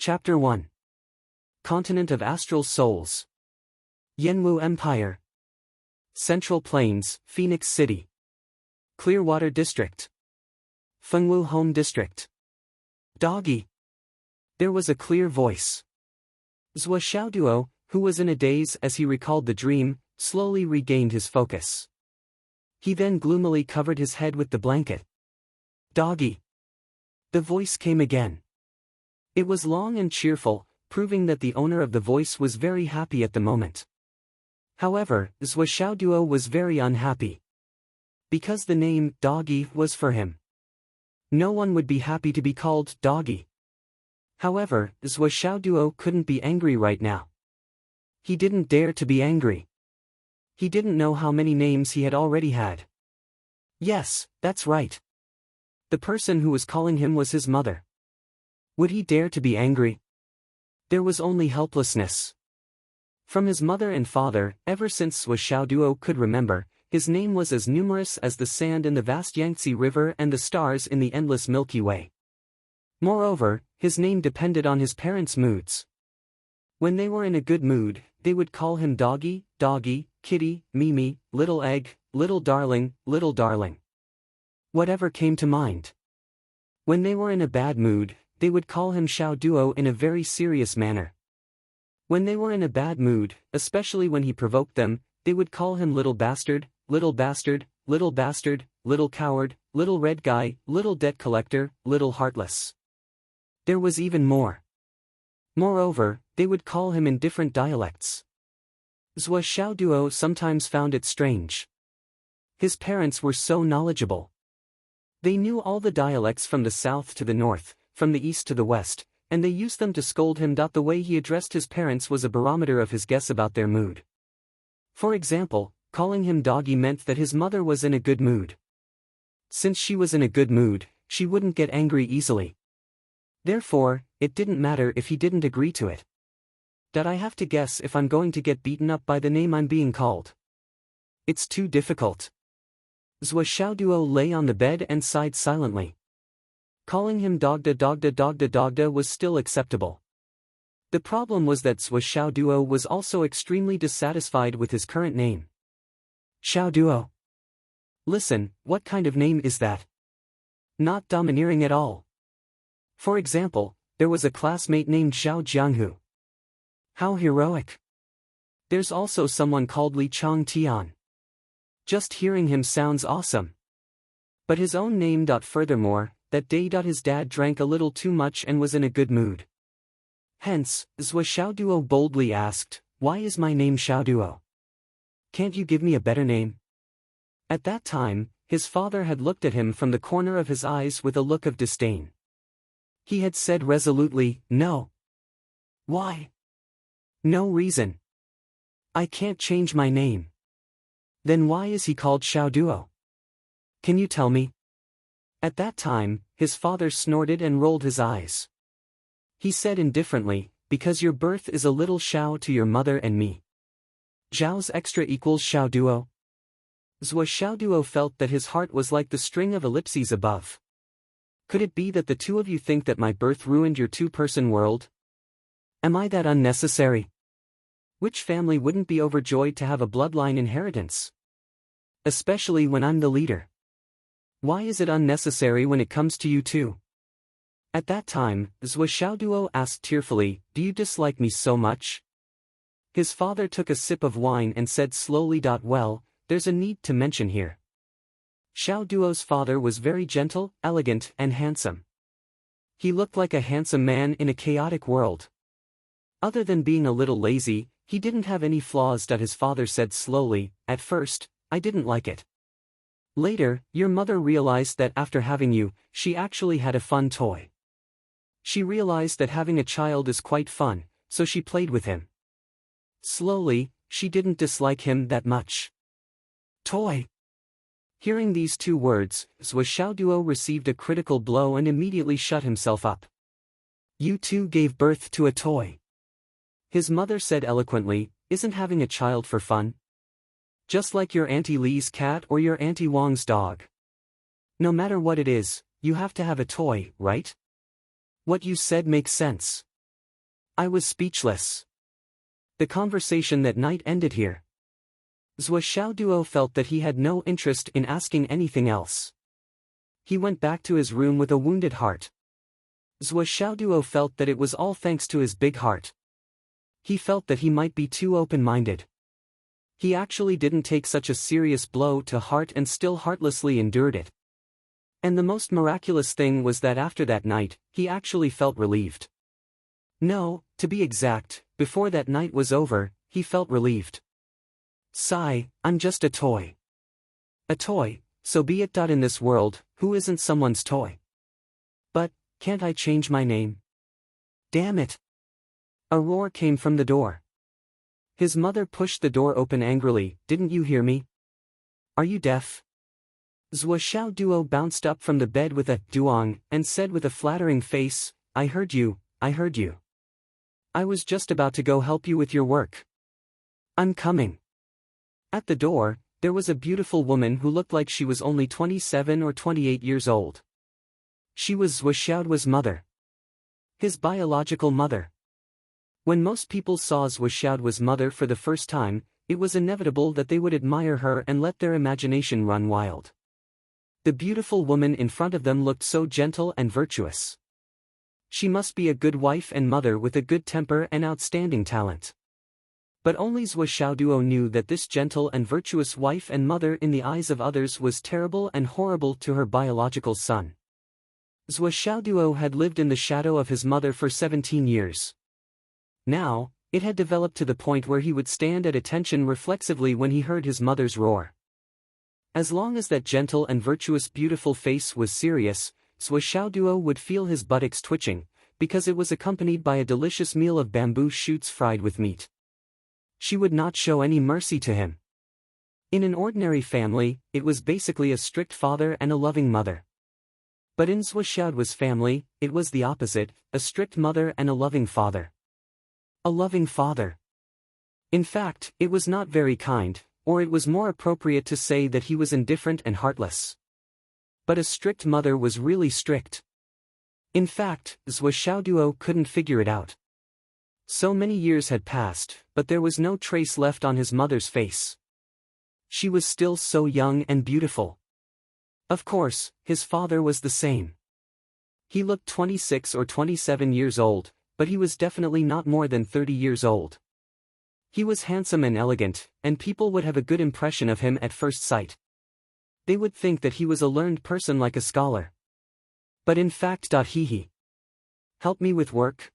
Chapter 1. Continent of Astral Souls. Yenwu Empire. Central Plains, Phoenix City. Clearwater District. Fengwu Home District. Doggy. There was a clear voice. Zhou Xiaoduo, who was in a daze as he recalled the dream, slowly regained his focus. He then gloomily covered his head with the blanket. Doggy. The voice came again. It was long and cheerful, proving that the owner of the voice was very happy at the moment. However, Zhou Xiaoduo was very unhappy. Because the name Doggy was for him. No one would be happy to be called Doggy. However, Zhou Xiaoduo couldn't be angry right now. He didn't dare to be angry. He didn't know how many names he had already had. Yes, that's right. The person who was calling him was his mother. Would he dare to be angry? There was only helplessness. From his mother and father, ever since Zhou Xiaoduo could remember, his name was as numerous as the sand in the vast Yangtze River and the stars in the endless Milky Way. Moreover, his name depended on his parents' moods. When they were in a good mood, they would call him Doggy, Doggy, Kitty, Mimi, Little Egg, Little Darling, Little Darling. Whatever came to mind. When they were in a bad mood, they would call him Xiaoduo in a very serious manner. When they were in a bad mood, especially when he provoked them, they would call him Little Bastard, Little Bastard, Little Bastard, Little Coward, Little Red Guy, Little Debt Collector, Little Heartless. There was even more. Moreover, they would call him in different dialects. Zhou Xiaoduo sometimes found it strange. His parents were so knowledgeable. They knew all the dialects from the south to the north, from the east to the west, and they used them to scold him. The way he addressed his parents was a barometer of his guess about their mood. For example, calling him Doggy meant that his mother was in a good mood. Since she was in a good mood, she wouldn't get angry easily. Therefore, it didn't matter if he didn't agree to it. That I have to guess if I'm going to get beaten up by the name I'm being called. It's too difficult. Zhou Xiaoduo lay on the bed and sighed silently. Calling him Dogda was still acceptable. The problem was that Zhou Xiaoduo was also extremely dissatisfied with his current name. Xiaoduo. Listen, what kind of name is that? Not domineering at all. For example, there was a classmate named Zhao Jianghu. How heroic. There's also someone called Li Changtian. Just hearing him sounds awesome. But his own name. Furthermore, that day. His dad drank a little too much and was in a good mood. Hence, Zhou Xiaoduo boldly asked, "Why is my name Xiaoduo? Can't you give me a better name?" At that time, his father had looked at him from the corner of his eyes with a look of disdain. He had said resolutely, "No." Why? No reason. I can't change my name. Then why is he called Xiaoduo? Can you tell me? At that time, his father snorted and rolled his eyes. He said indifferently, "Because your birth is a little Xiao to your mother and me." Zhao's extra equals Xiaoduo. Zhou Xiaoduo felt that his heart was like the string of ellipses above. Could it be that the two of you think that my birth ruined your two-person world? Am I that unnecessary? Which family wouldn't be overjoyed to have a bloodline inheritance? Especially when I'm the leader. Why is it unnecessary when it comes to you too? At that time, Zhou Xiaoduo asked tearfully, "Do you dislike me so much?" His father took a sip of wine and said slowly, "Well, there's a need to mention here. Xiaoduo's father was very gentle, elegant, and handsome. He looked like a handsome man in a chaotic world. Other than being a little lazy, he didn't have any flaws." His father said slowly, "At first, I didn't like it. Later, your mother realized that after having you, she actually had a fun toy. She realized that having a child is quite fun, so she played with him. Slowly, she didn't dislike him that much." Toy. Hearing these two words, Zhou Xiaoduo received a critical blow and immediately shut himself up. "You two gave birth to a toy." His mother said eloquently, "Isn't having a child for fun? Just like your Auntie Li's cat or your Auntie Wang's dog. No matter what it is, you have to have a toy, right? What you said makes sense." I was speechless. The conversation that night ended here. Zhou Xiaoduo felt that he had no interest in asking anything else. He went back to his room with a wounded heart. Zhou Xiaoduo felt that it was all thanks to his big heart. He felt that he might be too open-minded. He actually didn't take such a serious blow to heart and still heartlessly endured it. And the most miraculous thing was that after that night, he actually felt relieved. No, to be exact, before that night was over, he felt relieved. Sigh, I'm just a toy. A toy, so be it. In this world, who isn't someone's toy? But, can't I change my name? Damn it! A roar came from the door. His mother pushed the door open angrily. Didn't you hear me? Are you deaf? Zhou Xiaoduo bounced up from the bed with a duong and said with a flattering face, I heard you, I heard you. I was just about to go help you with your work. I'm coming. At the door, there was a beautiful woman who looked like she was only 27 or 28 years old. She was Zhou Xiaoduo's mother. His biological mother. When most people saw Zhou Xiaoduo's mother for the first time, it was inevitable that they would admire her and let their imagination run wild. The beautiful woman in front of them looked so gentle and virtuous. She must be a good wife and mother with a good temper and outstanding talent. But only Zhou Xiaoduo knew that this gentle and virtuous wife and mother in the eyes of others was terrible and horrible to her biological son. Zhou Xiaoduo had lived in the shadow of his mother for 17 years. Now, it had developed to the point where he would stand at attention reflexively when he heard his mother's roar. As long as that gentle and virtuous beautiful face was serious, Zhou Xiaoduo would feel his buttocks twitching, because it was accompanied by a delicious meal of bamboo shoots fried with meat. She would not show any mercy to him. In an ordinary family, it was basically a strict father and a loving mother. But in Zhou Xiaoduo's family, it was the opposite, a strict mother and a loving father. A loving father. In fact, it was not very kind, or it was more appropriate to say that he was indifferent and heartless. But a strict mother was really strict. In fact, Zhou Xiaoduo couldn't figure it out. So many years had passed, but there was no trace left on his mother's face. She was still so young and beautiful. Of course, his father was the same. He looked 26 or 27 years old, but he was definitely not more than 30 years old. He was handsome and elegant, and people would have a good impression of him at first sight. They would think that he was a learned person like a scholar. But in fact, he. Help me with work?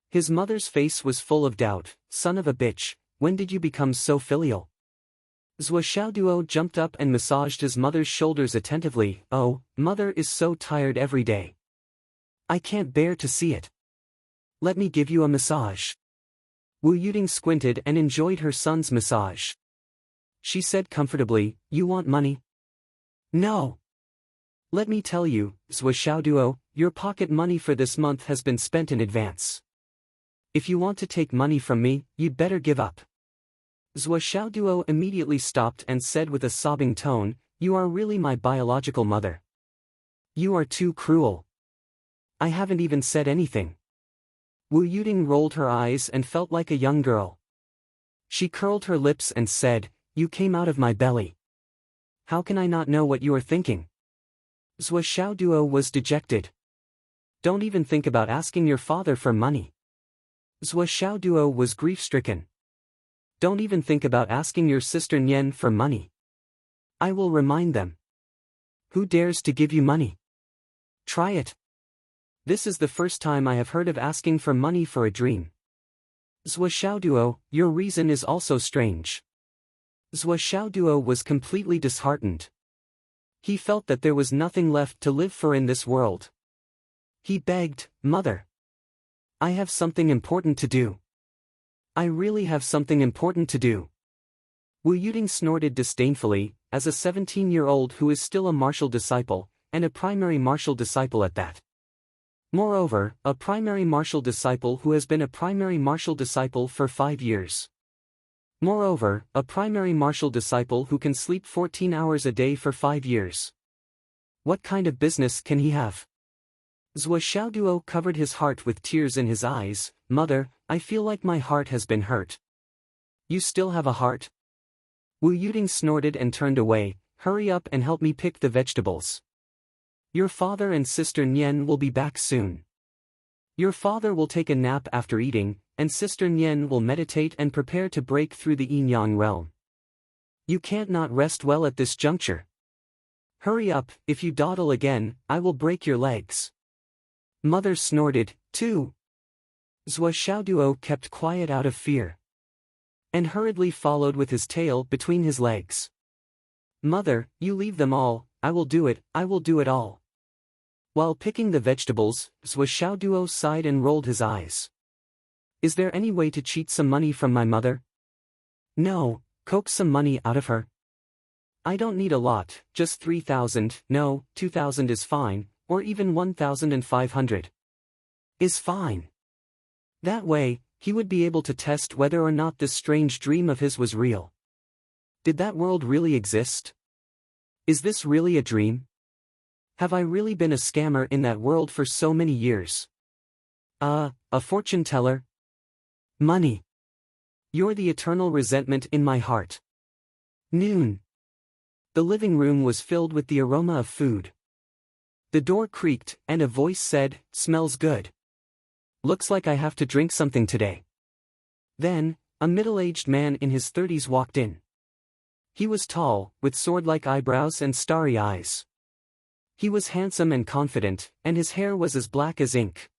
His mother's face was full of doubt. Son of a bitch, when did you become so filial? Zhou Xiaoduo jumped up and massaged his mother's shoulders attentively. Oh, mother is so tired every day. I can't bear to see it. Let me give you a massage. Wu Yuding squinted and enjoyed her son's massage. She said comfortably, you want money? No. Let me tell you, Zhou Xiaoduo, your pocket money for this month has been spent in advance. If you want to take money from me, you'd better give up. Zhou Xiaoduo immediately stopped and said with a sobbing tone, you are really my biological mother. You are too cruel. I haven't even said anything. Wu Yuding rolled her eyes and felt like a young girl. She curled her lips and said, you came out of my belly. How can I not know what you are thinking? Zhou Xiaoduo was dejected. Don't even think about asking your father for money. Zhou Xiaoduo was grief-stricken. Don't even think about asking your sister Nian for money. I will remind them. Who dares to give you money? Try it. This is the first time I have heard of asking for money for a dream. Zhou Xiaoduo, your reason is also strange. Zhou Xiaoduo was completely disheartened. He felt that there was nothing left to live for in this world. He begged, Mother. I have something important to do. I really have something important to do. Wu Yuding snorted disdainfully, as a 17-year-old who is still a martial disciple, and a primary martial disciple at that. Moreover, a primary martial disciple who has been a primary martial disciple for 5 years. Moreover, a primary martial disciple who can sleep 14 hours a day for 5 years. What kind of business can he have? Zhou Xiaoduo covered his heart with tears in his eyes. Mother, I feel like my heart has been hurt. You still have a heart? Wu Yuding snorted and turned away. Hurry up and help me pick the vegetables. Your father and sister Nian will be back soon. Your father will take a nap after eating, and sister Nian will meditate and prepare to break through the yin-yang realm. You can't not rest well at this juncture. Hurry up, if you dawdle again, I will break your legs. Mother snorted, too. Zhou Xiaoduo kept quiet out of fear, and hurriedly followed with his tail between his legs. Mother, you leave them all, I will do it all. While picking the vegetables, Zhou Xiaoduo sighed and rolled his eyes. Is there any way to cheat some money from my mother? No, coax some money out of her. I don't need a lot, just 3,000, no, 2,000 is fine, or even 1,500. Is fine. That way, he would be able to test whether or not this strange dream of his was real. Did that world really exist? Is this really a dream? Have I really been a scammer in that world for so many years? A fortune teller? Money. You're the eternal resentment in my heart. Noon. The living room was filled with the aroma of food. The door creaked, and a voice said, "Smells good. Looks like I have to drink something today." Then, a middle-aged man in his 30s walked in. He was tall, with sword-like eyebrows and starry eyes. He was handsome and confident, and his hair was as black as ink.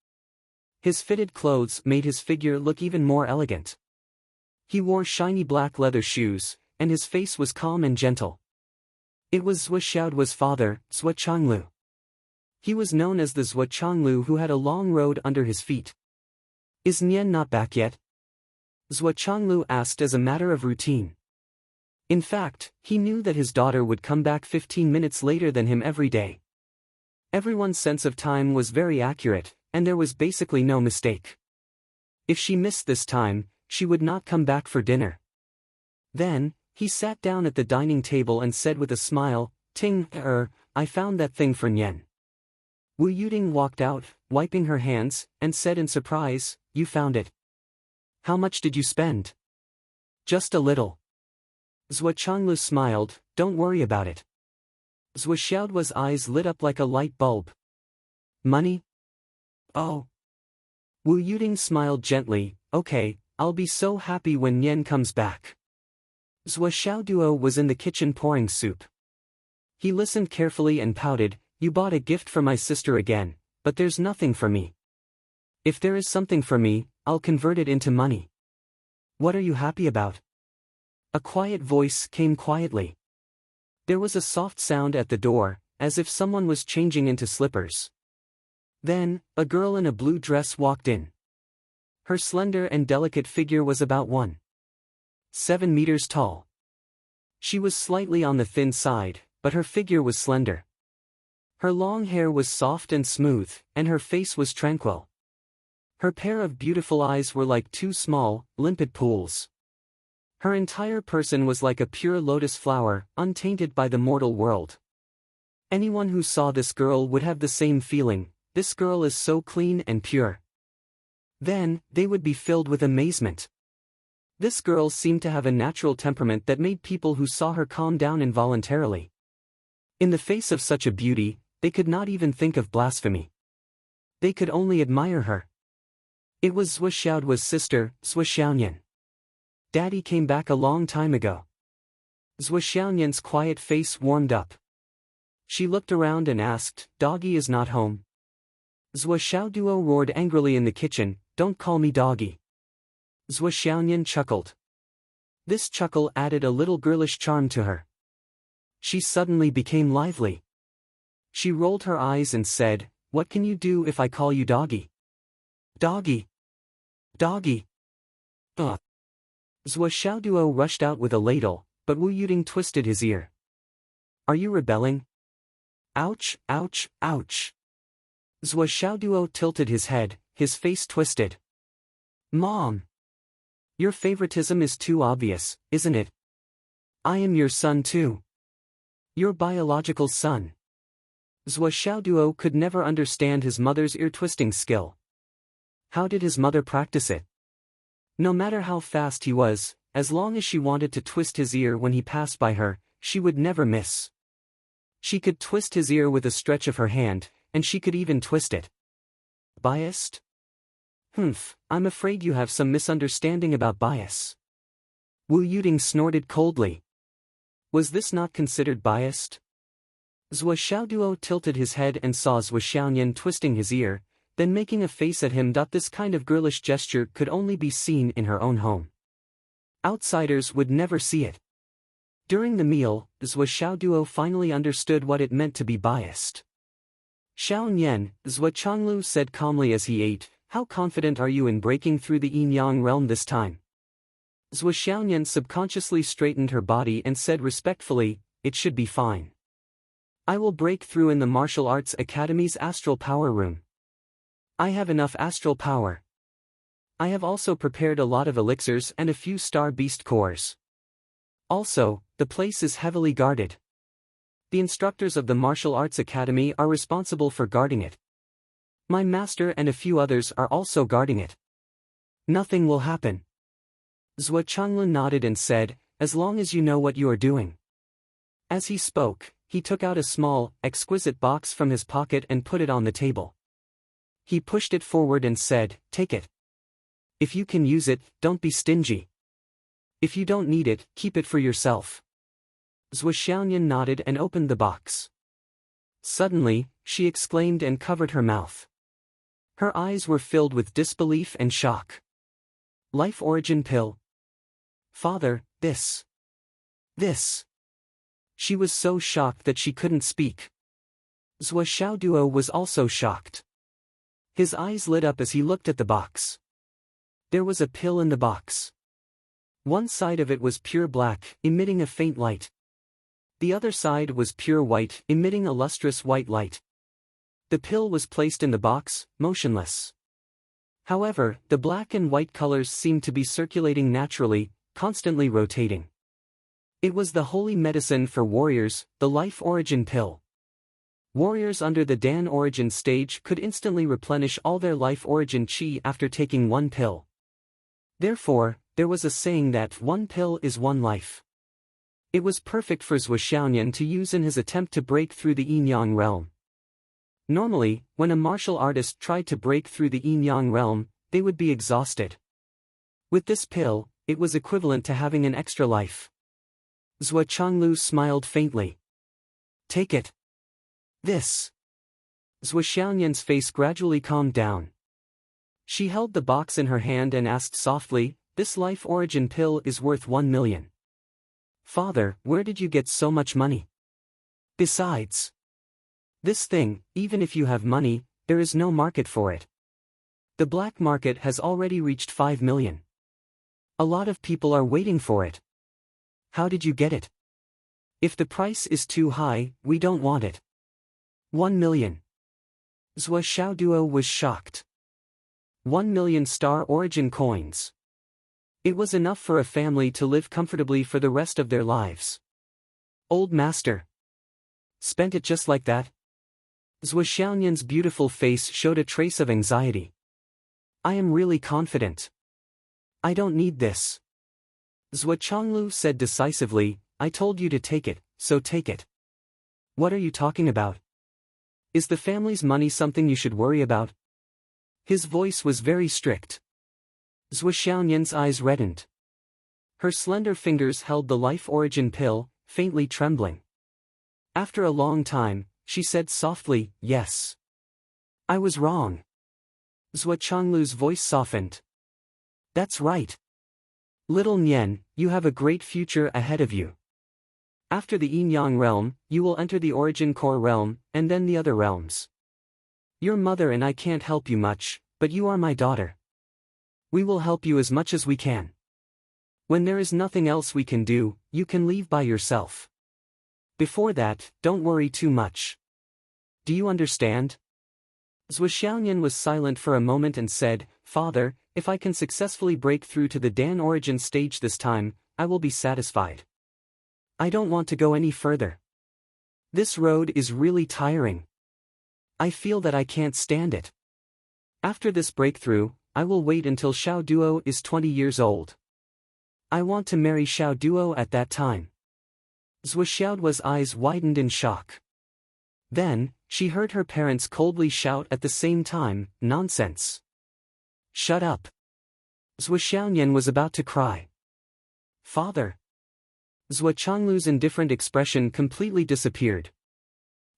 His fitted clothes made his figure look even more elegant. He wore shiny black leather shoes, and his face was calm and gentle. It was Zhou Xiaoduo's father, Zhou Changlu. He was known as the Zhou Changlu who had a long road under his feet. Is Nian not back yet? Zhou Changlu asked as a matter of routine. In fact, he knew that his daughter would come back 15 minutes later than him every day. Everyone's sense of time was very accurate, and there was basically no mistake. If she missed this time, she would not come back for dinner. Then, he sat down at the dining table and said with a smile, I found that thing for Nian. Wu Yuding walked out, wiping her hands, and said in surprise, You found it. How much did you spend? Just a little. Zhou Changlu smiled, Don't worry about it. Zhou Xiaoduo's eyes lit up like a light bulb. Money? Oh. Wu Yuding smiled gently, Okay, I'll be so happy when Nian comes back. Zhou Xiaoduo was in the kitchen pouring soup. He listened carefully and pouted, You bought a gift for my sister again, but there's nothing for me. If there is something for me, I'll convert it into money. What are you happy about? A quiet voice came quietly. There was a soft sound at the door, as if someone was changing into slippers. Then, a girl in a blue dress walked in. Her slender and delicate figure was about 1.7 meters tall. She was slightly on the thin side, but her figure was slender. Her long hair was soft and smooth, and her face was tranquil. Her pair of beautiful eyes were like two small, limpid pools. Her entire person was like a pure lotus flower, untainted by the mortal world. Anyone who saw this girl would have the same feeling, this girl is so clean and pure. Then, they would be filled with amazement. This girl seemed to have a natural temperament that made people who saw her calm down involuntarily. In the face of such a beauty, they could not even think of blasphemy. They could only admire her. It was Zhou Xiaoduo's sister, Zhou Xiaonian. Daddy came back a long time ago. Zhou Xiaonian's quiet face warmed up. She looked around and asked, Doggy is not home. Zhou Xiaoduo roared angrily in the kitchen, Don't call me Doggy. Zhou Xiaonian chuckled. This chuckle added a little girlish charm to her. She suddenly became lively. She rolled her eyes and said, What can you do if I call you Doggy? Doggy. Doggy. Ugh. Zhou Xiaoduo rushed out with a ladle, but Wu Yuding twisted his ear. Are you rebelling? Ouch, ouch, ouch. Zhou Xiaoduo tilted his head, his face twisted. Mom. Your favoritism is too obvious, isn't it? I am your son too. Your biological son. Zhou Xiaoduo could never understand his mother's ear-twisting skill. How did his mother practice it? No matter how fast he was, as long as she wanted to twist his ear when he passed by her, she would never miss. She could twist his ear with a stretch of her hand, and she could even twist it. Biased? I'm afraid you have some misunderstanding about bias. Wu Yuding snorted coldly. Was this not considered biased? Zhou Xiaoduo tilted his head and saw Zhou Xiaoyan twisting his ear, then making a face at him. This kind of girlish gesture could only be seen in her own home. Outsiders would never see it. During the meal, Zhou Xiaoduo finally understood what it meant to be biased. Xiaoyan, Zhou Changlu said calmly as he ate, how confident are you in breaking through the yin-yang realm this time? Zhou Xiaoyan subconsciously straightened her body and said respectfully, it should be fine. I will break through in the Martial Arts Academy's astral power room. I have enough astral power. I have also prepared a lot of elixirs and a few star beast cores. Also, the place is heavily guarded. The instructors of the Martial Arts Academy are responsible for guarding it. My master and a few others are also guarding it. Nothing will happen. Zhou Changlun nodded and said, as long as you know what you are doing. As he spoke, he took out a small, exquisite box from his pocket and put it on the table. He pushed it forward and said, take it. If you can use it, don't be stingy. If you don't need it, keep it for yourself. Zhou Xiaoyan nodded and opened the box. Suddenly, she exclaimed and covered her mouth. Her eyes were filled with disbelief and shock. Life Origin Pill. Father, this. She was so shocked that she couldn't speak. Zhou Xiaoduo was also shocked. His eyes lit up as he looked at the box. There was a pill in the box. One side of it was pure black, emitting a faint light. The other side was pure white, emitting a lustrous white light. The pill was placed in the box, motionless. However, the black and white colors seemed to be circulating naturally, constantly rotating. It was the holy medicine for warriors, the Life Origin Pill. Warriors under the Dan Origin stage could instantly replenish all their Life Origin Chi after taking one pill. Therefore, there was a saying that one pill is one life. It was perfect for Zhou Xiaoyan to use in his attempt to break through the yin-yang realm. Normally, when a martial artist tried to break through the yin-yang realm, they would be exhausted. With this pill, it was equivalent to having an extra life. Zhou Changlu smiled faintly. Take it. This. Zhou Xiaoyan's face gradually calmed down. She held the box in her hand and asked softly, this Life Origin Pill is worth 1 million. Father, where did you get so much money? Besides, this thing, even if you have money, there is no market for it. The black market has already reached 5 million. A lot of people are waiting for it. How did you get it? If the price is too high, we don't want it. 1 million. Zhou Xiaoduo was shocked. 1 million star origin coins. It was enough for a family to live comfortably for the rest of their lives. Old master. Spent it just like that? Zhou Xiaoyan's beautiful face showed a trace of anxiety. I am really confident. I don't need this. Zhou Changlu said decisively, I told you to take it, so take it. What are you talking about? Is the family's money something you should worry about? His voice was very strict. Zhou Xiaoyan's eyes reddened. Her slender fingers held the Life Origin Pill, faintly trembling. After a long time, she said softly, yes. I was wrong. Zhou Changlu's voice softened. That's right. Little Nian, you have a great future ahead of you. After the yin-yang realm, you will enter the origin core realm, and then the other realms. Your mother and I can't help you much, but you are my daughter. We will help you as much as we can. When there is nothing else we can do, you can leave by yourself. Before that, don't worry too much. Do you understand? Zhou Xiaoyan was silent for a moment and said, Father, if I can successfully break through to the Dan Origin stage this time, I will be satisfied. I don't want to go any further. This road is really tiring. I feel that I can't stand it. After this breakthrough, I will wait until Xiao Duo is 20 years old. I want to marry Xiao Duo at that time. Zhou Xiaoduo's eyes widened in shock. Then, she heard her parents coldly shout at the same time, "Nonsense! Shut up!" Zhou Xiaonian was about to cry. "Father!" Zhou Changlu's indifferent expression completely disappeared.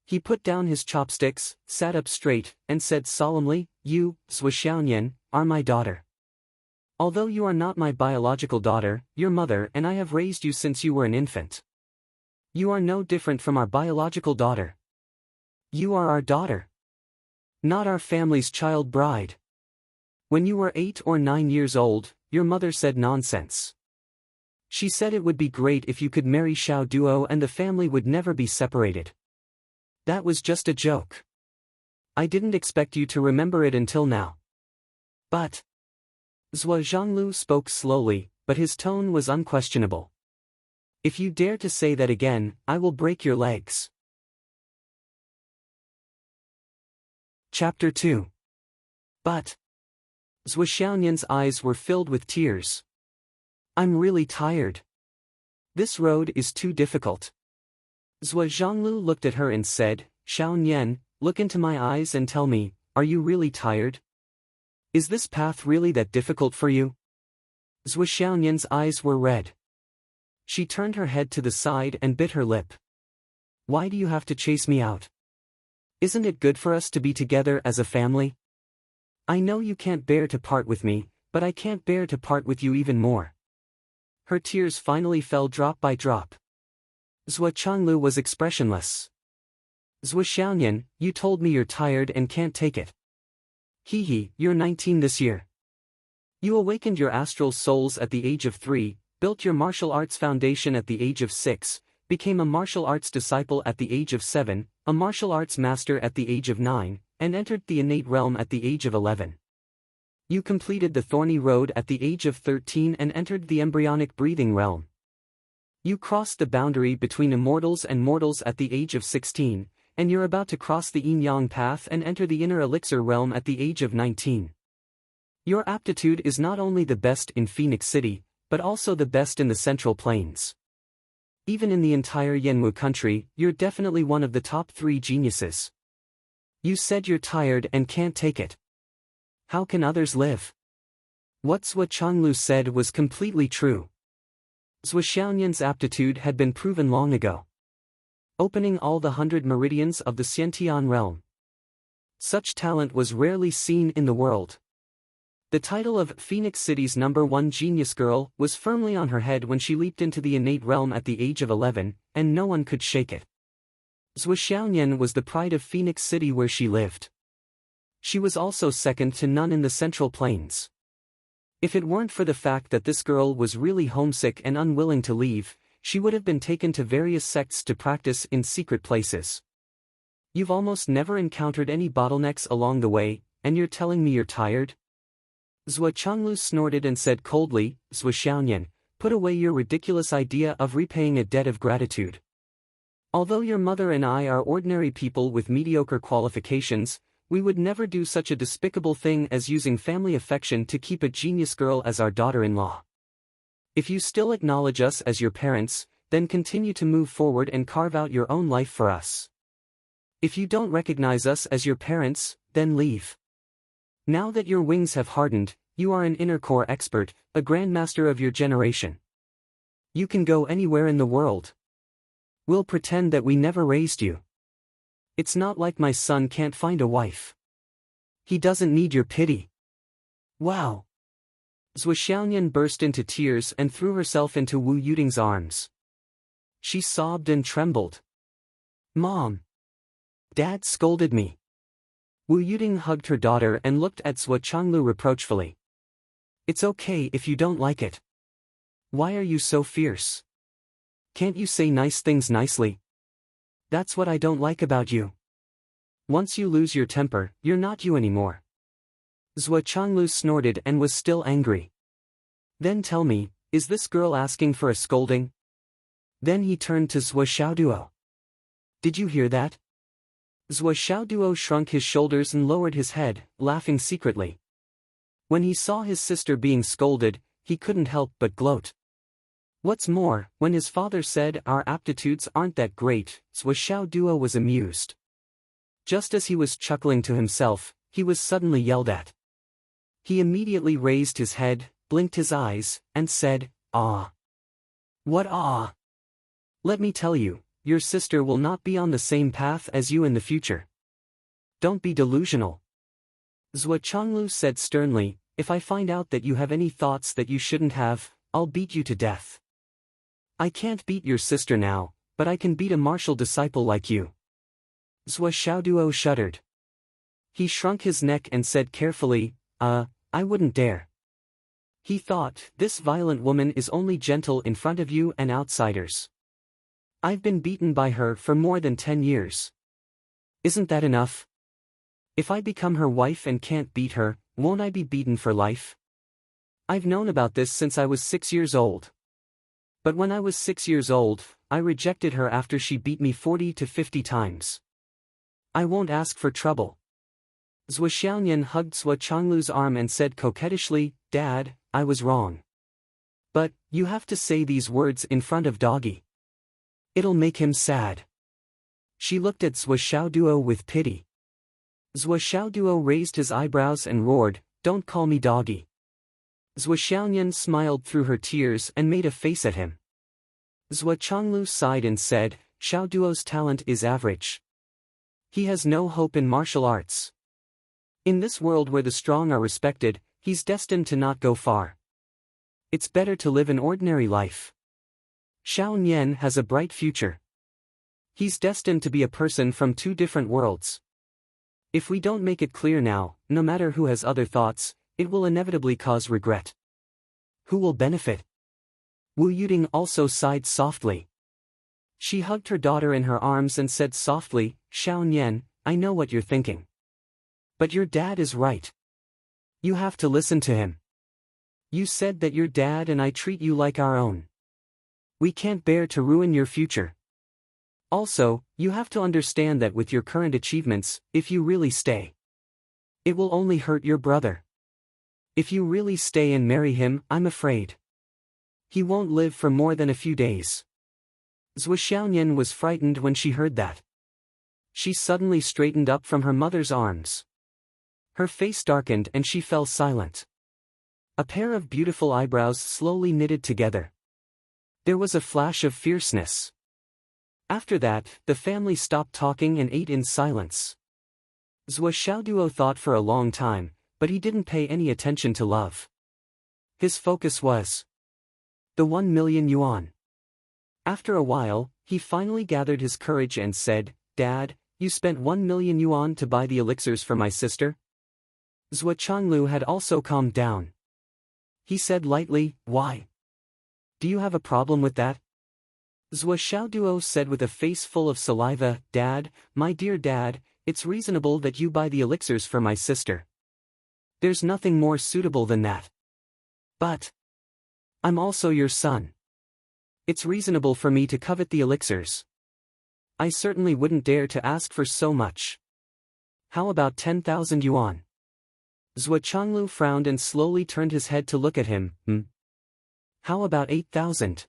He put down his chopsticks, sat up straight, and said solemnly, "You, Zhou Xiaonian, are my daughter. Although you are not my biological daughter, your mother and I have raised you since you were an infant. You are no different from our biological daughter. You are our daughter, not our family's child bride. When you were 8 or 9 years old, your mother said nonsense. She said it would be great if you could marry Xiao Duo and the family would never be separated. That was just a joke. I didn't expect you to remember it until now." "But..." Zhou Zhanglu spoke slowly, but his tone was unquestionable. "If you dare to say that again, I will break your legs." Chapter 2. "But..." Zhou Xiaonian's eyes were filled with tears. "I'm really tired. This road is too difficult." Zhou Zhanglu looked at her and said, "Xiaonian, look into my eyes and tell me, are you really tired? Is this path really that difficult for you?" Zhou Xiaonian's eyes were red. She turned her head to the side and bit her lip. "Why do you have to chase me out? Isn't it good for us to be together as a family? I know you can't bear to part with me, but I can't bear to part with you even more." Her tears finally fell drop by drop. Zhou Changlu was expressionless. "Zhou Xiaonian, you told me you're tired and can't take it. Hehe, you're 19 this year. You awakened your astral souls at the age of 3, built your martial arts foundation at the age of 6, became a martial arts disciple at the age of 7, a martial arts master at the age of 9, and entered the innate realm at the age of 11. You completed the thorny road at the age of 13 and entered the embryonic breathing realm. You crossed the boundary between immortals and mortals at the age of 16, and you're about to cross the yin-yang path and enter the inner elixir realm at the age of 19. Your aptitude is not only the best in Phoenix City, but also the best in the Central Plains. Even in the entire Yanwu country, you're definitely one of the top 3 geniuses. You said you're tired and can't take it. How can others live?" What Zhou Changlu said was completely true. Zhou Xiaonian's aptitude had been proven long ago, opening all the 100 meridians of the Xiantian realm. Such talent was rarely seen in the world. The title of Phoenix City's #1 genius girl was firmly on her head when she leaped into the innate realm at the age of 11, and no one could shake it. Zhou Xiaonian was the pride of Phoenix City where she lived. She was also second to none in the Central Plains. If it weren't for the fact that this girl was really homesick and unwilling to leave, she would have been taken to various sects to practice in secret places. You've almost never encountered any bottlenecks along the way, and you're telling me you're tired? Zhou Changlu snorted and said coldly, "Zhou Xiaonian, put away your ridiculous idea of repaying a debt of gratitude. Although your mother and I are ordinary people with mediocre qualifications, we would never do such a despicable thing as using family affection to keep a genius girl as our daughter-in-law. If you still acknowledge us as your parents, then continue to move forward and carve out your own life for us. If you don't recognize us as your parents, then leave. Now that your wings have hardened, you are an inner core expert, a grandmaster of your generation. You can go anywhere in the world. We'll pretend that we never raised you. It's not like my son can't find a wife. He doesn't need your pity." "Wow!" Zhou Xiaonian burst into tears and threw herself into Wu Yuding's arms. She sobbed and trembled. "Mom! Dad scolded me." Wu Yuding hugged her daughter and looked at Zhou Changlu reproachfully. "It's okay if you don't like it. Why are you so fierce? Can't you say nice things nicely? That's what I don't like about you. Once you lose your temper, you're not you anymore." Zhou Changlu snorted and was still angry. "Then tell me, is this girl asking for a scolding?" Then he turned to Zhou Xiaoduo. "Did you hear that? Zhou Xiaoduo shrunk his shoulders and lowered his head, laughing secretly. When he saw his sister being scolded, he couldn't help but gloat. What's more, when his father said our aptitudes aren't that great, Zhou Xiaoduo was amused. Just as he was chuckling to himself, he was suddenly yelled at. He immediately raised his head, blinked his eyes, and said, "Ah! What ah? Let me tell you, your sister will not be on the same path as you in the future. Don't be delusional." Zhou Changlu said sternly, "If I find out that you have any thoughts that you shouldn't have, I'll beat you to death. I can't beat your sister now, but I can beat a martial disciple like you." Zhou Xiaoduo shuddered. He shrunk his neck and said carefully, I wouldn't dare." He thought, this violent woman is only gentle in front of you and outsiders. I've been beaten by her for more than 10 years. Isn't that enough? If I become her wife and can't beat her, won't I be beaten for life? I've known about this since I was 6 years old. But when I was 6 years old, I rejected her after she beat me 40 to 50 times. I won't ask for trouble. Zhou Xiaonian hugged Zhou Changlu's arm and said coquettishly, "Dad, I was wrong. But, you have to say these words in front of Doggy. It'll make him sad." She looked at Zhou Xiaoduo with pity. Zhou Xiaoduo raised his eyebrows and roared, "Don't call me Doggy." Zhou Xiaonian smiled through her tears and made a face at him. Zhou Changlu sighed and said, "Xiaoduo's talent is average. He has no hope in martial arts. In this world where the strong are respected, he's destined to not go far. It's better to live an ordinary life. Xiao Nian has a bright future. He's destined to be a person from 2 different worlds. If we don't make it clear now, no matter who has other thoughts, it will inevitably cause regret. Who will benefit?" Wu Yuding also sighed softly. She hugged her daughter in her arms and said softly, "Xiao Nian, I know what you're thinking. But your dad is right. You have to listen to him. You said that your dad and I treat you like our own. We can't bear to ruin your future. Also, you have to understand that with your current achievements, if you really stay, it will only hurt your brother. If you really stay and marry him, I'm afraid he won't live for more than a few days." Zhou Xiaonian was frightened when she heard that. She suddenly straightened up from her mother's arms. Her face darkened and she fell silent. A pair of beautiful eyebrows slowly knitted together. There was a flash of fierceness. After that, the family stopped talking and ate in silence. Zhou Xiaoduo thought for a long time, but he didn't pay any attention to love. His focus was the 1 million yuan. After a while, he finally gathered his courage and said, "Dad, you spent 1 million yuan to buy the elixirs for my sister?" Zhou Changlu had also calmed down. He said lightly, "Why? Do you have a problem with that?" Zhou Xiaoduo said with a face full of saliva, "Dad, my dear dad, it's reasonable that you buy the elixirs for my sister. There's nothing more suitable than that. But I'm also your son. It's reasonable for me to covet the elixirs. I certainly wouldn't dare to ask for so much. How about 10,000 yuan?" Zhou Changlu frowned and slowly turned his head to look at him. How about 8,000?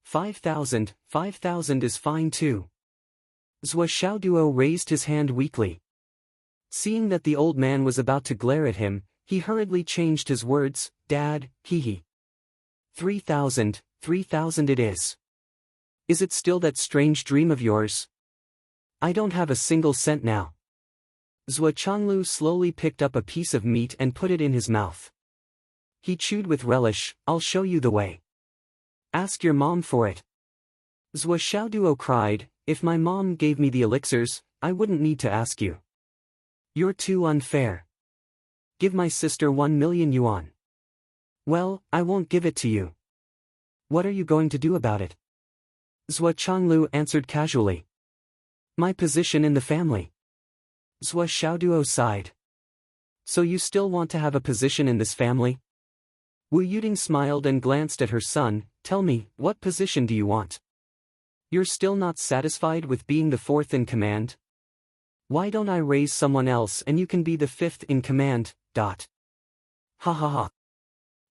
5,000, 5,000 is fine too." Zhou Xiaoduo raised his hand weakly. Seeing that the old man was about to glare at him, he hurriedly changed his words, "Dad, hee. 3,000, 3,000 it is. Is it still that strange dream of yours? I don't have a single cent now." Zhou Changlu slowly picked up a piece of meat and put it in his mouth. He chewed with relish, "I'll show you the way. Ask your mom for it." Zhou Xiaoduo cried, "If my mom gave me the elixirs, I wouldn't need to ask you. You're too unfair. Give my sister 1 million yuan. Well, I won't give it to you. What are you going to do about it?" Zhou Changlu answered casually. "My position in the family." Zhou Xiaoduo sighed. "So you still want to have a position in this family?" Wu Yuding smiled and glanced at her son. "Tell me, what position do you want? You're still not satisfied with being the 4th in command?" Why don't I raise someone else and you can be the fifth in command, dot. Ha ha ha.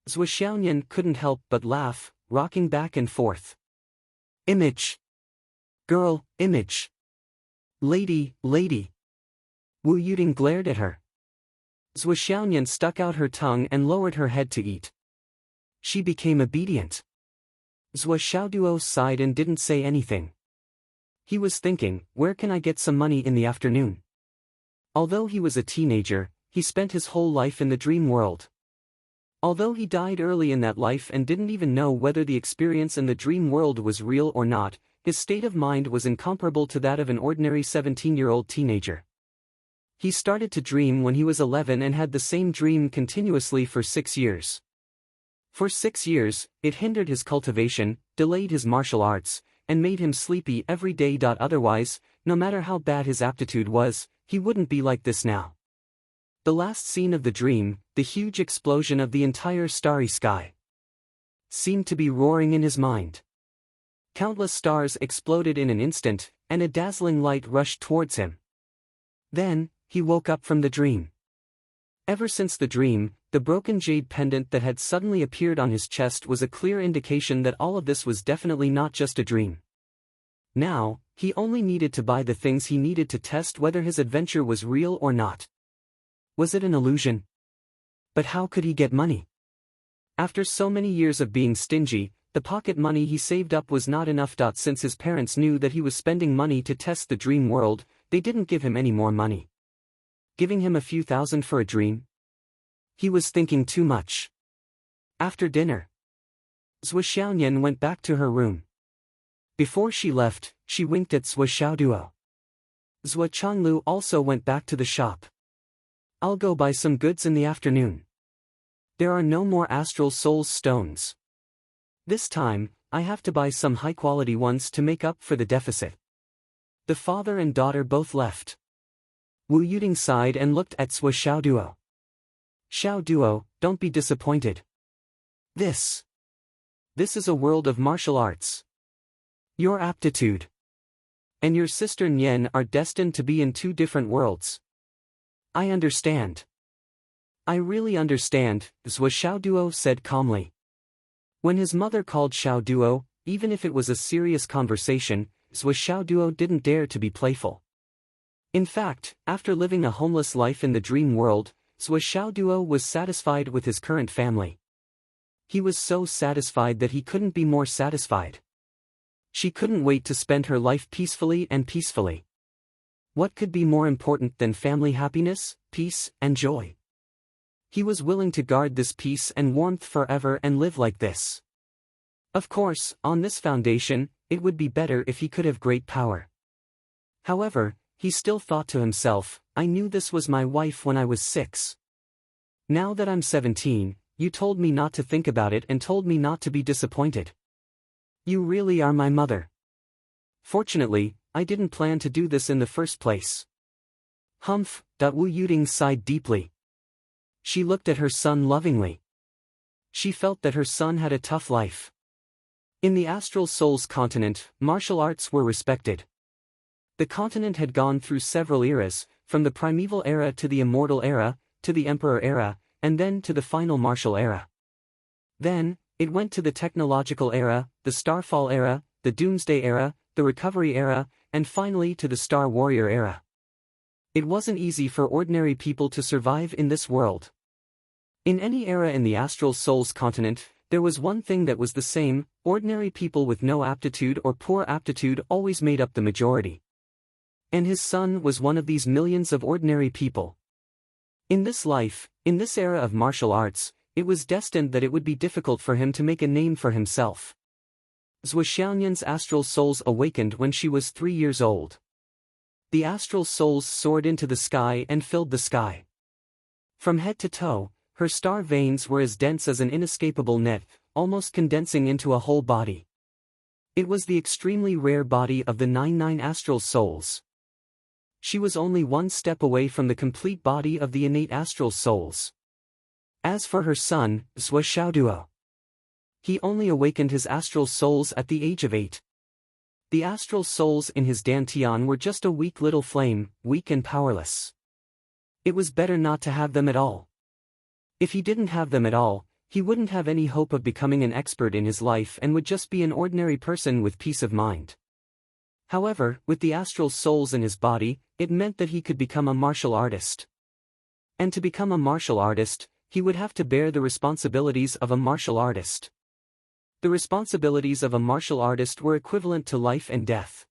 Zhou Xiaoyan couldn't help but laugh, rocking back and forth. Image. Girl, image. Lady, lady. Wu Yuding glared at her. Zhou Xiaoyan stuck out her tongue and lowered her head to eat. She became obedient. Zhou Xiaoduo sighed and didn't say anything. He was thinking, where can I get some money in the afternoon? Although he was a teenager, he spent his whole life in the dream world. Although he died early in that life and didn't even know whether the experience in the dream world was real or not, his state of mind was incomparable to that of an ordinary 17-year-old teenager. He started to dream when he was 11 and had the same dream continuously for 6 years. For 6 years, it hindered his cultivation, delayed his martial arts, and made him sleepy every day. Otherwise, no matter how bad his aptitude was, he wouldn't be like this now. The last scene of the dream, the huge explosion of the entire starry sky, seemed to be roaring in his mind. Countless stars exploded in an instant, and a dazzling light rushed towards him. Then, he woke up from the dream. Ever since the dream, the broken jade pendant that had suddenly appeared on his chest was a clear indication that all of this was definitely not just a dream. Now, he only needed to buy the things he needed to test whether his adventure was real or not. Was it an illusion? But how could he get money? After so many years of being stingy, the pocket money he saved up was not enough. Since his parents knew that he was spending money to test the dream world, they didn't give him any more money. Giving him a few thousand for a dream? He was thinking too much. After dinner, Zhou Xiaoyan went back to her room. Before she left, she winked at Zhou Xiaoduo. Zhou Changlu also went back to the shop. I'll go buy some goods in the afternoon. There are no more astral souls stones. This time, I have to buy some high-quality ones to make up for the deficit. The father and daughter both left. Wu Yuding sighed and looked at Zhou Xiaoduo. Xiaoduo, don't be disappointed. This is a world of martial arts. Your aptitude and your sister Nian are destined to be in two different worlds. I understand. I really understand, Zhou Xiaoduo said calmly. When his mother called Xiaoduo, even if it was a serious conversation, Zhou Xiaoduo didn't dare to be playful. In fact, after living a homeless life in the dream world, Zhou Xiaoduo was satisfied with his current family. He was so satisfied that he couldn't be more satisfied. She couldn't wait to spend her life peacefully and peacefully. What could be more important than family happiness, peace, and joy? He was willing to guard this peace and warmth forever and live like this. Of course, on this foundation, it would be better if he could have great power. However, he still thought to himself, I knew this was my wife when I was 6. Now that I'm 17, you told me not to think about it and told me not to be disappointed. You really are my mother. Fortunately, I didn't plan to do this in the first place. Humph. Wu Yuding sighed deeply. She looked at her son lovingly. She felt that her son had a tough life. In the Astral Souls continent, martial arts were respected. The continent had gone through several eras, from the primeval era to the immortal era, to the emperor era, and then to the final martial era. Then, it went to the technological era, the Starfall era, the Doomsday era, the Recovery era, and finally to the Star Warrior era. It wasn't easy for ordinary people to survive in this world. In any era in the Astral Souls continent, there was one thing that was the same: ordinary people with no aptitude or poor aptitude always made up the majority. And his son was one of these millions of ordinary people. In this life, in this era of martial arts, it was destined that it would be difficult for him to make a name for himself. Zhou Xiaoyan's astral souls awakened when she was 3 years old. The astral souls soared into the sky and filled the sky. From head to toe, her star veins were as dense as an inescapable net, almost condensing into a whole body. It was the extremely rare body of the 99 astral souls. She was only one step away from the complete body of the innate astral souls. As for her son, Zhou Xiaoduo, he only awakened his astral souls at the age of 8. The astral souls in his dantian were just a weak little flame, weak and powerless. It was better not to have them at all. If he didn't have them at all, he wouldn't have any hope of becoming an expert in his life and would just be an ordinary person with peace of mind. However, with the astral souls in his body, it meant that he could become a martial artist. And to become a martial artist, he would have to bear the responsibilities of a martial artist. The responsibilities of a martial artist were equivalent to life and death.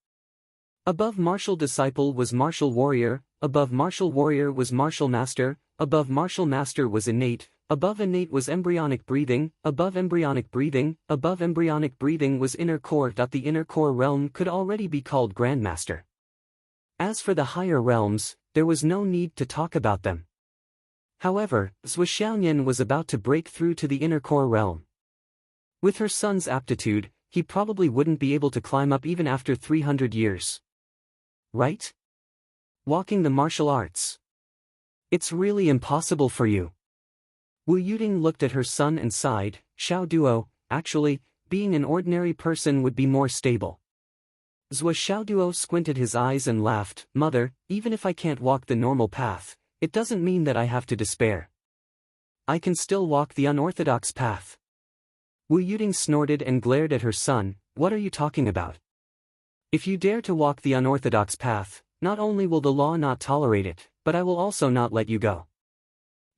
Above martial disciple was martial warrior, above martial warrior was martial master, above martial master was innate, above innate was embryonic breathing, above embryonic breathing was inner core. The inner core realm could already be called grandmaster. As for the higher realms, there was no need to talk about them. However, Zhuxiaoyan was about to break through to the inner core realm. With her son's aptitude, he probably wouldn't be able to climb up even after 300 years. Right? Walking the martial arts. It's really impossible for you. Wu Yuding looked at her son and sighed. Xiao Duo, actually, being an ordinary person would be more stable. Xiao Duo squinted his eyes and laughed. Mother, even if I can't walk the normal path, it doesn't mean that I have to despair. I can still walk the unorthodox path. Wu Yuding snorted and glared at her son. What are you talking about? If you dare to walk the unorthodox path, not only will the law not tolerate it, but I will also not let you go.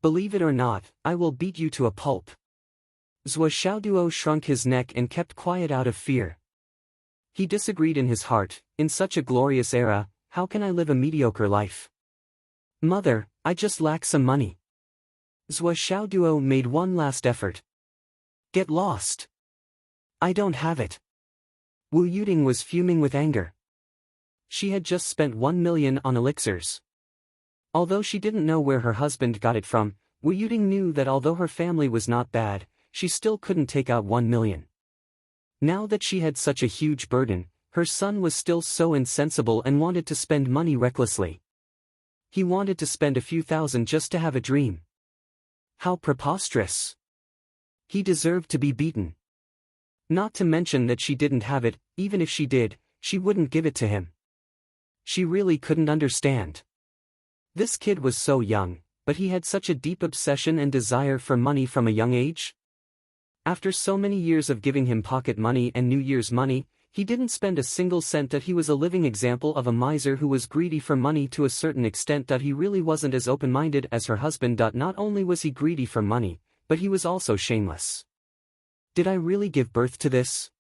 Believe it or not, I will beat you to a pulp. Xiaoduo shrunk his neck and kept quiet out of fear. He disagreed in his heart. In such a glorious era, how can I live a mediocre life? Mother, I just lack some money. Xiaoduo made one last effort. Get lost. I don't have it. Wu Yuding was fuming with anger. She had just spent 1 million on elixirs. Although she didn't know where her husband got it from, Wu Yuding knew that although her family was not bad, she still couldn't take out 1 million. Now that she had such a huge burden, her son was still so insensible and wanted to spend money recklessly. He wanted to spend a few thousand just to have a dream. How preposterous. He deserved to be beaten. Not to mention that she didn't have it. Even if she did, she wouldn't give it to him. She really couldn't understand. This kid was so young, but he had such a deep obsession and desire for money from a young age. After so many years of giving him pocket money and New Year's money, he didn't spend a single cent. That he was a living example of a miser who was greedy for money to a certain extent. That he really wasn't as open-minded as her husband. Not only was he greedy for money, but he was also shameless. Did I really give birth to this?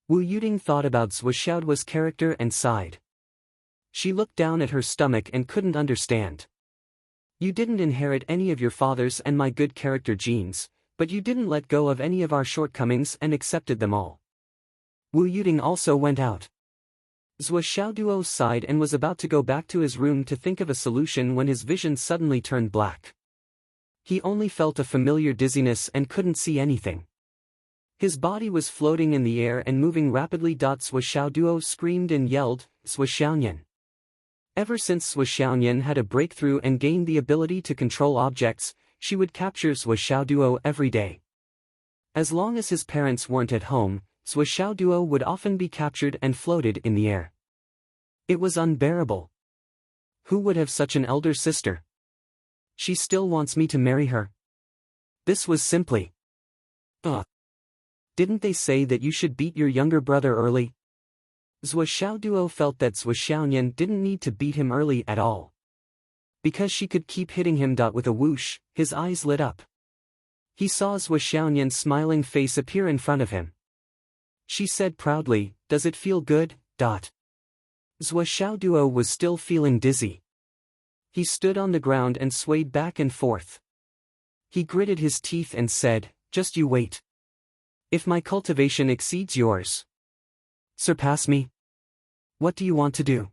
Wu Yuding thought about Zhuxiaoduo's character and sighed. She looked down at her stomach and couldn't understand. You didn't inherit any of your father's and my good character genes, but you didn't let go of any of our shortcomings and accepted them all. Wu Yuding also went out. Zhuxiaoduo sighed and was about to go back to his room to think of a solution when his vision suddenly turned black. He only felt a familiar dizziness and couldn't see anything. His body was floating in the air and moving rapidly. Zhuxiaoduo screamed and yelled, Zhuxiaoyan. Ever since Zhuxiaoyan had a breakthrough and gained the ability to control objects, she would capture Zhuxiaoduo every day. As long as his parents weren't at home, Zhuxiaoduo would often be captured and floated in the air. It was unbearable. Who would have such an elder sister? She still wants me to marry her. This was simply. Didn't they say that you should beat your younger brother early? Zhuxiaoduo felt that Zhuxiaoyan didn't need to beat him early at all. Because she could keep hitting him. With a whoosh, his eyes lit up. He saw Zhuxiaoyan's smiling face appear in front of him. She said proudly, "Does it feel good?" Zhuxiaoduo was still feeling dizzy. He stood on the ground and swayed back and forth. He gritted his teeth and said, "Just you wait. If my cultivation exceeds yours, surpass me. What do you want to do?"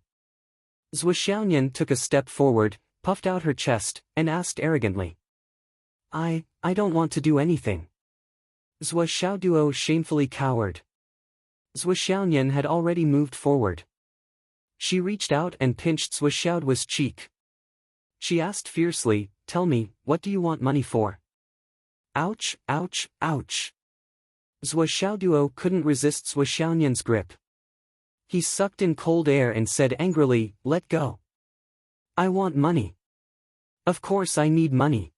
Zhuxiaoyan took a step forward, puffed out her chest, and asked arrogantly. I don't want to do anything." Zhuxiaoduo shamefully cowered. Zhuxiaoyan had already moved forward. She reached out and pinched Zhuxiaoduo's cheek. She asked fiercely, "Tell me, what do you want money for?" Ouch, ouch, ouch. Zhuxiaoduo couldn't resist Zhuxiaoyan's grip. He sucked in cold air and said angrily, "Let go. I want money. Of course I need money."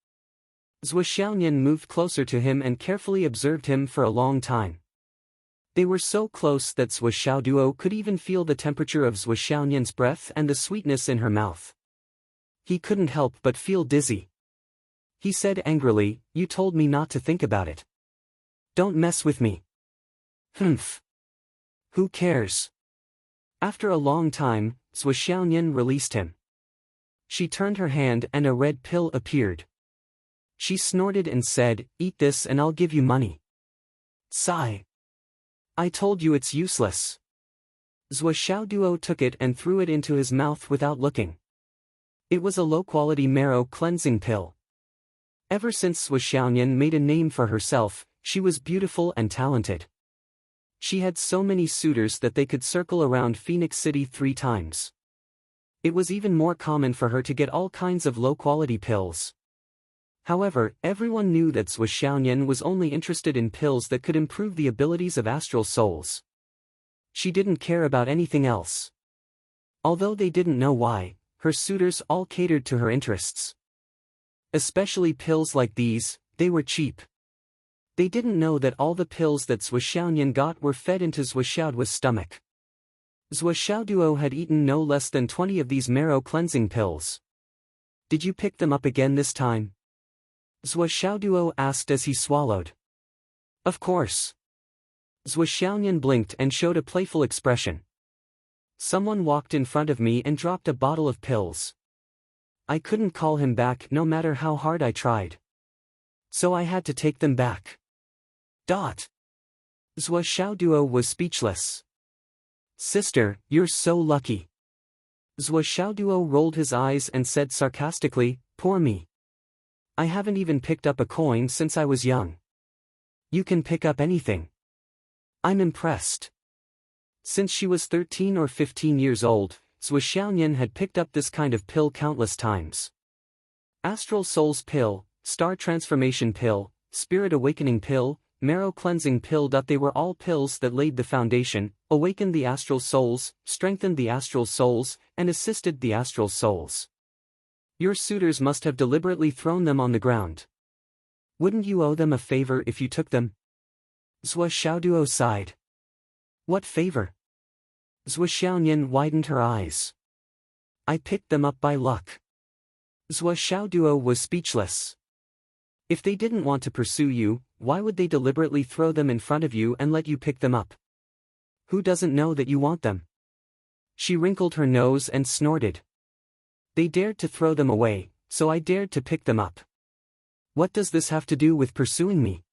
Zhou Xiaoyan moved closer to him and carefully observed him for a long time. They were so close that Zhou Xiaoduo could even feel the temperature of Zhou Xiaoyan's breath and the sweetness in her mouth. He couldn't help but feel dizzy. He said angrily, "You told me not to think about it. Don't mess with me." "Humph. Who cares?" After a long time, Zhou Xiaoyan released him. She turned her hand and a red pill appeared. She snorted and said, "Eat this and I'll give you money." Sigh. "I told you it's useless." Zhou Xiaoduo took it and threw it into his mouth without looking. It was a low-quality marrow cleansing pill. Ever since Zhou Xiaoyan made a name for herself, she was beautiful and talented. She had so many suitors that they could circle around Phoenix City 3 times. It was even more common for her to get all kinds of low-quality pills. However, everyone knew that Zhou Xiaoyan was only interested in pills that could improve the abilities of astral souls. She didn't care about anything else. Although they didn't know why, her suitors all catered to her interests. Especially pills like these, they were cheap. They didn't know that all the pills that Zhou Xiaoyan got were fed into Zhou Xiaoduo's stomach. Zhou Xiaoduo had eaten no less than 20 of these marrow cleansing pills. "Did you pick them up again this time?" Zhou Xiaoduo asked as he swallowed. "Of course." Zhou Xiaoyan blinked and showed a playful expression. "Someone walked in front of me and dropped a bottle of pills. I couldn't call him back no matter how hard I tried. So I had to take them back." Zhou Xiaoduo was speechless. "Sister, you're so lucky." Zhou Xiaoduo rolled his eyes and said sarcastically, "Poor me. I haven't even picked up a coin since I was young. You can pick up anything. I'm impressed." Since she was 13 or 15 years old, Zhou Xiaoyan had picked up this kind of pill countless times. Astral Souls Pill, Star Transformation Pill, Spirit Awakening Pill, Marrow Cleansing Pill. They were all pills that laid the foundation, awakened the astral souls, strengthened the astral souls, and assisted the astral souls. Your suitors must have deliberately thrown them on the ground. Wouldn't you owe them a favor if you took them? Zhou Xiaoduo sighed. What favor? Zhou Xiaoyan widened her eyes. I picked them up by luck. Zhou Xiaoduo was speechless. If they didn't want to pursue you, why would they deliberately throw them in front of you and let you pick them up? Who doesn't know that you want them? She wrinkled her nose and snorted. They dared to throw them away, so I dared to pick them up. What does this have to do with pursuing me?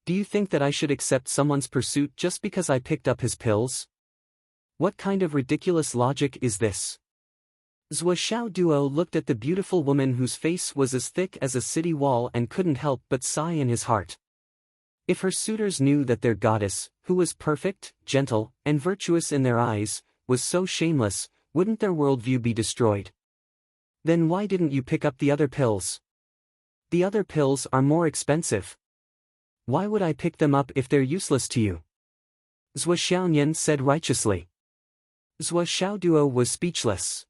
Do you think that I should accept someone's pursuit just because I picked up his pills? What kind of ridiculous logic is this? Zhou Xiaoduo looked at the beautiful woman whose face was as thick as a city wall and couldn't help but sigh in his heart. If her suitors knew that their goddess, who was perfect, gentle, and virtuous in their eyes, was so shameless, wouldn't their worldview be destroyed? Then why didn't you pick up the other pills? The other pills are more expensive. Why would I pick them up if they're useless to you? Zhou Xiaoyan said righteously. Zhou Xiaoduo was speechless.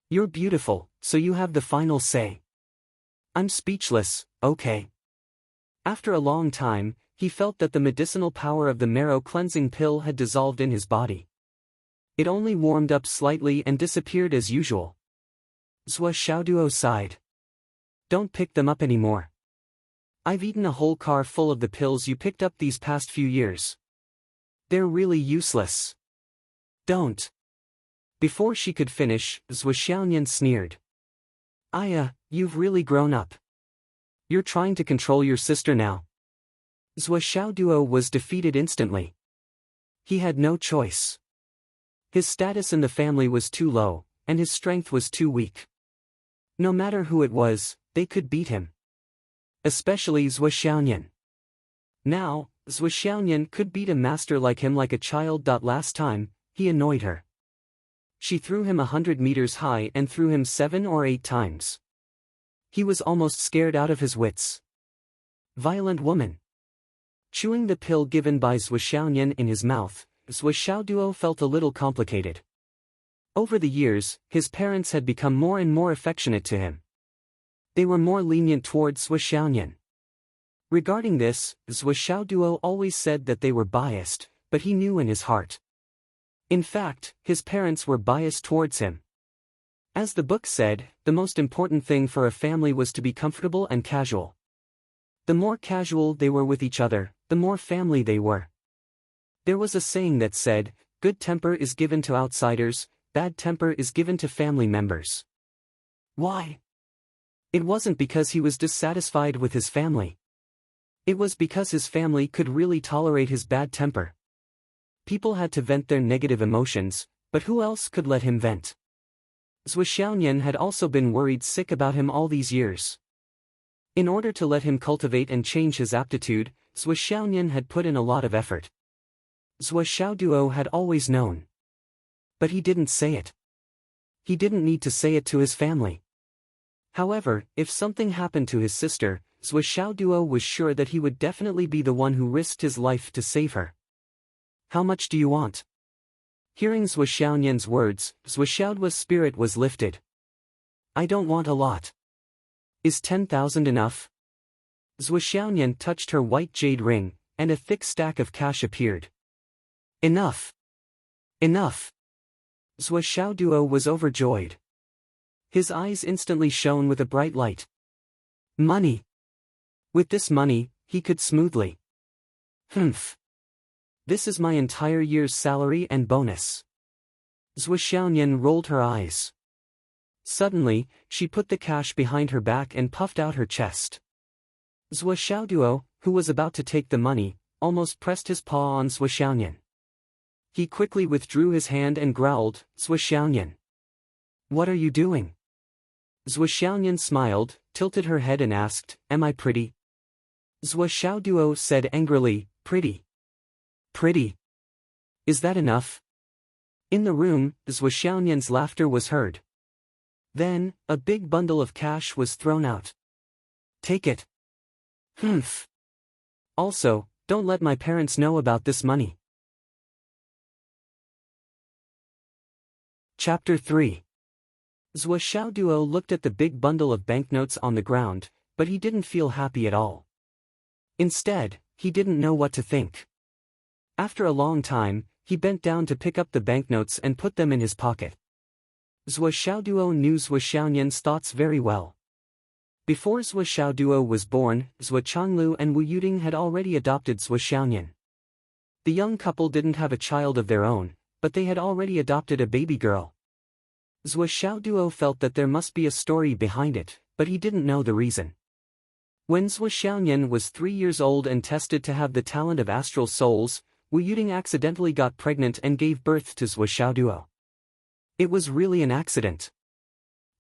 You're beautiful, so you have the final say. I'm speechless, okay. After a long time, he felt that the medicinal power of the marrow cleansing pill had dissolved in his body. It only warmed up slightly and disappeared as usual. Zhou Xiaoduo sighed. Don't pick them up anymore. I've eaten a whole car full of the pills you picked up these past few years. They're really useless. Don't. Before she could finish, Zhou Xiaoyan sneered. You've really grown up. You're trying to control your sister now. Zhou Xiaoduo was defeated instantly. He had no choice. His status in the family was too low, and his strength was too weak. No matter who it was, they could beat him. Especially Zhou Xiaoyan. Now, Zhou Xiaoyan could beat a master like him like a child. Last time, he annoyed her. She threw him 100 meters high and threw him 7 or 8 times. He was almost scared out of his wits. Violent woman. Chewing the pill given by Zhou Xiaoyan in his mouth, Zhou Xiaoduo felt a little complicated. Over the years, his parents had become more and more affectionate to him. They were more lenient towards Zhou Xiaoyan. Regarding this, Zhou Xiaoduo always said that they were biased, but he knew in his heart. In fact, his parents were biased towards him. As the book said, the most important thing for a family was to be comfortable and casual. The more casual they were with each other, the more family they were. There was a saying that said, good temper is given to outsiders, bad temper is given to family members. Why? It wasn't because he was dissatisfied with his family. It was because his family could really tolerate his bad temper. People had to vent their negative emotions, but who else could let him vent? Zhou Xiaoyan had also been worried sick about him all these years. In order to let him cultivate and change his aptitude, Zhou Xiaoyan had put in a lot of effort. Zhou Xiaoduo had always known. But he didn't say it. He didn't need to say it to his family. However, if something happened to his sister, Zhou Xiaoduo was sure that he would definitely be the one who risked his life to save her. How much do you want? Hearing Zhou Xiaoyan's words, Zhou Xiaoduo's spirit was lifted. I don't want a lot. Is 10,000 enough? Zhou Xiaoyan touched her white jade ring, and a thick stack of cash appeared. Enough! Enough! Zhou Xiaoduo was overjoyed. His eyes instantly shone with a bright light. Money! With this money, he could smoothly. Humph! This is my entire year's salary and bonus. Zhou Xiaoyan rolled her eyes. Suddenly, she put the cash behind her back and puffed out her chest. Zhou Xiaoduo, who was about to take the money, almost pressed his paw on Zhou Xiaoyan. He quickly withdrew his hand and growled, Zhou Xiaoyan. What are you doing? Zhou Xiaoyan smiled, tilted her head and asked, Am I pretty? Zhou Xiaoduo said angrily, Pretty. Pretty. Is that enough? In the room, Zhou Xiaoyan's laughter was heard. Then, a big bundle of cash was thrown out. Take it. Humph. Also, don't let my parents know about this money. Chapter 3. Zhou Xiaoduo looked at the big bundle of banknotes on the ground, but he didn't feel happy at all. Instead, he didn't know what to think. After a long time, he bent down to pick up the banknotes and put them in his pocket. Zhou Xiaoduo knew Zhou Xiaoyan's thoughts very well. Before Zhou Xiaoduo was born, Zhou Changlu and Wu Yuding had already adopted Zhou Xiaoyan. The young couple didn't have a child of their own, but they had already adopted a baby girl. Zhou Xiaoduo felt that there must be a story behind it, but he didn't know the reason. When Zhou Xiaoyan was 3 years old and tested to have the talent of astral souls, Wu Yuding accidentally got pregnant and gave birth to Zhou Xiaoduo. It was really an accident.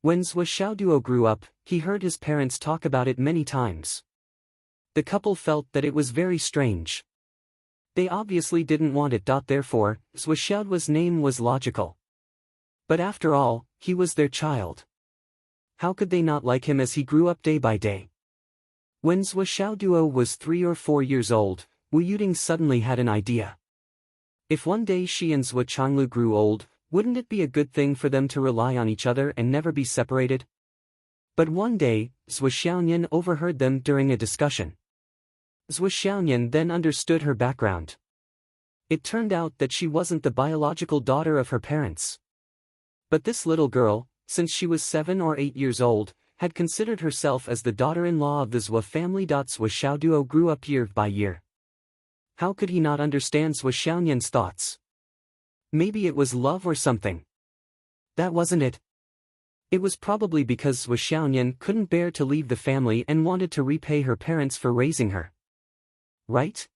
When Zhou Xiaoduo grew up, he heard his parents talk about it many times. The couple felt that it was very strange. They obviously didn't want it. Therefore, Zhou Xiaoduo's name was logical. But after all, he was their child. How could they not like him as he grew up day by day? When Zhou Xiaoduo was 3 or 4 years old, Wu Yuding suddenly had an idea. If one day she and Zhou Changlu grew old, wouldn't it be a good thing for them to rely on each other and never be separated? But one day, Zhou Xiaoyan overheard them during a discussion. Zhou Xiaoyan then understood her background. It turned out that she wasn't the biological daughter of her parents. But this little girl, since she was 7 or 8 years old, had considered herself as the daughter-in-law of the Zhou family. Zhou Xiaoduo grew up year by year. How could he not understand Zhou Xiaoyan's thoughts? Maybe it was love or something. That wasn't it. It was probably because Zhou Xiaoyan couldn't bear to leave the family and wanted to repay her parents for raising her. Right?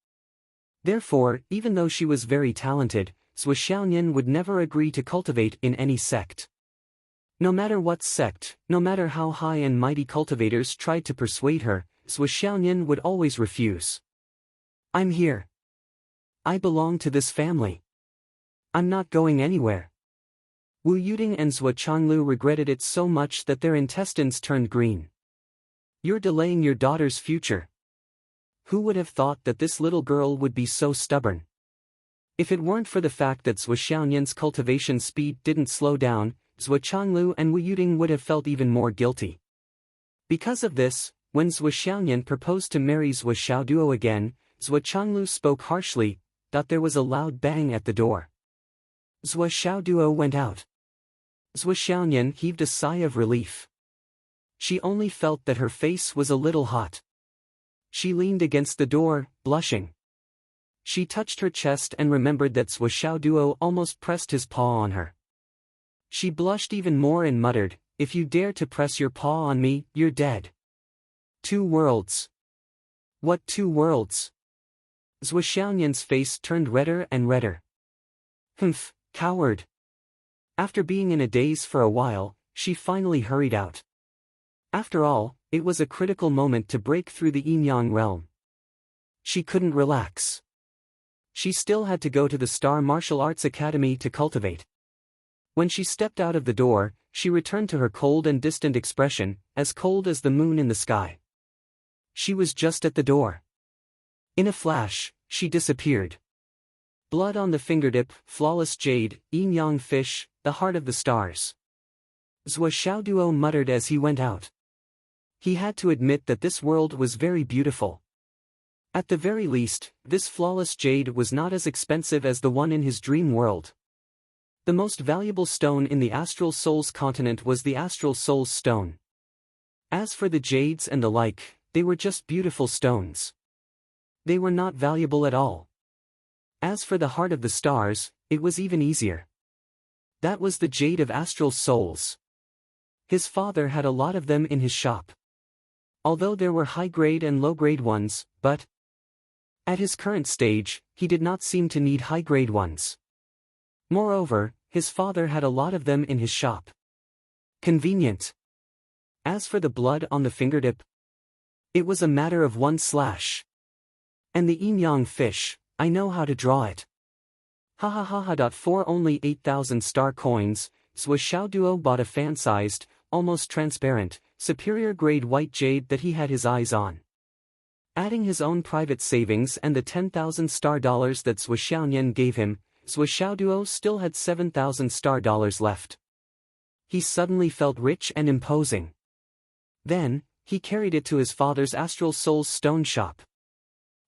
Therefore, even though she was very talented, Zhou Xiaoyan would never agree to cultivate in any sect. No matter what sect, no matter how high and mighty cultivators tried to persuade her, Zhou Xiaoyan would always refuse. I'm here. I belong to this family. I'm not going anywhere. Wu Yuding and Zhou Changlu regretted it so much that their intestines turned green. You're delaying your daughter's future. Who would have thought that this little girl would be so stubborn? If it weren't for the fact that Zhuo Xiaoyan's cultivation speed didn't slow down, Zhuo Changlu and Wu Yuding would have felt even more guilty. Because of this, when Zhuo Xiaoyan proposed to marry Zhuo Xiaoduo again, Zhuo Changlu spoke harshly. There was a loud bang at the door. Zhuo Xiaoduo went out. Zhuo Xiaoyan heaved a sigh of relief. She only felt that her face was a little hot. She leaned against the door, blushing. She touched her chest and remembered that Zhuo Xiaoduo almost pressed his paw on her. She blushed even more and muttered, "If you dare to press your paw on me, you're dead." 2 worlds. What 2 worlds? Zhuo Xiaoyan's face turned redder and redder. Humph, coward. After being in a daze for a while, she finally hurried out. After all, it was a critical moment to break through the yin-yang realm. She couldn't relax. She still had to go to the Star Martial Arts Academy to cultivate. When she stepped out of the door, she returned to her cold and distant expression, as cold as the moon in the sky. She was just at the door. In a flash, she disappeared. Blood on the fingertip, flawless jade, yin-yang fish, the heart of the stars. Zhuo Xiaoduo muttered as he went out. He had to admit that this world was very beautiful. At the very least, this flawless jade was not as expensive as the one in his dream world. The most valuable stone in the Astral Souls continent was the Astral Souls stone. As for the jades and the like, they were just beautiful stones. They were not valuable at all. As for the heart of the stars, it was even easier. That was the jade of Astral Souls. His father had a lot of them in his shop. Although there were high-grade and low-grade ones, but at his current stage, he did not seem to need high-grade ones. Moreover, his father had a lot of them in his shop. Convenient. As for the blood on the fingertip, it was a matter of 1 slash. And the yin-yang fish, I know how to draw it. Ha ha ha ha. For only 8,000 star coins, Zhuo Xiaoduo bought a fan-sized, almost transparent, superior-grade white jade that he had his eyes on. Adding his own private savings and the 10,000 star dollars that Zhuo Xiaoyan gave him, Zhuo Xiaoduo still had 7,000 star dollars left. He suddenly felt rich and imposing. Then, he carried it to his father's Astral Souls stone shop.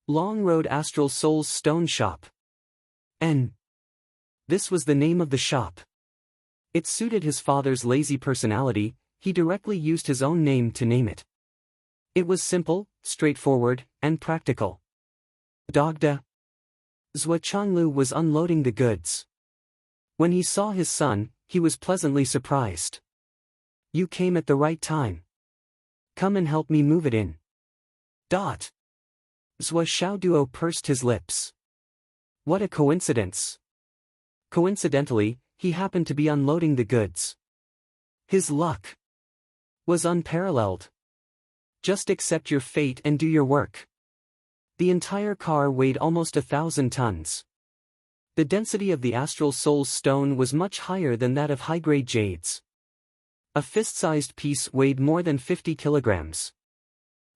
Long Road Astral Souls Stone Shop. And this was the name of the shop. It suited his father's lazy personality. He directly used his own name to name it. It was simple, straightforward, and practical. Dogda. Zhuo Changlu was unloading the goods. When he saw his son, he was pleasantly surprised. You came at the right time. Come and help me move it in. Zhuo Xiaoduo pursed his lips. What a coincidence. Coincidentally, he happened to be unloading the goods. His luck was unparalleled. Just accept your fate and do your work. The entire car weighed almost 1,000 tons. The density of the Astral Souls stone was much higher than that of high-grade jades. A fist-sized piece weighed more than 50 kilograms.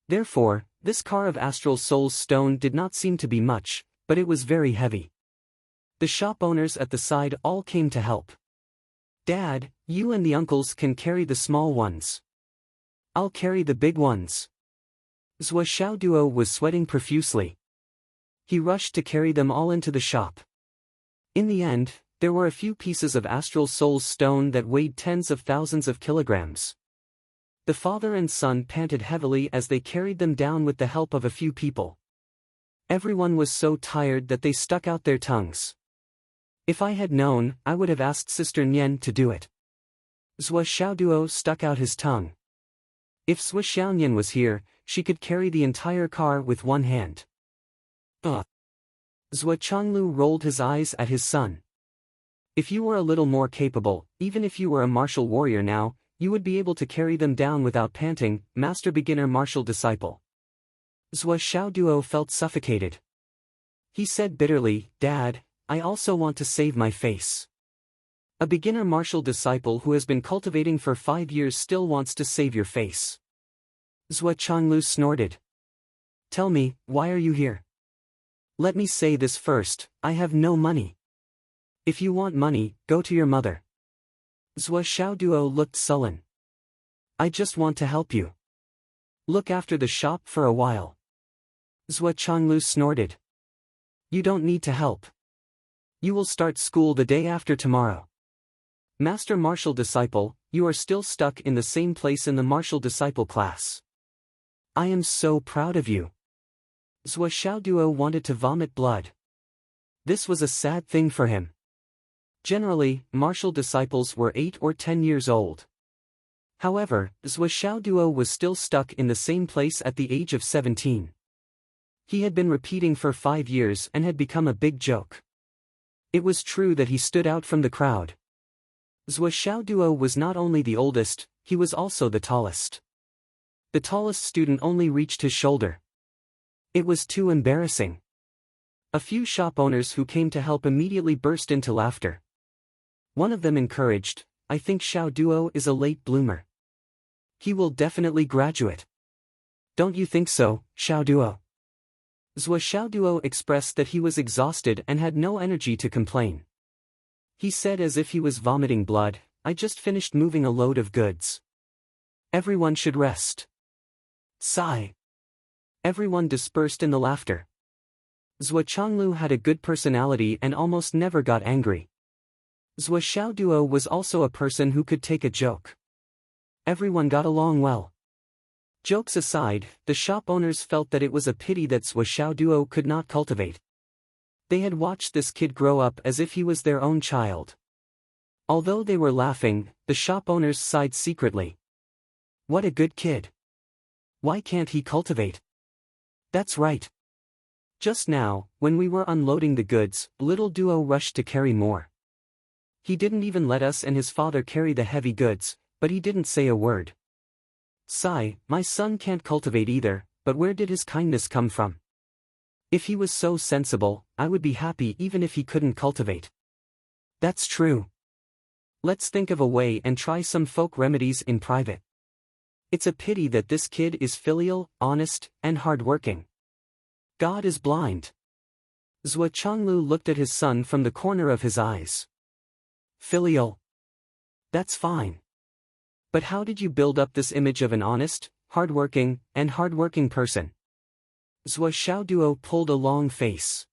Therefore, this car of Astral Souls stone did not seem to be much, but it was very heavy. The shop owners at the side all came to help. Dad, you and the uncles can carry the small ones. I'll carry the big ones. Zhuo Xiaoduo was sweating profusely. He rushed to carry them all into the shop. In the end, there were a few pieces of Astral Souls stone that weighed tens of thousands of kilograms. The father and son panted heavily as they carried them down with the help of a few people. Everyone was so tired that they stuck out their tongues. If I had known, I would have asked Sister Nian to do it. Zhuo Xiaoduo stuck out his tongue. If Zhuo Xiaoyan was here, she could carry the entire car with one hand. Zhuo Changlu rolled his eyes at his son. If you were a little more capable, even if you were a martial warrior now, you would be able to carry them down without panting, master beginner martial disciple. Zhuo Xiaoduo felt suffocated. He said bitterly, Dad, I also want to save my face. A beginner martial disciple who has been cultivating for 5 years still wants to save your face. Zhuo Changlu snorted. Tell me, why are you here? Let me say this first, I have no money. If you want money, go to your mother. Zhou Xiaoduo looked sullen. I just want to help you. Look after the shop for a while. Zhou Changlu snorted. You don't need to help. You will start school the day after tomorrow. Master Martial Disciple, you are still stuck in the same place in the Martial Disciple class. I am so proud of you. Zhou Xiaoduo wanted to vomit blood. This was a sad thing for him. Generally, martial disciples were 8 or 10 years old. However, Zhou Xiaoduo was still stuck in the same place at the age of 17. He had been repeating for 5 years and had become a big joke. It was true that he stood out from the crowd. Zhou Xiaoduo was not only the oldest, he was also the tallest. The tallest student only reached his shoulder. It was too embarrassing. A few shop owners who came to help immediately burst into laughter. One of them encouraged, I think Xiaoduo is a late bloomer. He will definitely graduate. Don't you think so, Xiaoduo? Zhou Xiaoduo expressed that he was exhausted and had no energy to complain. He said as if he was vomiting blood, I just finished moving a load of goods. Everyone should rest. Sigh. Everyone dispersed in the laughter. Zhou Changlu had a good personality and almost never got angry. Zhou Xiaoduo was also a person who could take a joke. Everyone got along well. Jokes aside, the shop owners felt that it was a pity that Zhou Xiaoduo could not cultivate. They had watched this kid grow up as if he was their own child. Although they were laughing, the shop owners sighed secretly. What a good kid. Why can't he cultivate? That's right. Just now, when we were unloading the goods, little Duo rushed to carry more. He didn't even let us and his father carry the heavy goods, but he didn't say a word. Sigh, my son can't cultivate either, but where did his kindness come from? If he was so sensible, I would be happy even if he couldn't cultivate. That's true. Let's think of a way and try some folk remedies in private. It's a pity that this kid is filial, honest, and hard-working. God is blind. Zhou Changlu looked at his son from the corner of his eyes. Filial. That's fine. But how did you build up this image of an honest, hard-working person? Zhou Xiaoduo pulled a long face.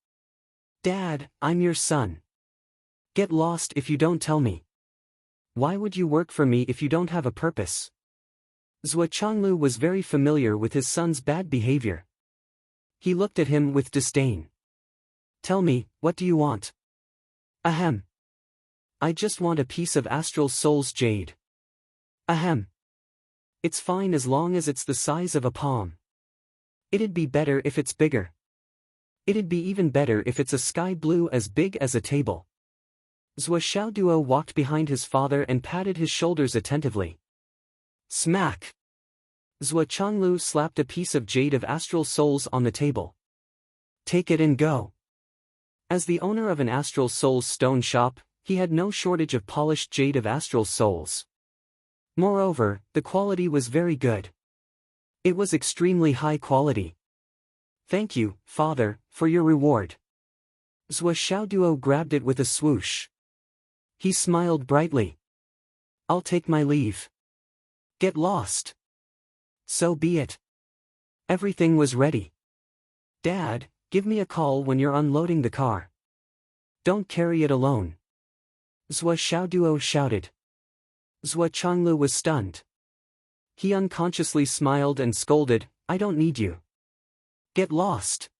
Dad, I'm your son. Get lost if you don't tell me. Why would you work for me if you don't have a purpose? Zhou Changlu was very familiar with his son's bad behavior. He looked at him with disdain. Tell me, what do you want? Ahem. I just want a piece of Astral Soul's jade. Ahem. It's fine as long as it's the size of a palm. It'd be better if it's bigger. It'd be even better if it's a sky blue as big as a table. Zhou Xiaoduo walked behind his father and patted his shoulders attentively. Smack! Zhou Changlu slapped a piece of jade of Astral Souls on the table. Take it and go. As the owner of an Astral Souls stone shop, he had no shortage of polished jade of Astral Souls. Moreover, the quality was very good. It was extremely high quality. Thank you, father, for your reward. Zhou Xiaoduo grabbed it with a swoosh. He smiled brightly. I'll take my leave. Get lost. So be it. Everything was ready. Dad, give me a call when you're unloading the car. Don't carry it alone. Zhou Xiaoduo shouted. Zhou Changlu was stunned. He unconsciously smiled and scolded, I don't need you. Get lost.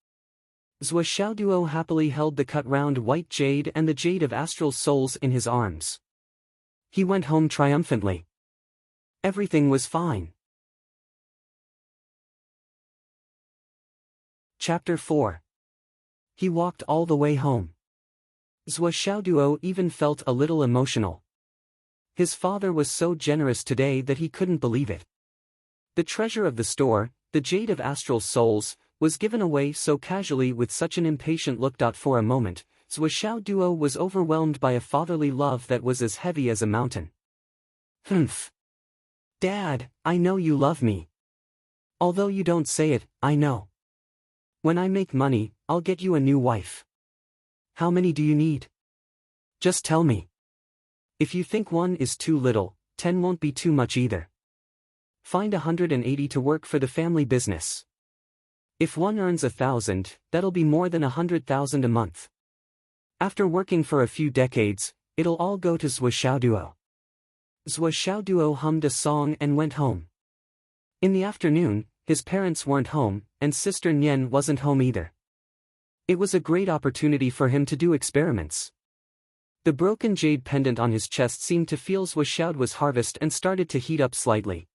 Zhou Xiaoduo happily held the cut round white jade and the jade of Astral Souls in his arms. He went home triumphantly. Everything was fine. Chapter 4. He walked all the way home. Zhou Xiaoduo even felt a little emotional. His father was so generous today that he couldn't believe it. The treasure of the store, the jade of Astral Souls, was given away so casually with such an impatient look. For a moment, Zhou Xiaoduo was overwhelmed by a fatherly love that was as heavy as a mountain. Humph. Dad, I know you love me. Although you don't say it, I know. When I make money, I'll get you a new wife. How many do you need? Just tell me. If you think 1 is too little, 10 won't be too much either. Find 180 to work for the family business. If 1 earns 1,000, that'll be more than 100,000 a month. After working for a few decades, it'll all go to Zhuo Xiaoduo. Zhuo Xiaoduo hummed a song and went home. In the afternoon, his parents weren't home, and Sister Nian wasn't home either. It was a great opportunity for him to do experiments. The broken jade pendant on his chest seemed to feel Zhuo Xiaoduo's harvest and started to heat up slightly.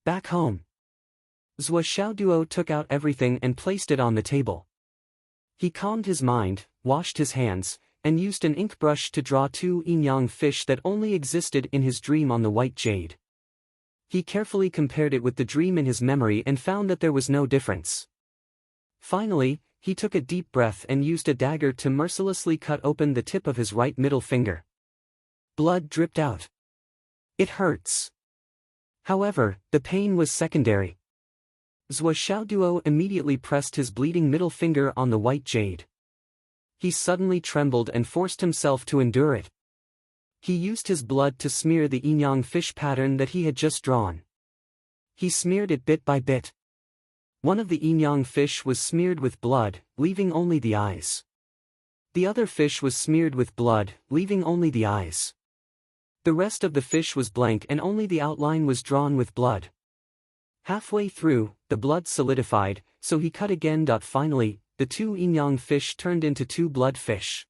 Back home, Zhuo Xiaoduo took out everything and placed it on the table. He calmed his mind, washed his hands, and used an ink brush to draw 2 yin-yang fish that only existed in his dream on the white jade. He carefully compared it with the dream in his memory and found that there was no difference. Finally, he took a deep breath and used a dagger to mercilessly cut open the tip of his right middle finger. Blood dripped out. It hurts. However, the pain was secondary. Zhuo Xiaoduo immediately pressed his bleeding middle finger on the white jade. He suddenly trembled and forced himself to endure it. He used his blood to smear the yin-yang fish pattern that he had just drawn. He smeared it bit by bit. One of the yin-yang fish was smeared with blood, leaving only the eyes. The other fish was smeared with blood, leaving only the eyes. The rest of the fish was blank and only the outline was drawn with blood. Halfway through, the blood solidified, so he cut again. Finally, the 2 yin-yang fish turned into 2 blood fish.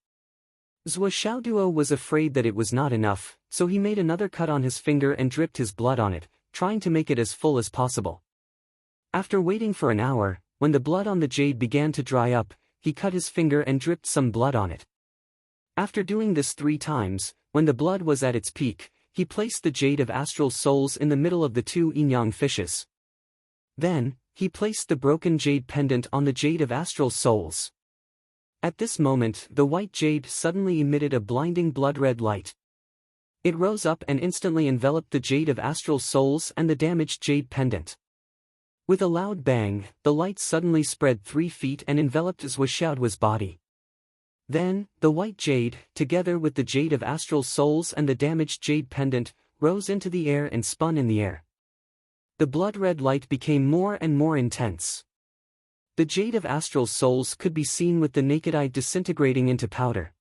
Zhuo Xiaoduo was afraid that it was not enough, so he made another cut on his finger and dripped his blood on it, trying to make it as full as possible. After waiting for an hour, when the blood on the jade began to dry up, he cut his finger and dripped some blood on it. After doing this 3 times, when the blood was at its peak, he placed the jade of astral souls in the middle of the 2 yin-yang fishes. Then, he placed the broken jade pendant on the jade of astral souls. At this moment, the white jade suddenly emitted a blinding blood-red light. It rose up and instantly enveloped the jade of astral souls and the damaged jade pendant. With a loud bang, the light suddenly spread 3 feet and enveloped Zhuo Xiaoduo's body. Then, the white jade, together with the jade of astral souls and the damaged jade pendant, rose into the air and spun in the air. The blood-red light became more and more intense. The jade of astral souls could be seen with the naked eye disintegrating into powder.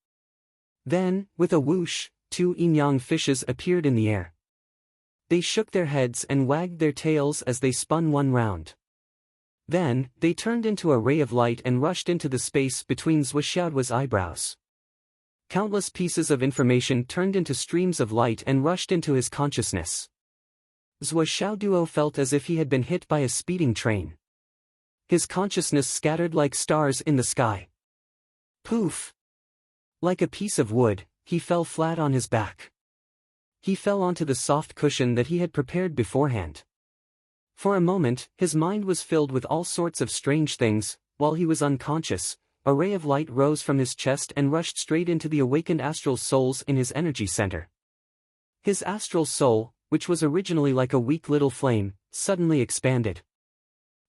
Then, with a whoosh, 2 yin-yang fishes appeared in the air. They shook their heads and wagged their tails as they spun 1 round. Then, they turned into a ray of light and rushed into the space between Zhuo Xiaoduo's eyebrows. Countless pieces of information turned into streams of light and rushed into his consciousness. Zhuo Xiaoduo felt as if he had been hit by a speeding train. His consciousness scattered like stars in the sky. Poof! Like a piece of wood, he fell flat on his back. He fell onto the soft cushion that he had prepared beforehand. For a moment, his mind was filled with all sorts of strange things. While he was unconscious, a ray of light rose from his chest and rushed straight into the awakened astral souls in his energy center. His astral soul, which was originally like a weak little flame, suddenly expanded.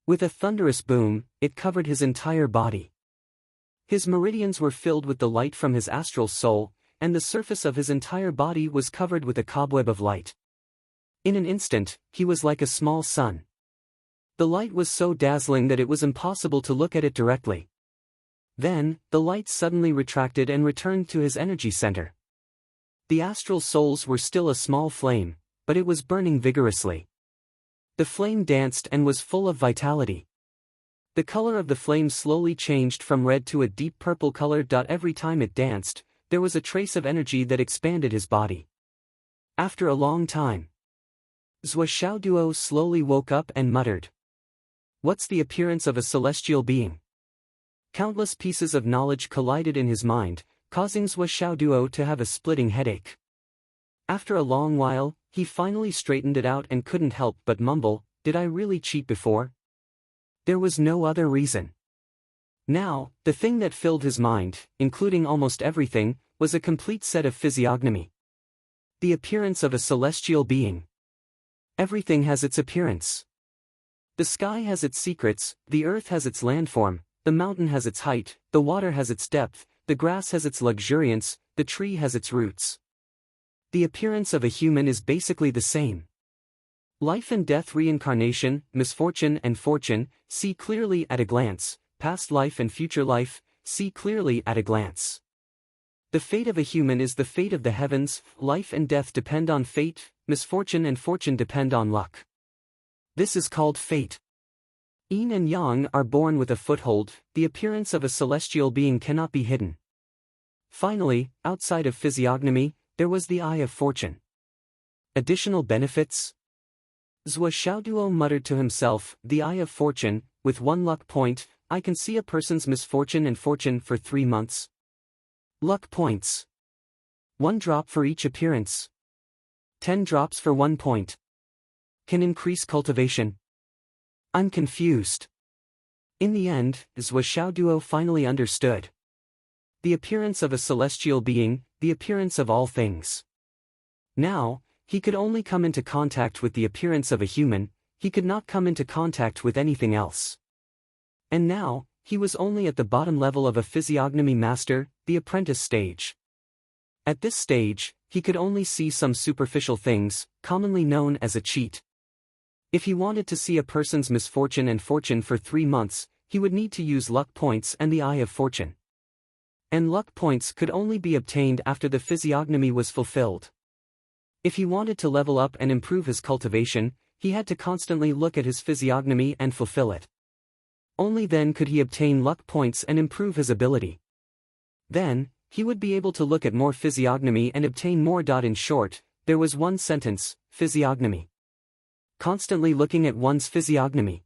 With a thunderous boom, it covered his entire body. His meridians were filled with the light from his astral soul, and the surface of his entire body was covered with a cobweb of light. In an instant, he was like a small sun. The light was so dazzling that it was impossible to look at it directly. Then, the light suddenly retracted and returned to his energy center. The astral souls were still a small flame, but it was burning vigorously. The flame danced and was full of vitality. The color of the flame slowly changed from red to a deep purple color. Every time it danced, there was a trace of energy that expanded his body. After a long time, Zhuo Xiaoduo slowly woke up and muttered, "What's the appearance of a celestial being?" Countless pieces of knowledge collided in his mind, causing Zhuo Xiaoduo to have a splitting headache. After a long while, he finally straightened it out and couldn't help but mumble, "Did I really cheat before?" There was no other reason. Now, the thing that filled his mind, including almost everything, was a complete set of physiognomy. The appearance of a celestial being. Everything has its appearance. The sky has its secrets, the earth has its landform, the mountain has its height, the water has its depth, the grass has its luxuriance, the tree has its roots. The appearance of a human is basically the same. Life and death, reincarnation, misfortune and fortune, see clearly at a glance, past life and future life, see clearly at a glance. The fate of a human is the fate of the heavens, life and death depend on fate, misfortune and fortune depend on luck. This is called fate. Yin and Yang are born with a foothold, the appearance of a celestial being cannot be hidden. Finally, outside of physiognomy, there was the eye of fortune. Additional benefits? Zhou Xiaoduo muttered to himself, the eye of fortune, with 1 luck point, I can see a person's misfortune and fortune for 3 months. Luck points. 1 drop for each appearance. 10 drops for 1 point. Can increase cultivation. I'm confused. In the end, Zhou Xiaoduo finally understood. The appearance of a celestial being, the appearance of all things. Now, he could only come into contact with the appearance of a human, he could not come into contact with anything else. And now, he was only at the bottom level of a physiognomy master, the apprentice stage. At this stage, he could only see some superficial things, commonly known as a cheat. If he wanted to see a person's misfortune and fortune for 3 months, he would need to use luck points and the eye of fortune. And luck points could only be obtained after the physiognomy was fulfilled. If he wanted to level up and improve his cultivation, he had to constantly look at his physiognomy and fulfill it. Only then could he obtain luck points and improve his ability. Then, he would be able to look at more physiognomy and obtain more. In short, there was one sentence, physiognomy. Constantly looking at one's physiognomy.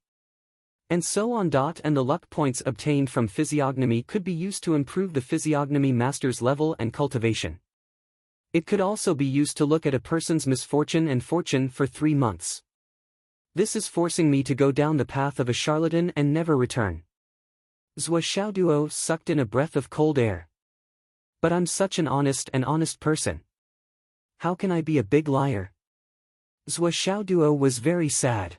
And so on. And the luck points obtained from physiognomy could be used to improve the physiognomy master's level and cultivation. It could also be used to look at a person's misfortune and fortune for 3 months. This is forcing me to go down the path of a charlatan and never return. Zhou Xiaoduo sucked in a breath of cold air. But I'm such an honest person. How can I be a big liar? Zhou Xiaoduo was very sad.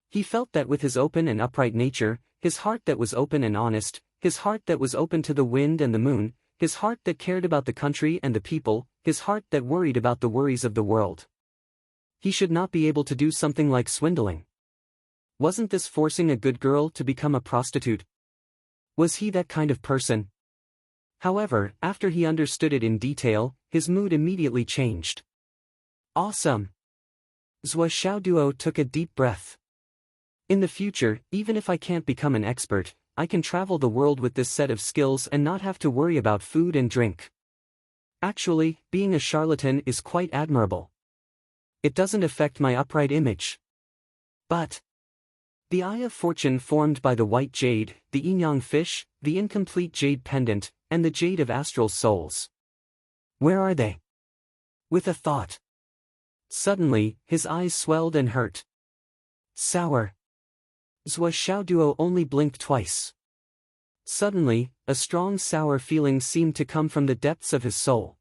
He felt that with his open and upright nature, his heart that was open and honest, his heart that was open to the wind and the moon, his heart that cared about the country and the people, his heart that worried about the worries of the world. He should not be able to do something like swindling. Wasn't this forcing a good girl to become a prostitute? Was he that kind of person? However, after he understood it in detail, his mood immediately changed. Awesome! Zhou Xiaoduo took a deep breath. In the future, even if I can't become an expert, I can travel the world with this set of skills and not have to worry about food and drink. Actually, being a charlatan is quite admirable. It doesn't affect my upright image. But the eye of fortune formed by the white jade, the yin-yang fish, the incomplete jade pendant, and the jade of astral souls. Where are they? With a thought. Suddenly, his eyes swelled and hurt. Sour. Zhou Xiaoduo only blinked twice. Suddenly, a strong sour feeling seemed to come from the depths of his soul.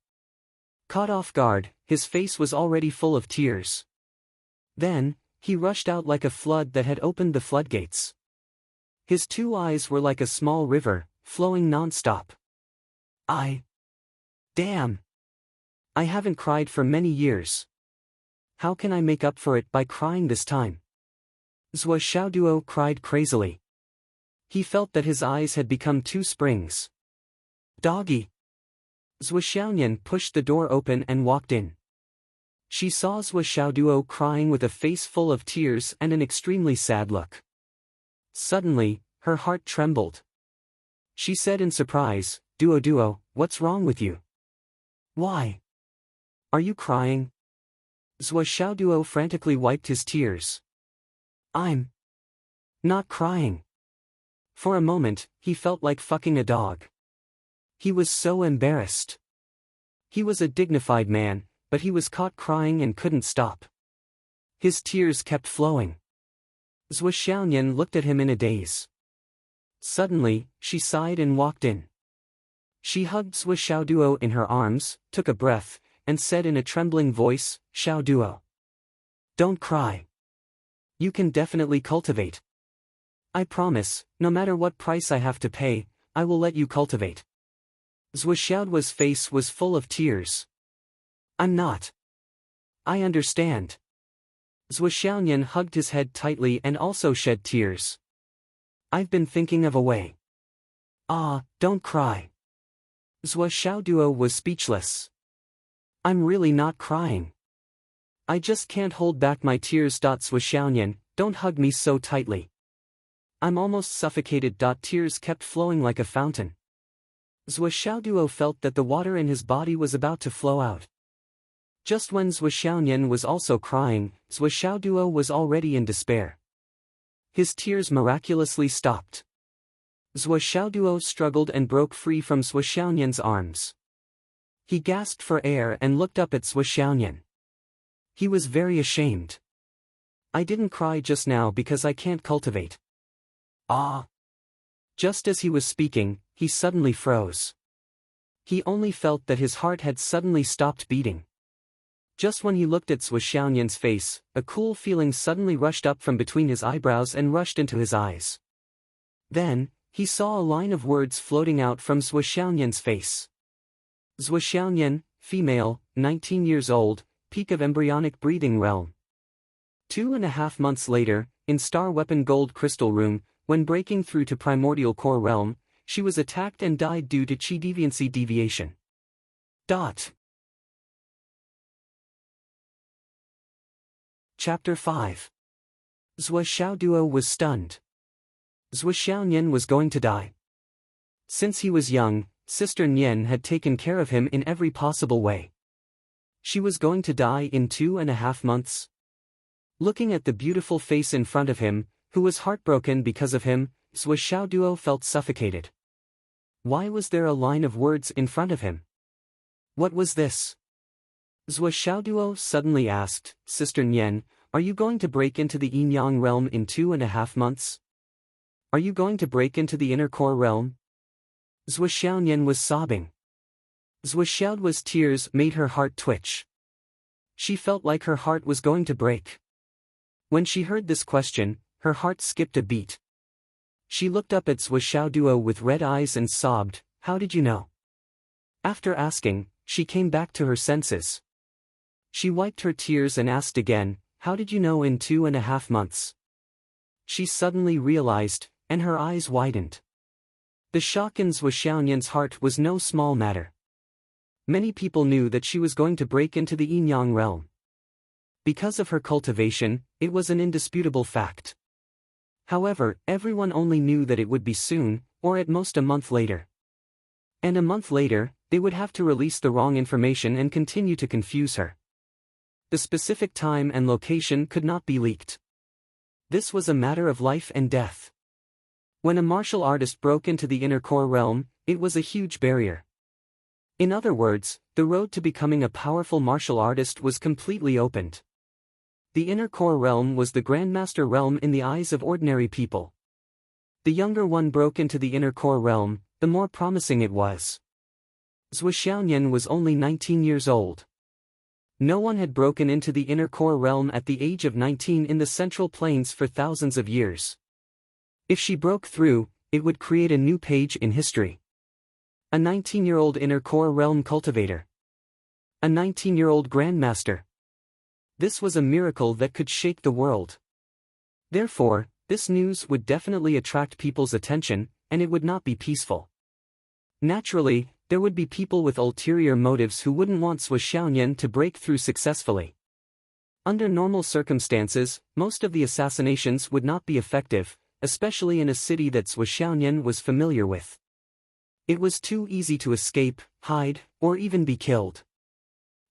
Caught off guard, his face was already full of tears. Then, he rushed out like a flood that had opened the floodgates. His 2 eyes were like a small river, flowing non-stop. Damn! I haven't cried for many years. How can I make up for it by crying this time? Zhou Xiaoduo cried crazily. He felt that his eyes had become 2 springs. Doggy! Zhou Xiaoyan pushed the door open and walked in. She saw Zhou Xiaoduo crying with a face full of tears and an extremely sad look. Suddenly, her heart trembled. She said in surprise, Duo, what's wrong with you? Why? Are you crying? Zhou Xiaoduo frantically wiped his tears. I'm not crying. For a moment, he felt like fucking a dog. He was so embarrassed. He was a dignified man, but he was caught crying and couldn't stop. His tears kept flowing. Zhou Xiaoyan looked at him in a daze. Suddenly, she sighed and walked in. She hugged Zhou Xiaoduo in her arms, took a breath, and said in a trembling voice, Xiaoduo. Don't cry. You can definitely cultivate. I promise, no matter what price I have to pay, I will let you cultivate. Zhou Xiaoduo's face was full of tears. I'm not. I understand. Zhou Xiaoyan hugged his head tightly and also shed tears. I've been thinking of a way. Ah, don't cry. Zhou Xiaoduo was speechless. I'm really not crying. I just can't hold back my tears. Zhou Xiaoyan, don't hug me so tightly. I'm almost suffocated. Tears kept flowing like a fountain. Zhou Xiaoduo felt that the water in his body was about to flow out. Just when Zhou Xiaoyan was also crying, Zhou Xiaoduo was already in despair. His tears miraculously stopped. Zhou Xiaoduo struggled and broke free from Zhou Xiaoyan's arms. He gasped for air and looked up at Zhou Xiaoyan. He was very ashamed. I didn't cry just now because I can't cultivate. Ah! Just as he was speaking, he suddenly froze. He only felt that his heart had suddenly stopped beating. Just when he looked at Zhou Xiaoyan's face, a cool feeling suddenly rushed up from between his eyebrows and rushed into his eyes. Then, he saw a line of words floating out from Zhou Xiaoyan's face. Zhou Xiaoyan, female, 19 years old, peak of embryonic breathing realm. 2.5 months later, in Star Weapon Gold Crystal Room, when breaking through to Primordial Core Realm, she was attacked and died due to Qi Deviancy deviation. Chapter 5. Zhou Xiaoduo was stunned. Zhou Xiaoyan was going to die. Since he was young, Sister Nian had taken care of him in every possible way. She was going to die in 2.5 months. Looking at the beautiful face in front of him, who was heartbroken because of him, Zhou Xiaoduo felt suffocated. Why was there a line of words in front of him? What was this? Zhou Xiaoduo suddenly asked, Sister Nian, are you going to break into the Yin-Yang realm in 2.5 months? Are you going to break into the inner core realm? Zhou Xiaoyan was sobbing. Zhou Xiaoduo's tears made her heart twitch. She felt like her heart was going to break. When she heard this question, her heart skipped a beat. She looked up at Zhou Xiaoduo with red eyes and sobbed, how did you know? After asking, she came back to her senses. She wiped her tears and asked again, how did you know in 2.5 months? She suddenly realized, and her eyes widened. The shock in Zhou Xiaoyan's heart was no small matter. Many people knew that she was going to break into the Yin-Yang realm. Because of her cultivation, it was an indisputable fact. However, everyone only knew that it would be soon, or at most a month later. And a month later, they would have to release the wrong information and continue to confuse her. The specific time and location could not be leaked. This was a matter of life and death. When a martial artist broke into the inner core realm, it was a huge barrier. In other words, the road to becoming a powerful martial artist was completely opened. The inner core realm was the Grandmaster realm in the eyes of ordinary people. The younger one broke into the inner core realm, the more promising it was. Zhou Xiaoyan was only 19 years old. No one had broken into the inner core realm at the age of 19 in the Central Plains for thousands of years. If she broke through, it would create a new page in history. A 19-year-old inner core realm cultivator. A 19-year-old grandmaster. This was a miracle that could shake the world. Therefore, this news would definitely attract people's attention, and it would not be peaceful. Naturally, there would be people with ulterior motives who wouldn't want Zhou Xiaoyan to break through successfully. Under normal circumstances, most of the assassinations would not be effective, especially in a city that Zhou Xiaoyan was familiar with. It was too easy to escape, hide, or even be killed.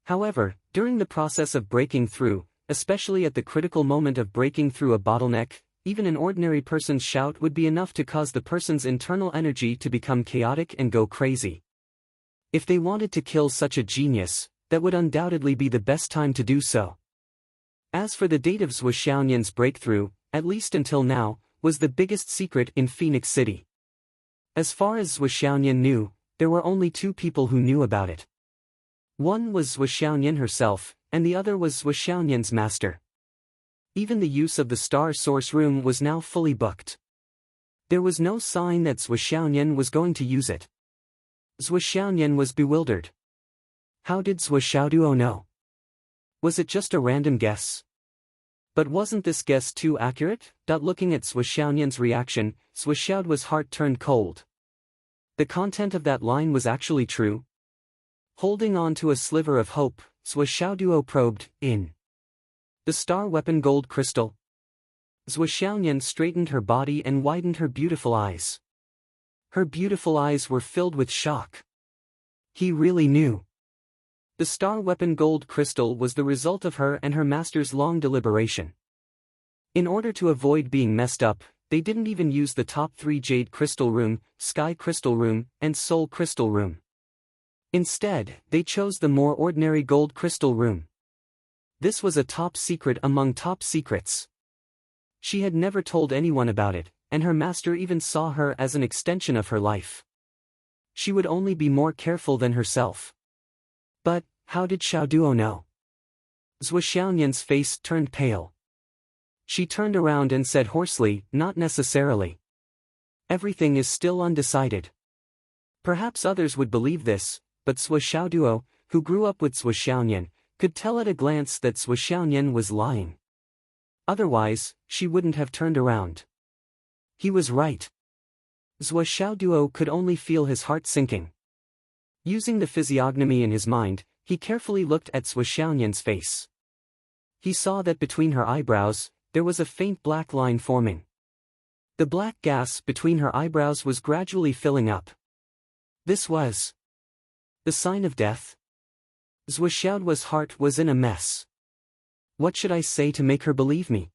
However, during the process of breaking through, especially at the critical moment of breaking through a bottleneck, even an ordinary person's shout would be enough to cause the person's internal energy to become chaotic and go crazy. If they wanted to kill such a genius, that would undoubtedly be the best time to do so. As for the date of Zhou Xiaoyan's breakthrough, at least until now, was the biggest secret in Phoenix City. As far as Zhou Xiaoyan knew, there were only 2 people who knew about it. One was Zhou Xiaoyan herself, and the other was Zhou Xiaoyan's master. Even the use of the Star Source Room was now fully booked. There was no sign that Zhuo Xiaoyan was going to use it. Zhuo Xiaoyan was bewildered. How did Zhuo Xiaoduo know? Was it just a random guess? But wasn't this guess too accurate? Looking at Zhuo Xiaoyan's reaction, Zhuo Xiaoduo's heart turned cold. The content of that line was actually true. Holding on to a sliver of hope, Zhuo Xiaoduo probed in the star weapon gold crystal. Zhuo Xiaoyan straightened her body and widened her beautiful eyes. Her beautiful eyes were filled with shock. He really knew. The star weapon gold crystal was the result of her and her master's long deliberation. In order to avoid being messed up, they didn't even use the top 3 Jade Crystal Room, Sky Crystal Room, and Soul Crystal Room. Instead, they chose the more ordinary Gold Crystal Room. This was a top secret among top secrets. She had never told anyone about it, and her master even saw her as an extension of her life. She would only be more careful than herself. But, how did Xiaoduo know? Zhuo Xiaoyan's face turned pale. She turned around and said hoarsely, "Not necessarily. Everything is still undecided." Perhaps others would believe this, but Zhuo Xiaoduo, who grew up with Zhuo Xiaoyan, could tell at a glance that Zhuo Xiaoyan was lying. Otherwise, she wouldn't have turned around. He was right. Zhuo Xiaoduo could only feel his heart sinking. Using the physiognomy in his mind, he carefully looked at Zhuo Xiaoyan's face. He saw that between her eyebrows, there was a faint black line forming. The black gas between her eyebrows was gradually filling up. This was the sign of death. Zhuo Xiaoduo's heart was in a mess. What should I say to make her believe me?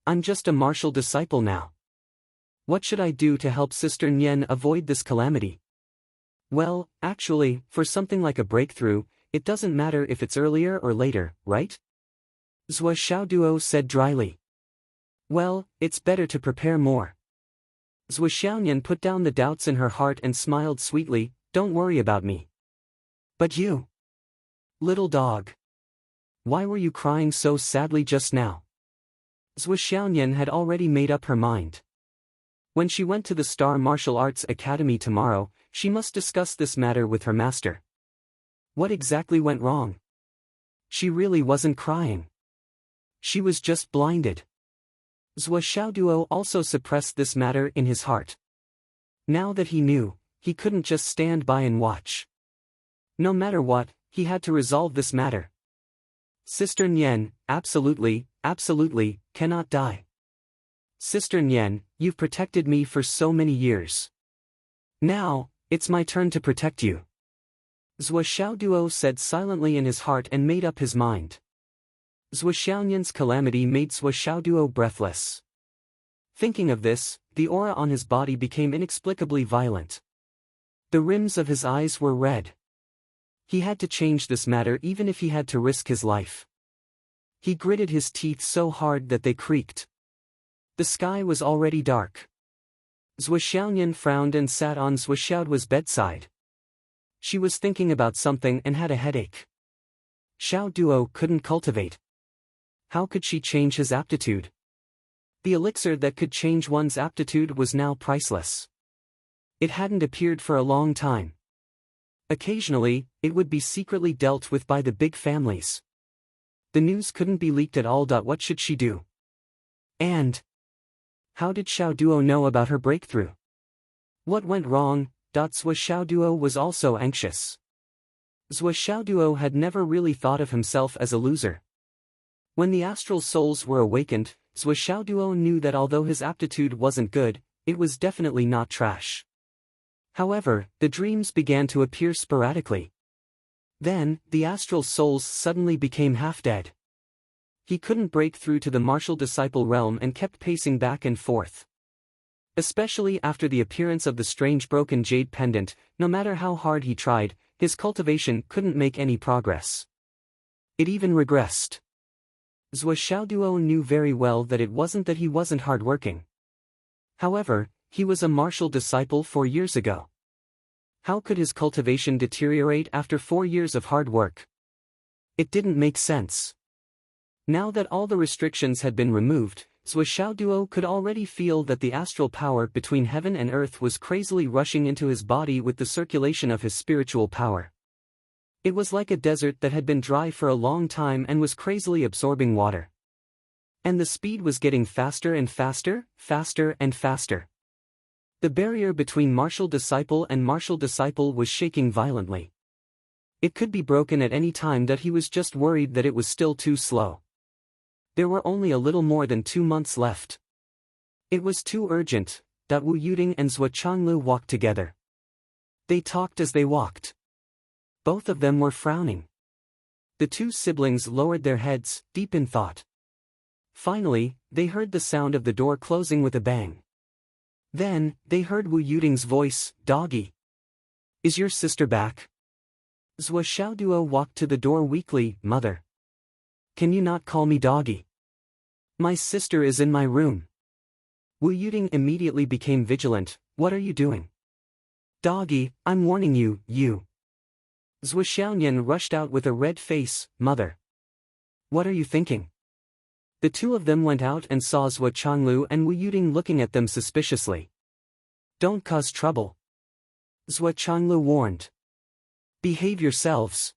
I'm just a martial disciple now. What should I do to help Sister Nian avoid this calamity? Well, actually, for something like a breakthrough, it doesn't matter if it's earlier or later, right? Zhuo Xiaoduo said dryly. Well, it's better to prepare more. Zhuo Xiaoyan put down the doubts in her heart and smiled sweetly, "Don't worry about me." "But you, little dog. Why were you crying so sadly just now?" Zhuo Xiaoyan had already made up her mind. When she went to the Star Martial Arts Academy tomorrow, she must discuss this matter with her master. What exactly went wrong? She really wasn't crying. She was just blinded. Zhuo Xiaoduo also suppressed this matter in his heart. Now that he knew, he couldn't just stand by and watch. No matter what, he had to resolve this matter. Sister Nian, absolutely, cannot die. Sister Nian, you've protected me for so many years. Now, it's my turn to protect you. Zhuo Xiaoduo said silently in his heart and made up his mind. Zhuo Xiaoyan's calamity made Zhuo Xiaoduo breathless. Thinking of this, the aura on his body became inexplicably violent. The rims of his eyes were red. He had to change this matter even if he had to risk his life. He gritted his teeth so hard that they creaked. The sky was already dark. Zhuo Xiaoyan frowned and sat on Zhuo Xiaoduo's bedside. She was thinking about something and had a headache. Xiaoduo couldn't cultivate. How could she change his aptitude? The elixir that could change one's aptitude was now priceless. It hadn't appeared for a long time. Occasionally, it would be secretly dealt with by the big families. The news couldn't be leaked at all. What should she do? And how did Xiaoduo know about her breakthrough? What went wrong? Zhuo Xiaoduo was also anxious. Zhuo Xiaoduo had never really thought of himself as a loser. When the astral souls were awakened, Zhuo Xiaoduo knew that although his aptitude wasn't good, it was definitely not trash. However, the dreams began to appear sporadically. Then, the astral souls suddenly became half-dead. He couldn't break through to the martial disciple realm and kept pacing back and forth. Especially after the appearance of the strange broken jade pendant, no matter how hard he tried, his cultivation couldn't make any progress. It even regressed. Zhuo Xiaoduo knew very well that it wasn't that he wasn't hardworking. However, he was a martial disciple 4 years ago. How could his cultivation deteriorate after 4 years of hard work? It didn't make sense. Now that all the restrictions had been removed, Zhuo Duo could already feel that the astral power between heaven and earth was crazily rushing into his body with the circulation of his spiritual power. It was like a desert that had been dry for a long time and was crazily absorbing water. And the speed was getting faster and faster, faster and faster. The barrier between martial disciple and martial disciple was shaking violently. It could be broken at any time, that he was just worried that it was still too slow. There were only a little more than 2 months left. It was too urgent. Wu Yuding and Zhuo Changlu walked together. They talked as they walked. Both of them were frowning. The two siblings lowered their heads, deep in thought. Finally, they heard the sound of the door closing with a bang. Then, they heard Wu Yuding's voice, "Doggy. Is your sister back?" Zhuo Xiaoduo walked to the door weakly. "Mother. Can you not call me doggy? My sister is in my room." Wu Yuding immediately became vigilant. "What are you doing?" "Doggy, I'm warning you, you." Zhuo Xiaonian rushed out with a red face. "Mother. What are you thinking?" The two of them went out and saw Zhuo Changlu and Wu Yuding looking at them suspiciously. "Don't cause trouble," Zhuo Changlu warned. "Behave yourselves,"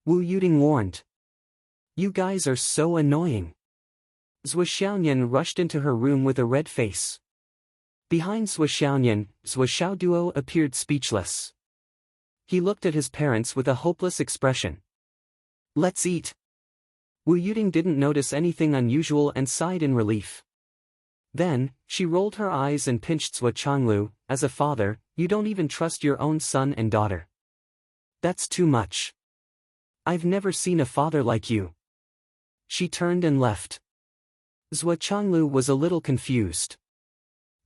Wu Yuding warned. "You guys are so annoying." Zhuo Xiaonian rushed into her room with a red face. Behind Zhuo Xiaonian, Zhuo Xiaoduo appeared speechless. He looked at his parents with a hopeless expression. "Let's eat." Wu Yuding didn't notice anything unusual and sighed in relief. Then, she rolled her eyes and pinched Zhuo Changlu. "As a father, you don't even trust your own son and daughter. That's too much. I've never seen a father like you." She turned and left. Zhuo Changlu was a little confused.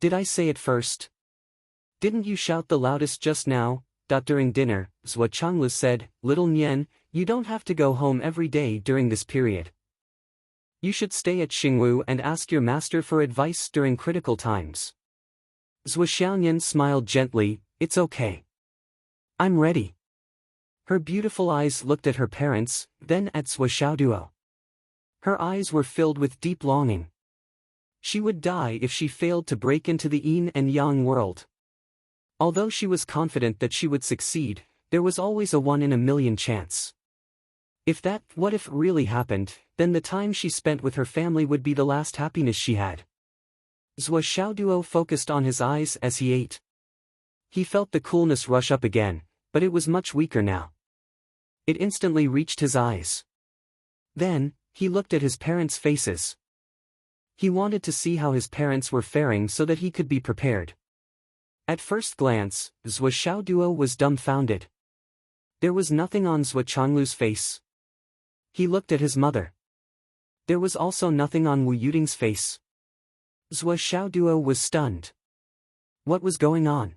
"Did I say it first? Didn't you shout the loudest just now?" During dinner, Zhuo Changlu said, "Little Nian, you don't have to go home every day during this period. You should stay at Xingwu and ask your master for advice during critical times." Zhuo Xiaonian smiled gently. "It's okay. I'm ready." Her beautiful eyes looked at her parents, then at Zhuo Xiaoduo. Her eyes were filled with deep longing. She would die if she failed to break into the yin and yang world. Although she was confident that she would succeed, there was always a 1 in a million chance. What if really happened, then the time she spent with her family would be the last happiness she had. Zhuo Xiaoduo focused on his eyes as he ate. He felt the coolness rush up again, but it was much weaker now. It instantly reached his eyes. Then, he looked at his parents' faces. He wanted to see how his parents were faring so that he could be prepared. At first glance, Zhuo Xiaoduo was dumbfounded. There was nothing on Zhuo Changlu's face. He looked at his mother. There was also nothing on Wu Yuding's face. Zhuo Xiaoduo was stunned. What was going on?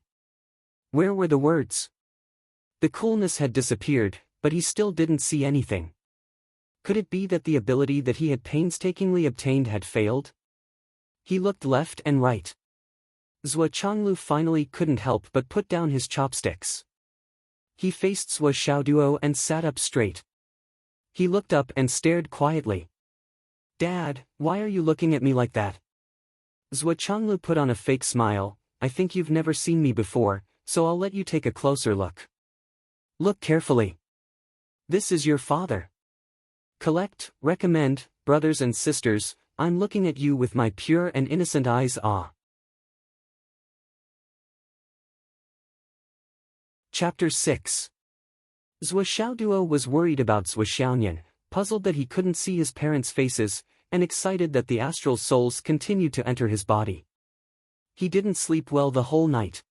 Where were the words? The coolness had disappeared, but he still didn't see anything. Could it be that the ability that he had painstakingly obtained had failed? He looked left and right. Zhuo Changlu finally couldn't help but put down his chopsticks. He faced Zhuo Xiaoduo and sat up straight. He looked up and stared quietly. "Dad, why are you looking at me like that?" Zhuo Changlu put on a fake smile. "I think you've never seen me before, so I'll let you take a closer look. Look carefully. This is your father. Collect, recommend, brothers and sisters, I'm looking at you with my pure and innocent eyes." Chapter 6. Zhuo Xiaoduo was worried about Zhuo Xiaonian, puzzled that he couldn't see his parents' faces, and excited that the astral souls continued to enter his body. He didn't sleep well the whole night.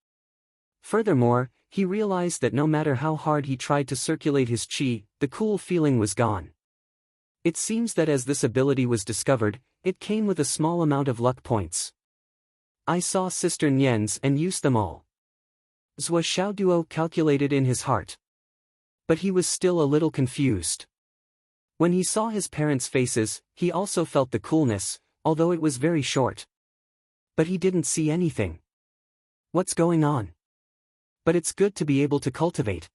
Furthermore, he realized that no matter how hard he tried to circulate his qi, the cool feeling was gone. It seems that as this ability was discovered, it came with a small amount of luck points. I saw Sister Nian's and used them all. Zhuo Xiaoduo calculated in his heart. But he was still a little confused. When he saw his parents' faces, he also felt the coolness, although it was very short. But he didn't see anything. What's going on? But it's good to be able to cultivate.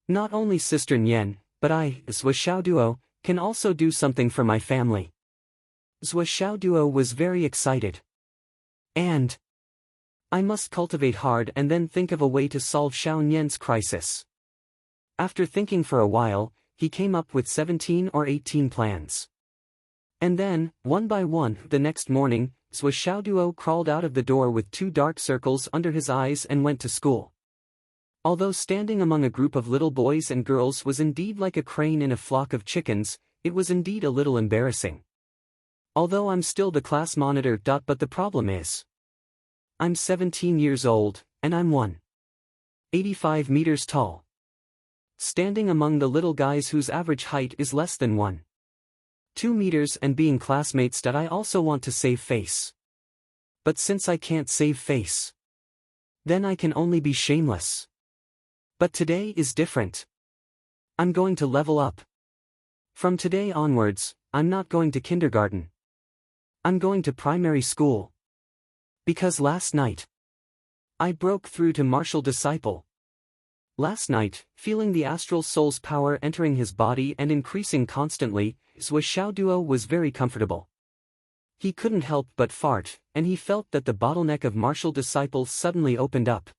Not only Sister Nian, but I, Zhuo Xiaoduo, can also do something for my family. Zhou Xiaoduo was very excited. And I must cultivate hard and then think of a way to solve Xiao Nian's crisis. After thinking for a while, he came up with 17 or 18 plans. And then, one by one, the next morning, Zhou Xiaoduo crawled out of the door with 2 dark circles under his eyes and went to school. Although standing among a group of little boys and girls was indeed like a crane in a flock of chickens, it was indeed a little embarrassing. Although I'm still the class monitor. But the problem is, I'm 17 years old, and I'm 185 meters tall. Standing among the little guys whose average height is less than 1.2 meters and being classmates. I also want to save face. But since I can't save face, then I can only be shameless. But today is different. I'm going to level up. From today onwards, I'm not going to kindergarten. I'm going to primary school. Because last night, I broke through to martial disciple. Last night, feeling the astral soul's power entering his body and increasing constantly, Zhou Xiaoduo was very comfortable. He couldn't help but fart, and he felt that the bottleneck of martial disciple suddenly opened up.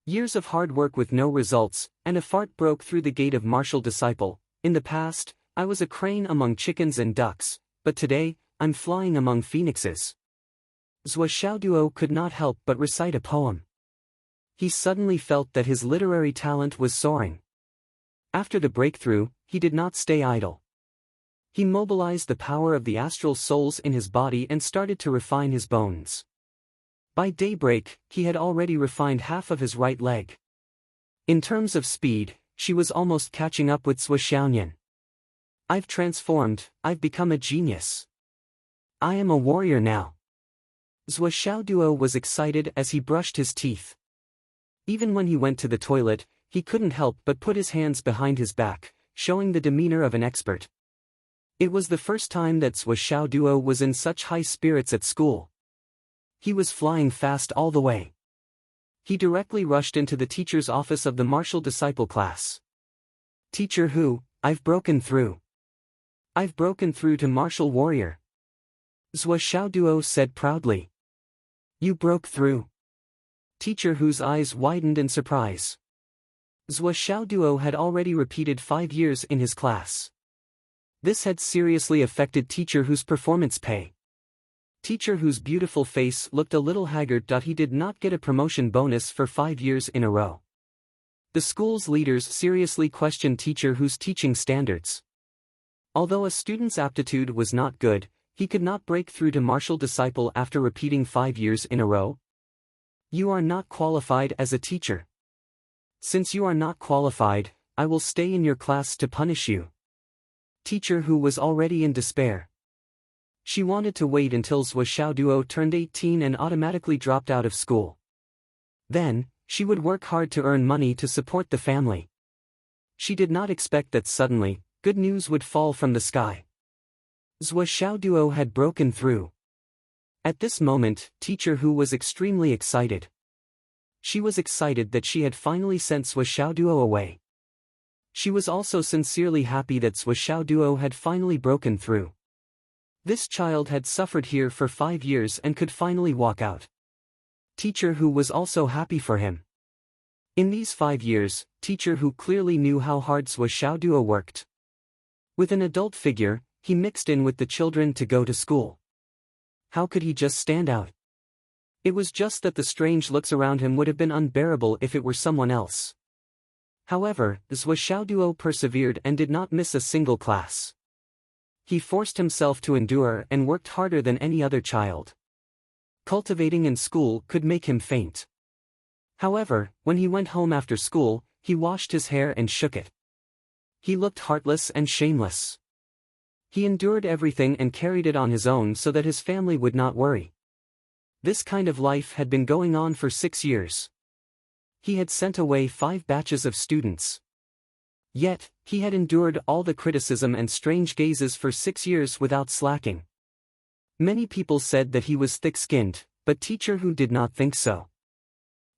Years of hard work with no results, and a fart broke through the gate of martial disciple. In the past, I was a crane among chickens and ducks, but today, I'm flying among phoenixes. Zhou Xiaoduo could not help but recite a poem. He suddenly felt that his literary talent was soaring. After the breakthrough, he did not stay idle. He mobilized the power of the astral souls in his body and started to refine his bones. By daybreak, he had already refined half of his right leg. In terms of speed, she was almost catching up with Zhou Xiaonian. I've transformed, I've become a genius. I am a warrior now. Zhou Xiaoduo was excited as he brushed his teeth. Even when he went to the toilet, he couldn't help but put his hands behind his back, showing the demeanor of an expert. It was the first time that Zhou Xiaoduo was in such high spirits at school. He was flying fast all the way. He directly rushed into the teacher's office of the martial disciple class. Teacher Hu, I've broken through. I've broken through to martial warrior. Zhou Xiaoduo said proudly. You broke through. Teacher Hu's eyes widened in surprise. Zhou Xiaoduo had already repeated 5 years in his class. This had seriously affected Teacher Hu's performance pay. Teacher Hu's beautiful face looked a little haggard. He did not get a promotion bonus for 5 years in a row. The school's leaders seriously questioned Teacher Hu's teaching standards. Although a student's aptitude was not good, he could not break through to martial disciple after repeating 5 years in a row. You are not qualified as a teacher. Since you are not qualified, I will stay in your class to punish you. Teacher Hu was already in despair. She wanted to wait until Zhou Xiaoduo turned 18 and automatically dropped out of school. Then, she would work hard to earn money to support the family. She did not expect that suddenly, good news would fall from the sky. Zhou Xiaoduo had broken through. At this moment, Teacher Hu was extremely excited. She was excited that she had finally sent Zhou Xiaoduo away. She was also sincerely happy that Zhou Xiaoduo had finally broken through. This child had suffered here for 5 years and could finally walk out. Teacher Hu was also happy for him. In these 5 years, Teacher Hu clearly knew how hard Zhou Xiaoduo worked. With an adult figure, he mixed in with the children to go to school. How could he just stand out? It was just that the strange looks around him would have been unbearable if it were someone else. However, Zhou Xiaoduo persevered and did not miss a single class. He forced himself to endure and worked harder than any other child. Cultivating in school could make him faint. However, when he went home after school, he washed his hair and shook it. He looked heartless and shameless. He endured everything and carried it on his own so that his family would not worry. This kind of life had been going on for 6 years. He had sent away 5 batches of students. Yet, he had endured all the criticism and strange gazes for 6 years without slacking. Many people said that he was thick-skinned, but Teacher Hu did not think so.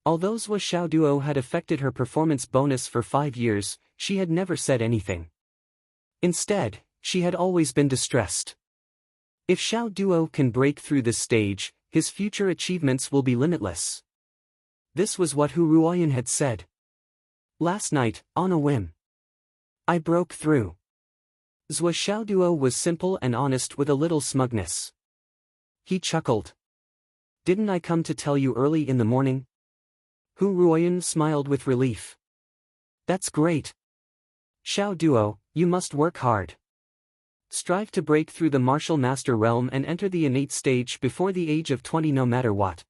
Although Zhou Xiaoduo had affected her performance bonus for 5 years, she had never said anything. Instead, she had always been distressed. If Xiao Duo can break through this stage, his future achievements will be limitless. This was what Hu Ruoyan had said. Last night, on a whim, I broke through. Zhou Xiaoduo was simple and honest with a little smugness. He chuckled. Didn't I come to tell you early in the morning? Hu Ruoyan smiled with relief. That's great. Xiaoduo, you must work hard. Strive to break through the martial master realm and enter the innate stage before the age of 20 no matter what.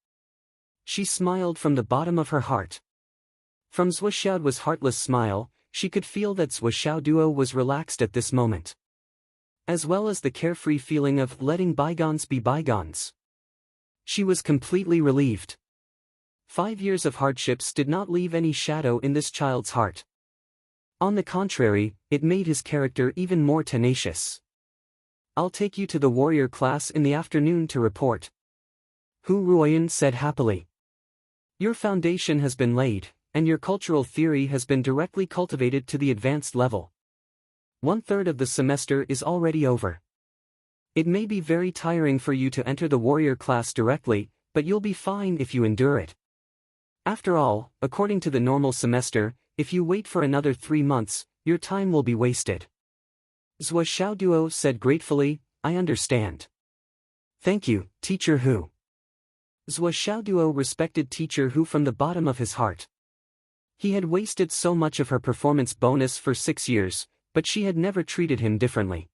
She smiled from the bottom of her heart. From Zhou Xiaoduo's heartless smile, she could feel that Zhou Xiaoduo was relaxed at this moment. As well as the carefree feeling of letting bygones be bygones. She was completely relieved. 5 years of hardships did not leave any shadow in this child's heart. On the contrary, it made his character even more tenacious. I'll take you to the warrior class in the afternoon to report. Hu Ruoyan said happily. Your foundation has been laid, and your cultural theory has been directly cultivated to the advanced level. 1/3 of the semester is already over. It may be very tiring for you to enter the warrior class directly, but you'll be fine if you endure it. After all, according to the normal semester, if you wait for another 3 months, your time will be wasted. Zhou Xiaoduo said gratefully, I understand. Thank you, Teacher Hu. Zhou Xiaoduo respected Teacher Hu from the bottom of his heart. He had wasted so much of her performance bonus for 6 years, but she had never treated him differently.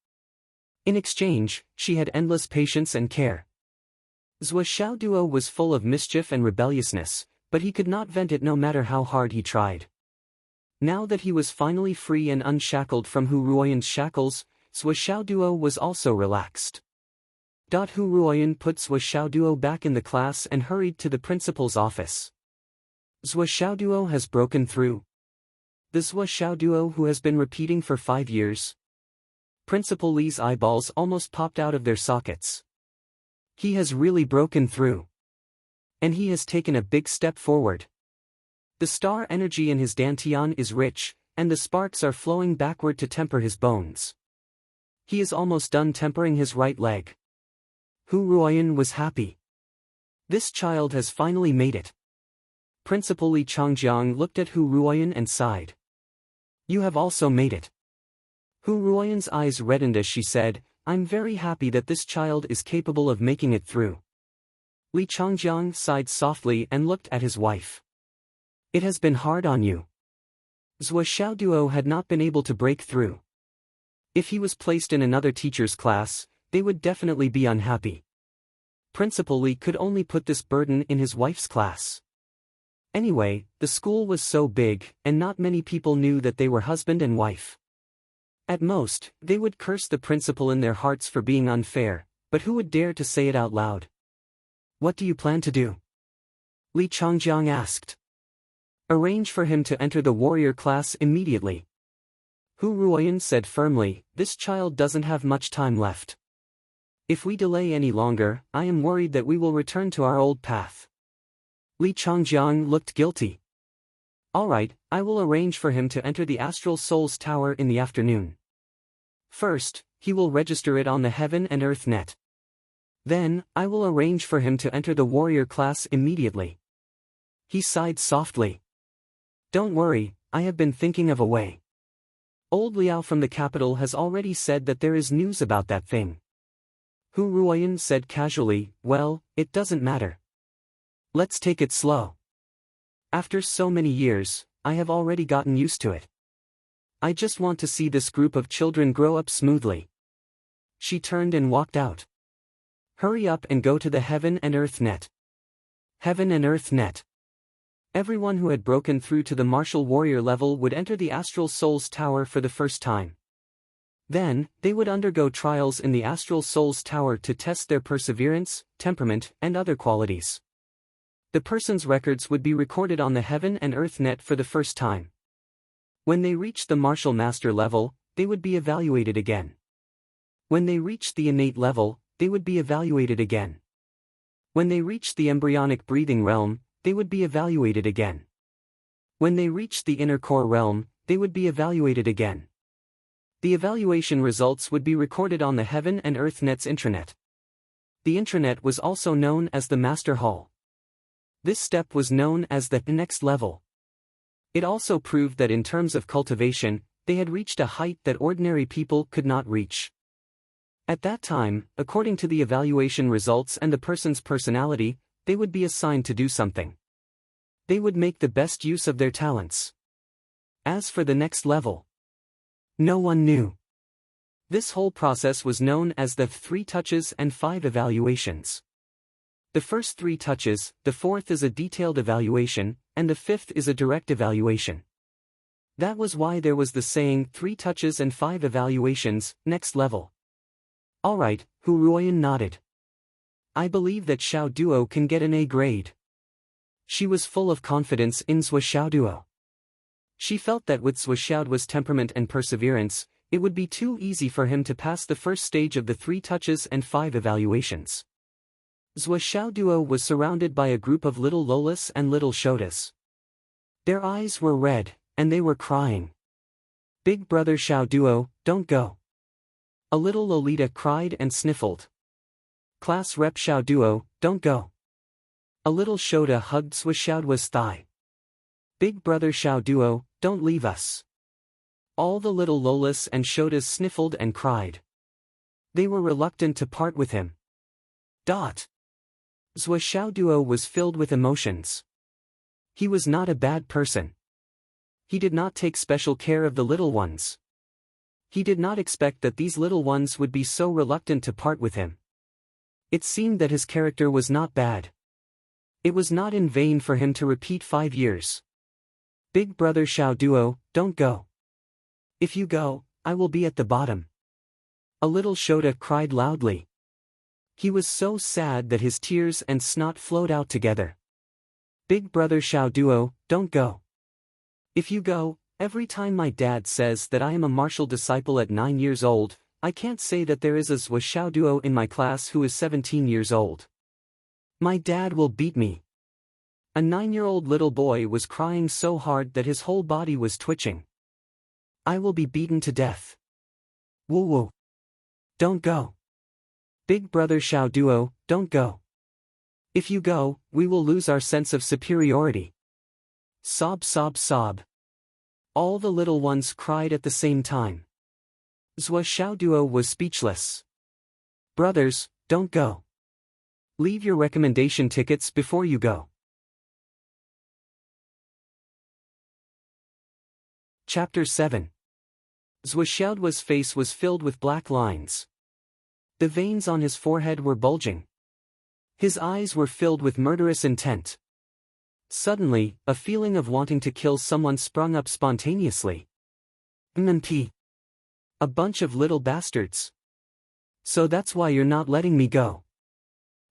In exchange, she had endless patience and care. Zhou Xiaoduo was full of mischief and rebelliousness, but he could not vent it no matter how hard he tried. Now that he was finally free and unshackled from Hu Ruoyan's shackles, Zhou Xiaoduo was also relaxed. Hu Ruoyan put Zhou Xiaoduo back in the class and hurried to the principal's office. Zhou Xiaoduo has broken through. The Zhou Xiaoduo who has been repeating for 5 years. Principal Li's eyeballs almost popped out of their sockets. He has really broken through. And he has taken a big step forward. The star energy in his dantian is rich, and the sparks are flowing backward to temper his bones. He is almost done tempering his right leg. Hu Ruoyan was happy. This child has finally made it. Principal Li Changjiang looked at Hu Ruoyan and sighed. You have also made it. Hu Ruoyan's eyes reddened as she said, I'm very happy that this child is capable of making it through. Li Changjiang sighed softly and looked at his wife. It has been hard on you. Zhou Xiaoduo had not been able to break through. If he was placed in another teacher's class, they would definitely be unhappy. Principal Li could only put this burden in his wife's class. Anyway, the school was so big, and not many people knew that they were husband and wife. At most, they would curse the principal in their hearts for being unfair, but who would dare to say it out loud? What do you plan to do? Li Changjiang asked. Arrange for him to enter the warrior class immediately. Hu Ruoyan said firmly, this child doesn't have much time left. If we delay any longer, I am worried that we will return to our old path. Li Changjiang looked guilty. All right, I will arrange for him to enter the Astral Souls Tower in the afternoon. First, he will register it on the Heaven and Earth net. Then, I will arrange for him to enter the warrior class immediately. He sighed softly. Don't worry, I have been thinking of a way. Old Liao from the capital has already said that there is news about that thing. Hu Ruoyan said casually, well, it doesn't matter. Let's take it slow. After so many years, I have already gotten used to it. I just want to see this group of children grow up smoothly. She turned and walked out. Hurry up and go to the Heaven and Earth net. Heaven and Earth net. Everyone who had broken through to the martial warrior level would enter the Astral Souls Tower for the first time. Then, they would undergo trials in the Astral Souls Tower to test their perseverance, temperament, and other qualities. The person's records would be recorded on the Heaven and Earth net for the first time. When they reached the martial master level, they would be evaluated again. When they reached the innate level, they would be evaluated again. When they reached the embryonic breathing realm, they would be evaluated again. When they reached the inner core realm, they would be evaluated again. The evaluation results would be recorded on the Heaven and Earth net's intranet. The intranet was also known as the Master Hall. This step was known as the next level. It also proved that in terms of cultivation, they had reached a height that ordinary people could not reach. At that time, according to the evaluation results and the person's personality, they would be assigned to do something. They would make the best use of their talents. As for the next level, no one knew. This whole process was known as the 3 touches and 5 evaluations. The first 3 touches, the fourth is a detailed evaluation, and the 5th is a direct evaluation. That was why there was the saying 3 touches and 5 evaluations, next level. Alright, Hu Ruoyan nodded. I believe that Xiao Duo can get an A grade. She was full of confidence in Zhou Xiaoduo. She felt that with Zhou Xiaoduo's temperament and perseverance, it would be too easy for him to pass the first stage of the 3 touches and 5 evaluations. Zhou Xiaoduo was surrounded by a group of little Lolas and little Shotas. Their eyes were red, and they were crying. Big brother Xiaoduo, don't go. A little Lolita cried and sniffled. Class rep Xiaoduo, don't go. A little Shota hugged Zhou Xiaoduo's thigh. Big brother Xiaoduo, don't leave us. All the little Lolas and Shotas sniffled and cried. They were reluctant to part with him. Zhou Xiaoduo was filled with emotions. He was not a bad person. He did not take special care of the little ones. He did not expect that these little ones would be so reluctant to part with him. It seemed that his character was not bad. It was not in vain for him to repeat 5 years. Big brother Xiaoduo, don't go. If you go, I will be at the bottom. A little Shota cried loudly. He was so sad that his tears and snot flowed out together. Big brother Xiaoduo, don't go. If you go, every time my dad says that I am a martial disciple at 9 years old, I can't say that there is a Zhou Xiaoduo in my class who is 17 years old. My dad will beat me. A 9-year-old little boy was crying so hard that his whole body was twitching. I will be beaten to death. Woo woo. Don't go. Big brother Xiaoduo, don't go. If you go, we will lose our sense of superiority. Sob sob sob. All the little ones cried at the same time. Zhou Xiaoduo was speechless. Brothers, don't go. Leave your recommendation tickets before you go. Chapter 7. Zhou Xiaoduo's face was filled with black lines. The veins on his forehead were bulging. His eyes were filled with murderous intent. Suddenly, a feeling of wanting to kill someone sprung up spontaneously. MMP. A bunch of little bastards. So that's why you're not letting me go.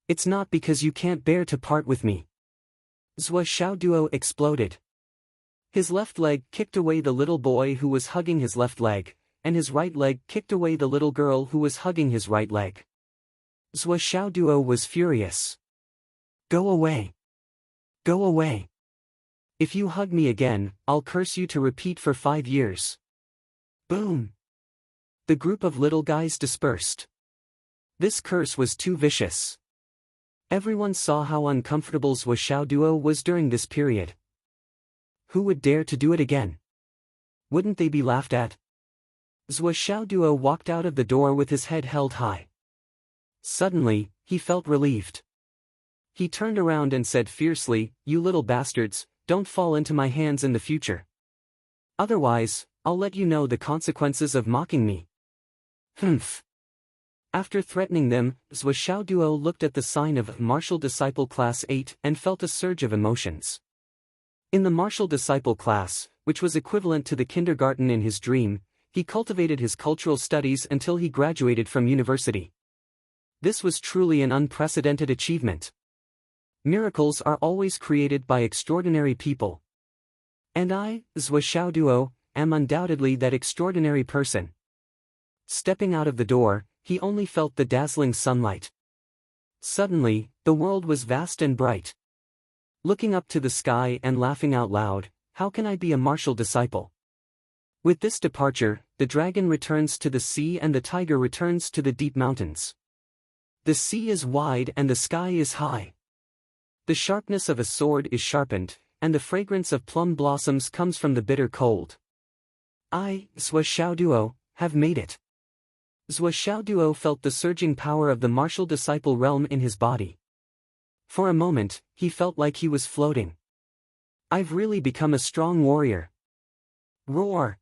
It's not because you can't bear to part with me. Zhou Xiaoduo exploded. His left leg kicked away the little boy who was hugging his left leg, and his right leg kicked away the little girl who was hugging his right leg. Zhou Xiaoduo was furious. Go away. Go away. If you hug me again, I'll curse you to repeat for 5 years. Boom. The group of little guys dispersed. This curse was too vicious. Everyone saw how uncomfortable Zhou Xiaoduo was during this period. Who would dare to do it again? Wouldn't they be laughed at? Zhou Xiaoduo walked out of the door with his head held high. Suddenly, he felt relieved. He turned around and said fiercely, "You little bastards, don't fall into my hands in the future. Otherwise, I'll let you know the consequences of mocking me." Humph. After threatening them, Zhou Xiaoduo looked at the sign of Martial Disciple Class 8 and felt a surge of emotions. In the Martial Disciple class, which was equivalent to the kindergarten in his dream, he cultivated his cultural studies until he graduated from university. This was truly an unprecedented achievement. Miracles are always created by extraordinary people. And I, Zhou Xiaoduo, am undoubtedly that extraordinary person. Stepping out of the door, he only felt the dazzling sunlight. Suddenly, the world was vast and bright. Looking up to the sky and laughing out loud, how can I be a martial disciple? With this departure, the dragon returns to the sea and the tiger returns to the deep mountains. The sea is wide and the sky is high. The sharpness of a sword is sharpened, and the fragrance of plum blossoms comes from the bitter cold. I, Zhuo Xiaoduo, have made it. Zhuo Xiaoduo felt the surging power of the martial disciple realm in his body. For a moment, he felt like he was floating. I've really become a strong warrior. Roar!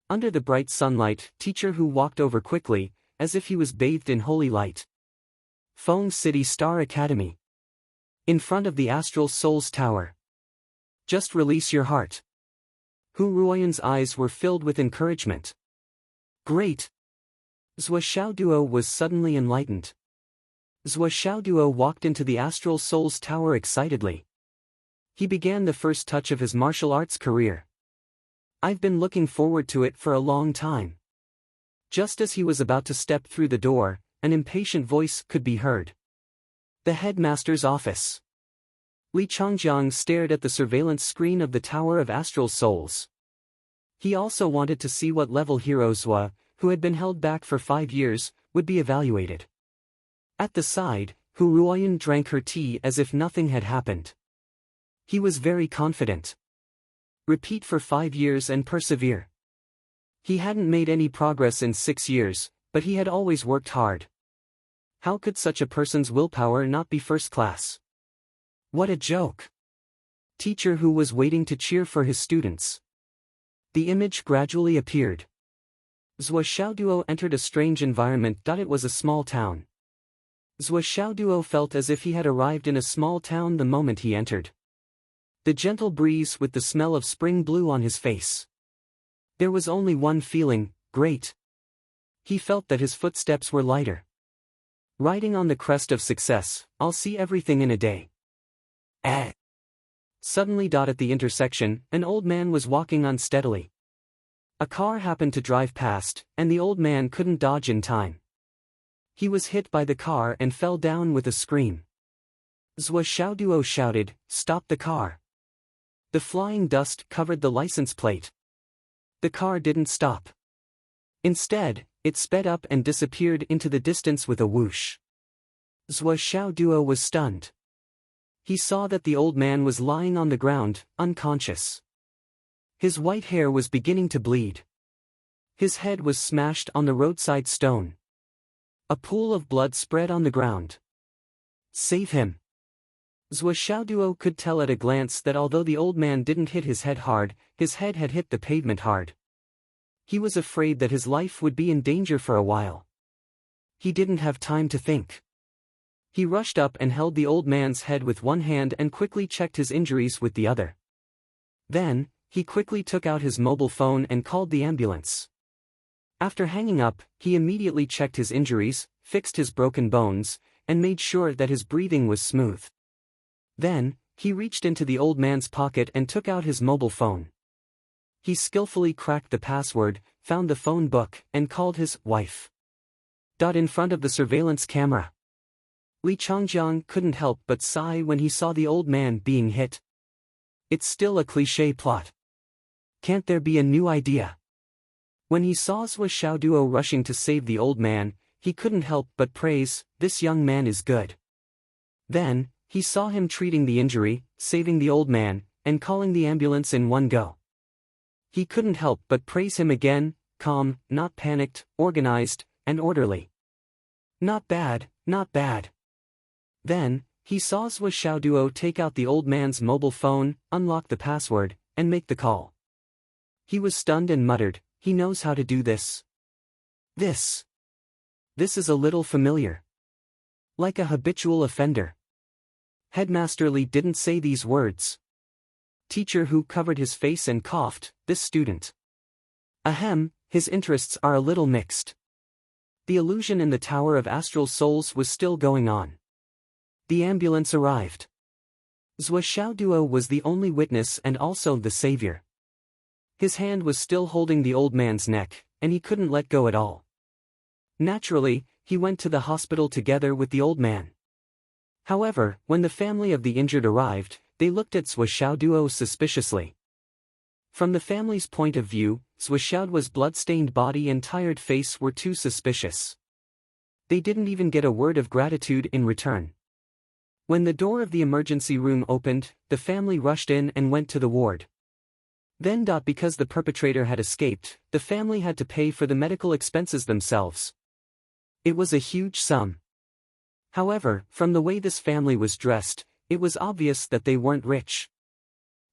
Under the bright sunlight, Teacher Hu walked over quickly, as if he was bathed in holy light. Feng City Star Academy. In front of the Astral Souls Tower. Just release your heart. Hu Ruoyan's eyes were filled with encouragement. Great! Zhuo Xiaoduo was suddenly enlightened. Zhuo Xiaoduo walked into the Astral Souls Tower excitedly. He began the first touch of his martial arts career. I've been looking forward to it for a long time. Just as he was about to step through the door, an impatient voice could be heard. The headmaster's office. Li Changjiang stared at the surveillance screen of the Tower of Astral Souls. He also wanted to see what level hero Zhuo, who had been held back for 5 years, would be evaluated. At the side, Hu Ruoyan drank her tea as if nothing had happened. He was very confident. Repeat for 5 years and persevere. He hadn't made any progress in 6 years, but he had always worked hard. How could such a person's willpower not be first class? What a joke! Teacher Hu was waiting to cheer for his students. The image gradually appeared. Zhuo Xiaoduo entered a strange environment. It was a small town. Zhuo Xiaoduo felt as if he had arrived in a small town the moment he entered. The gentle breeze with the smell of spring blew on his face. There was only one feeling, great. He felt that his footsteps were lighter. Riding on the crest of success, I'll see everything in a day. Suddenly, at the intersection, an old man was walking unsteadily. A car happened to drive past, and the old man couldn't dodge in time. He was hit by the car and fell down with a scream. Zhuo Xiaoduo shouted, "Stop the car!" The flying dust covered the license plate. The car didn't stop. Instead, it sped up and disappeared into the distance with a whoosh. Zhuo Xiaoduo was stunned. He saw that the old man was lying on the ground, unconscious. His white hair was beginning to bleed. His head was smashed on the roadside stone. A pool of blood spread on the ground. Save him! Zhuo Xiaoduo could tell at a glance that although the old man didn't hit his head hard, his head had hit the pavement hard. He was afraid that his life would be in danger for a while. He didn't have time to think. He rushed up and held the old man's head with one hand and quickly checked his injuries with the other. Then, he quickly took out his mobile phone and called the ambulance. After hanging up, he immediately checked his injuries, fixed his broken bones, and made sure that his breathing was smooth. Then, he reached into the old man's pocket and took out his mobile phone. He skillfully cracked the password, found the phone book, and called his wife. In front of the surveillance camera. Li Changjiang couldn't help but sigh when he saw the old man being hit. It's still a cliché plot. Can't there be a new idea? When he saw Zhuo Xiaoduo rushing to save the old man, he couldn't help but praise, "This young man is good." Then, he saw him treating the injury, saving the old man, and calling the ambulance in one go. He couldn't help but praise him again, calm, not panicked, organized, and orderly. Not bad, not bad. Then, he saw Zhuo Xiaoduo take out the old man's mobile phone, unlock the password, and make the call. He was stunned and muttered, "He knows how to do this. This is a little familiar. Like a habitual offender." Headmaster Li didn't say these words. Teacher Hu covered his face and coughed, "This student. Ahem, his interests are a little mixed." The illusion in the Tower of Astral Souls was still going on. The ambulance arrived. Zhuo Xiaoduo was the only witness and also the savior. His hand was still holding the old man's neck, and he couldn't let go at all. Naturally, he went to the hospital together with the old man. However, when the family of the injured arrived, they looked at Zhuo Xiaoduo suspiciously. From the family's point of view, Zhuo Xiaoduo's blood-stained body and tired face were too suspicious. They didn't even get a word of gratitude in return. When the door of the emergency room opened, the family rushed in and went to the ward. Then, because the perpetrator had escaped, the family had to pay for the medical expenses themselves. It was a huge sum. However, from the way this family was dressed, it was obvious that they weren't rich.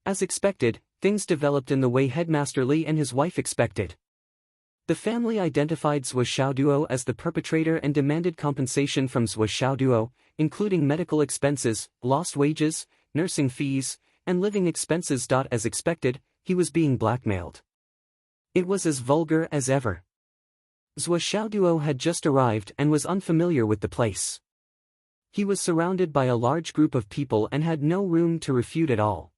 As expected, things developed in the way Headmaster Lee and his wife expected. The family identified Zhuo Xiaoduo as the perpetrator and demanded compensation from Zhuo Xiaoduo, including medical expenses, lost wages, nursing fees, and living expenses. As expected, he was being blackmailed. It was as vulgar as ever. Zhuo Xiaoduo had just arrived and was unfamiliar with the place. He was surrounded by a large group of people and had no room to refute at all.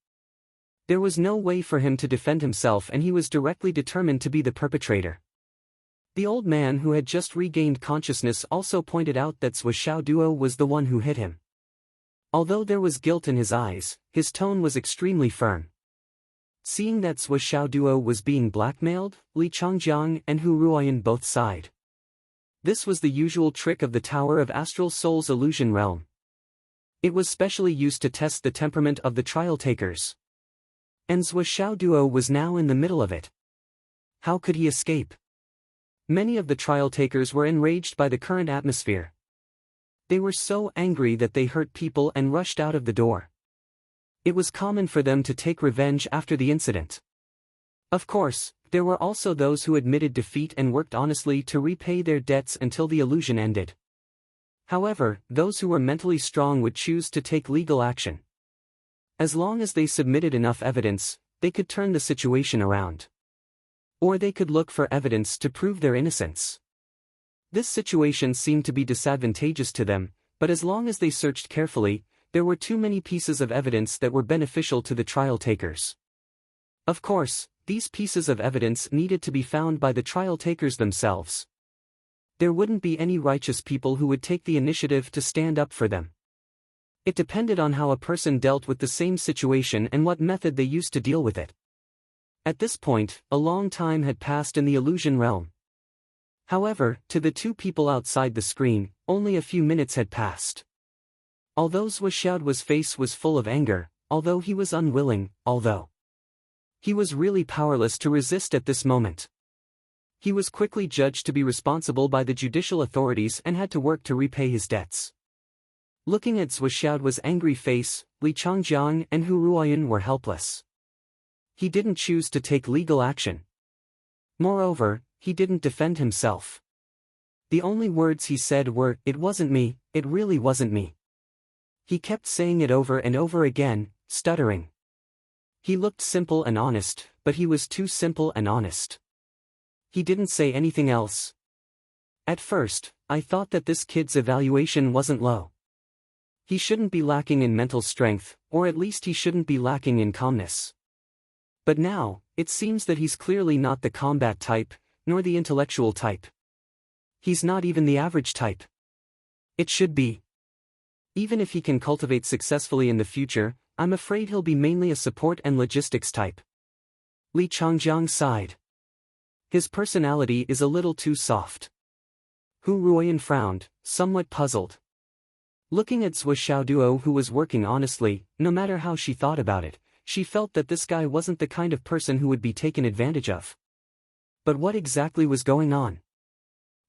There was no way for him to defend himself, and he was directly determined to be the perpetrator. The old man who had just regained consciousness also pointed out that Zhuo Xiaoduo was the one who hit him. Although there was guilt in his eyes, his tone was extremely firm. Seeing that Zhuo Xiaoduo was being blackmailed, Li Changjiang and Hu Ruoyan both sighed. This was the usual trick of the Tower of Astral Soul's illusion realm. It was specially used to test the temperament of the trial takers. And Zhuo Xiaoduo was now in the middle of it. How could he escape? Many of the trial takers were enraged by the current atmosphere. They were so angry that they hurt people and rushed out of the door. It was common for them to take revenge after the incident. Of course, there were also those who admitted defeat and worked honestly to repay their debts until the illusion ended. However, those who were mentally strong would choose to take legal action. As long as they submitted enough evidence, they could turn the situation around. Or they could look for evidence to prove their innocence. This situation seemed to be disadvantageous to them, but as long as they searched carefully, there were too many pieces of evidence that were beneficial to the trial takers. Of course, these pieces of evidence needed to be found by the trial takers themselves. There wouldn't be any righteous people who would take the initiative to stand up for them. It depended on how a person dealt with the same situation and what method they used to deal with it. At this point, a long time had passed in the illusion realm. However, to the two people outside the screen, only a few minutes had passed. Although Zhuo Xiaoduo's face was full of anger, although he was unwilling, although he was really powerless to resist at this moment. He was quickly judged to be responsible by the judicial authorities and had to work to repay his debts. Looking at Zhuo Xiaoduo's angry face, Li Changjiang and Hu Ruoyan were helpless. He didn't choose to take legal action. Moreover, he didn't defend himself. The only words he said were, "It wasn't me, it really wasn't me." He kept saying it over and over again, stuttering. He looked simple and honest, but he was too simple and honest. He didn't say anything else. At first, I thought that this kid's evaluation wasn't low. He shouldn't be lacking in mental strength, or at least he shouldn't be lacking in calmness. But now, it seems that he's clearly not the combat type, nor the intellectual type. He's not even the average type. It should be. Even if he can cultivate successfully in the future, I'm afraid he'll be mainly a support and logistics type. Li Changjiang sighed. His personality is a little too soft. Hu Ruoyan frowned, somewhat puzzled. Looking at Zhuo Xiaoduo, who was working honestly, no matter how she thought about it, she felt that this guy wasn't the kind of person who would be taken advantage of. But what exactly was going on?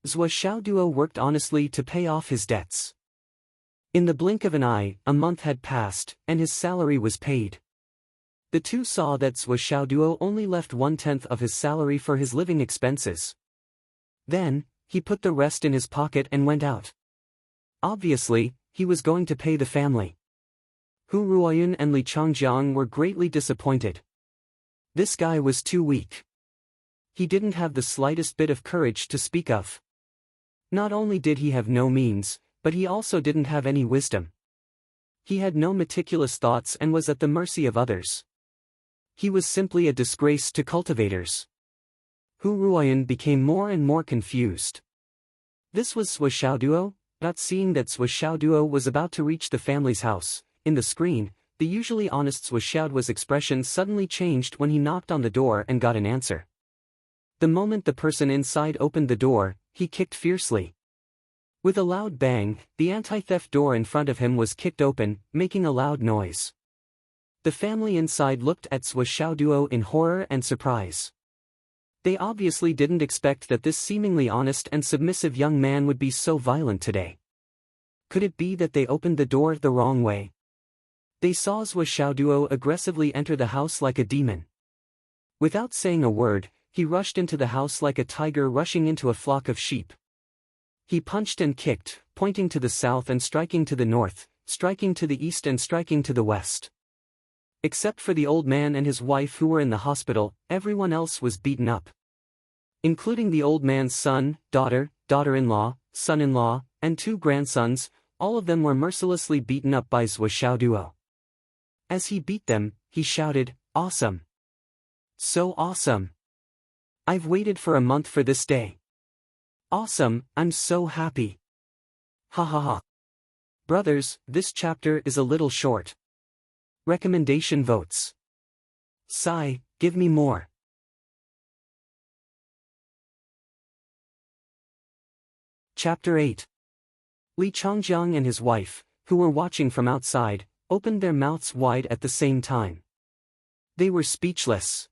Zhuo Xiaoduo worked honestly to pay off his debts. In the blink of an eye, a month had passed, and his salary was paid. The two saw that Zhuo Xiaoduo only left 1/10 of his salary for his living expenses. Then, he put the rest in his pocket and went out. Obviously, he was going to pay the family. Hu Ruoyan and Li Changjiang were greatly disappointed. This guy was too weak. He didn't have the slightest bit of courage to speak of. Not only did he have no means, but he also didn't have any wisdom. He had no meticulous thoughts and was at the mercy of others. He was simply a disgrace to cultivators. Hu Ruoyan became more and more confused. This was Zhuo Xiaoduo. Not seeing that Zhuo Xiaoduo was about to reach the family's house, in the screen, the usually honest Zhuo Xiaoduo's expression suddenly changed when he knocked on the door and got an answer. The moment the person inside opened the door, he kicked fiercely. With a loud bang, the anti-theft door in front of him was kicked open, making a loud noise. The family inside looked at Zhou Xiaoduo in horror and surprise. They obviously didn't expect that this seemingly honest and submissive young man would be so violent today. Could it be that they opened the door the wrong way? They saw Zhou Xiaoduo aggressively enter the house like a demon. Without saying a word, he rushed into the house like a tiger rushing into a flock of sheep. He punched and kicked, pointing to the south and striking to the north, striking to the east and striking to the west. Except for the old man and his wife who were in the hospital, everyone else was beaten up. Including the old man's son, daughter, daughter-in-law, son-in-law, and 2 grandsons, all of them were mercilessly beaten up by Zhou Xiaoduo. As he beat them, he shouted, "Awesome! So awesome! I've waited for a month for this day. Awesome, I'm so happy. Ha ha ha." Brothers, this chapter is a little short. Recommendation votes. Sigh, give me more. Chapter 8. Li Changjiang and his wife, who were watching from outside, opened their mouths wide at the same time. They were speechless.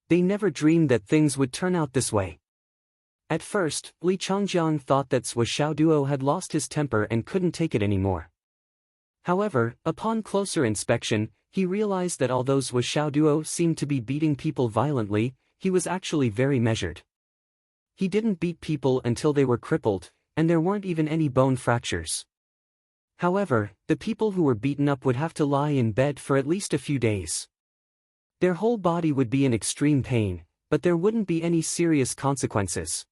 They never dreamed that things would turn out this way. At first, Li Changjiang thought that Zhou Xiaoduo had lost his temper and couldn't take it anymore. However, upon closer inspection, he realized that although Zhou Xiaoduo seemed to be beating people violently, he was actually very measured. He didn't beat people until they were crippled, and there weren't even any bone fractures. However, the people who were beaten up would have to lie in bed for at least a few days. Their whole body would be in extreme pain, but there wouldn't be any serious consequences.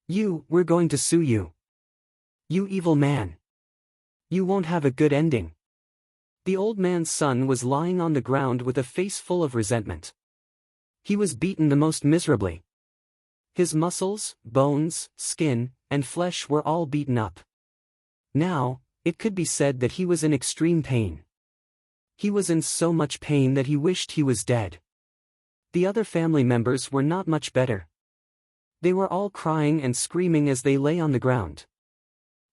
We're going to sue you. You evil man. You won't have a good ending." The old man's son was lying on the ground with a face full of resentment. He was beaten the most miserably. His muscles, bones, skin, and flesh were all beaten up. Now, it could be said that he was in extreme pain. He was in so much pain that he wished he was dead. The other family members were not much better. They were all crying and screaming as they lay on the ground.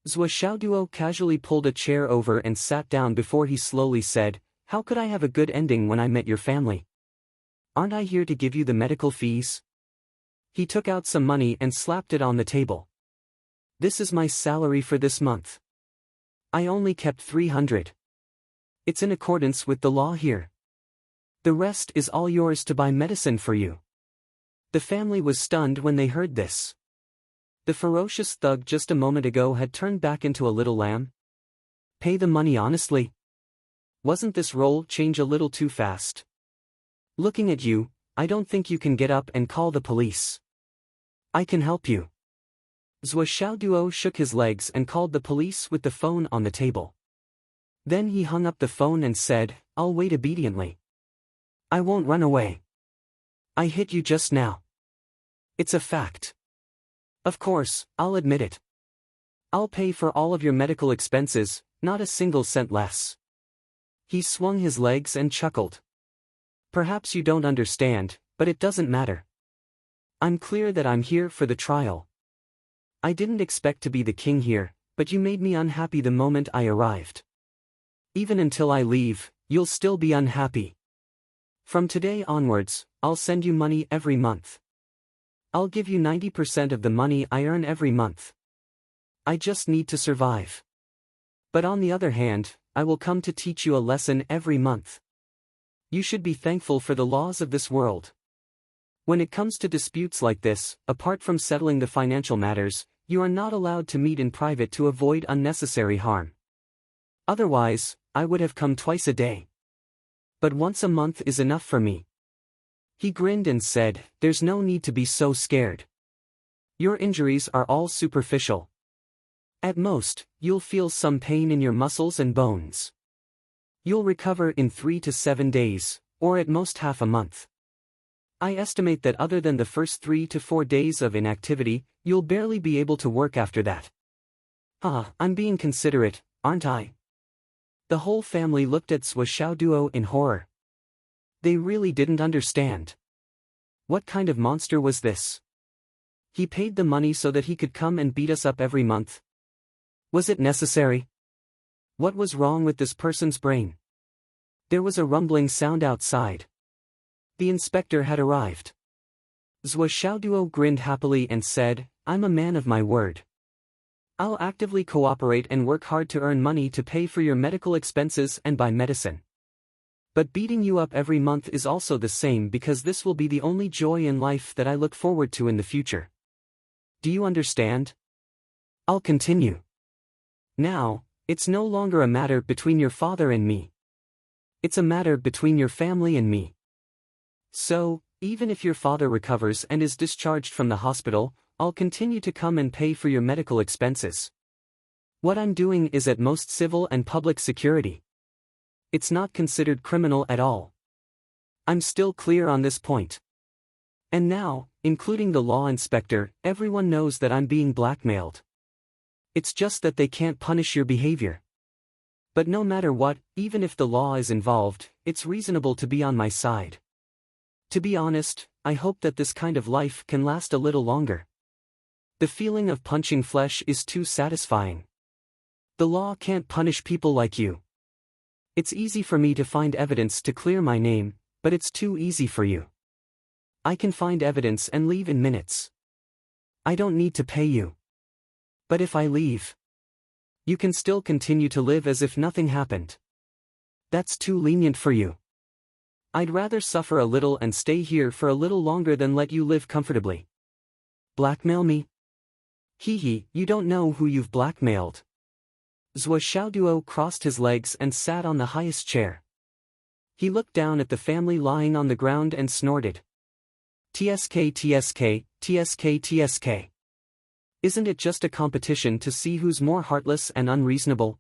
Zhou Xiaoduo casually pulled a chair over and sat down before he slowly said, "How could I have a good ending when I met your family? Aren't I here to give you the medical fees?" He took out some money and slapped it on the table. "This is my salary for this month. I only kept 300. It's in accordance with the law here. The rest is all yours to buy medicine for you." The family was stunned when they heard this. The ferocious thug just a moment ago had turned back into a little lamb. Pay the money honestly. Wasn't this role change a little too fast? Looking at you, I don't think you can get up and call the police. I can help you. Zhou Xiaoduo shook his legs and called the police with the phone on the table. Then he hung up the phone and said, "I'll wait obediently. I won't run away. I hit you just now. It's a fact. Of course, I'll admit it. I'll pay for all of your medical expenses, not a single cent less." He swung his legs and chuckled. "Perhaps you don't understand, but it doesn't matter. I'm clear that I'm here for the trial. I didn't expect to be the king here, but you made me unhappy the moment I arrived. Even until I leave, you'll still be unhappy. From today onwards, I'll send you money every month. I'll give you 90% of the money I earn every month. I just need to survive. But on the other hand, I will come to teach you a lesson every month. You should be thankful for the laws of this world. When it comes to disputes like this, apart from settling the financial matters, you are not allowed to meet in private to avoid unnecessary harm. Otherwise, I would have come twice a day. But once a month is enough for me." He grinned and said, "There's no need to be so scared. Your injuries are all superficial. At most, you'll feel some pain in your muscles and bones. You'll recover in 3 to 7 days, or at most half a month. I estimate that other than the first 3 to 4 days of inactivity, you'll barely be able to work after that." I'm being considerate, aren't I?" The whole family looked at Zhou Xiaoduo in horror. They really didn't understand. What kind of monster was this? He paid the money so that he could come and beat us up every month, Was it necessary? What was wrong with this person's brain? There was a rumbling sound outside. The inspector had arrived. Zhou Xiaoduo grinned happily and said, "I'm a man of my word. I'll actively cooperate and work hard to earn money to pay for your medical expenses and buy medicine. But beating you up every month is also the same because this will be the only joy in life that I look forward to in the future. Do you understand? I'll continue. Now, it's no longer a matter between your father and me. It's a matter between your family and me. So, even if your father recovers and is discharged from the hospital, I'll continue to come and pay for your medical expenses. What I'm doing is at most civil and public security. It's not considered criminal at all. I'm still clear on this point. And now, including the law inspector, everyone knows that I'm being blackmailed. It's just that they can't punish your behavior. But no matter what, even if the law is involved, it's reasonable to be on my side. To be honest, I hope that this kind of life can last a little longer. The feeling of punching flesh is too satisfying. The law can't punish people like you. It's easy for me to find evidence to clear my name, but it's too easy for you. I can find evidence and leave in minutes. I don't need to pay you. But if I leave, you can still continue to live as if nothing happened. That's too lenient for you. I'd rather suffer a little and stay here for a little longer than let you live comfortably. Blackmail me? Hee, you don't know who you've blackmailed. Zhou Xiaoduo crossed his legs and sat on the highest chair. He looked down at the family lying on the ground and snorted. TSK, TSK, TSK, TSK. Isn't it just a competition to see who's more heartless and unreasonable?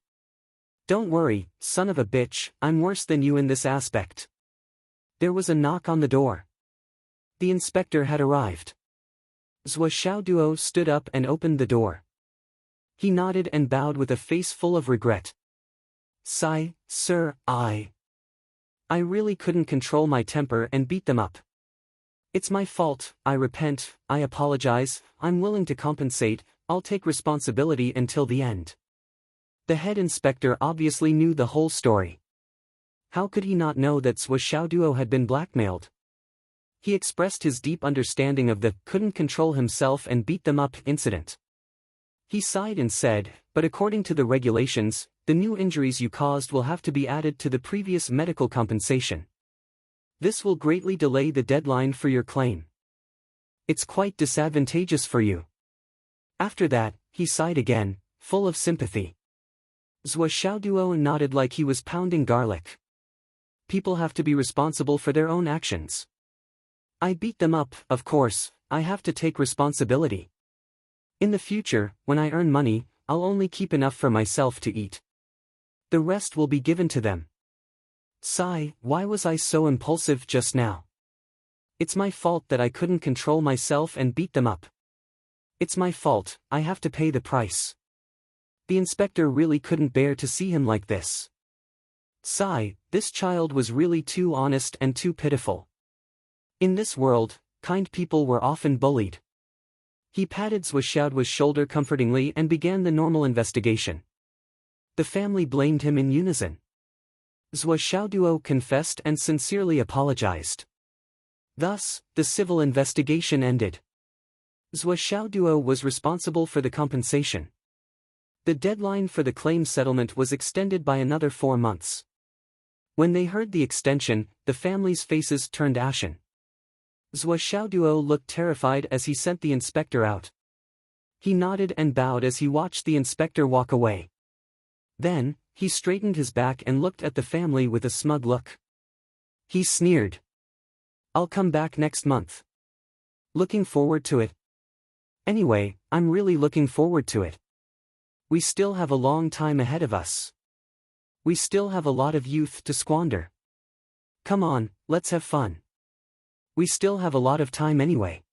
Don't worry, son of a bitch, I'm worse than you in this aspect. There was a knock on the door. The inspector had arrived. Zhou Xiaoduo stood up and opened the door. He nodded and bowed with a face full of regret. Sir, I really couldn't control my temper and beat them up. It's my fault, I repent, I apologize, I'm willing to compensate, I'll take responsibility until the end. The head inspector obviously knew the whole story. How could he not know that Zhou Xiaoduo had been blackmailed? He expressed his deep understanding of the couldn't control himself and beat them up incident. He sighed and said, but according to the regulations, the new injuries you caused will have to be added to the previous medical compensation. This will greatly delay the deadline for your claim. It's quite disadvantageous for you. After that, he sighed again, full of sympathy. Zhou Xiaoduo nodded like he was pounding garlic. People have to be responsible for their own actions. I beat them up, of course, I have to take responsibility. In the future, when I earn money, I'll only keep enough for myself to eat. The rest will be given to them. Why was I so impulsive just now? It's my fault that I couldn't control myself and beat them up. It's my fault, I have to pay the price. The inspector really couldn't bear to see him like this. This child was really too honest and too pitiful. In this world, kind people were often bullied. He patted Zhou Xiaoduo's shoulder comfortingly and began the normal investigation. The family blamed him in unison. Zhou Xiaoduo confessed and sincerely apologized. Thus, the civil investigation ended. Zhou Xiaoduo was responsible for the compensation. The deadline for the claim settlement was extended by another 4 months. When they heard the extension, the family's faces turned ashen. Zhou Xiaoduo looked terrified as he sent the inspector out. He nodded and bowed as he watched the inspector walk away. Then, he straightened his back and looked at the family with a smug look. He sneered. I'll come back next month. Looking forward to it. Anyway, I'm really looking forward to it. We still have a long time ahead of us. We still have a lot of youth to squander. Come on, let's have fun. We still have a lot of time anyway.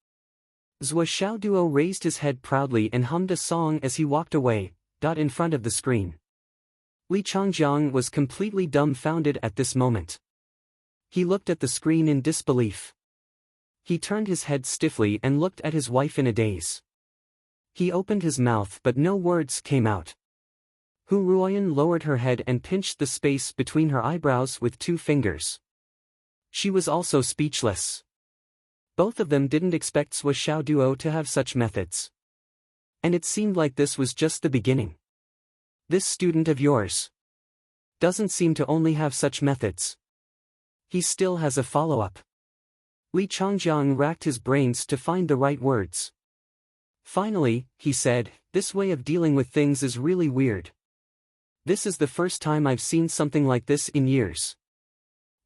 Zhou Xiaoduo raised his head proudly and hummed a song as he walked away, in front of the screen. Li Changjiang was completely dumbfounded at this moment. He looked at the screen in disbelief. He turned his head stiffly and looked at his wife in a daze. He opened his mouth but no words came out. Hu Ruoyan lowered her head and pinched the space between her eyebrows with 2 fingers. She was also speechless. Both of them didn't expect Sui Xiaoduo to have such methods. And it seemed like this was just the beginning. This student of yours doesn't seem to only have such methods. He still has a follow-up. Li Changjiang racked his brains to find the right words. Finally, he said, this way of dealing with things is really weird. This is the first time I've seen something like this in years.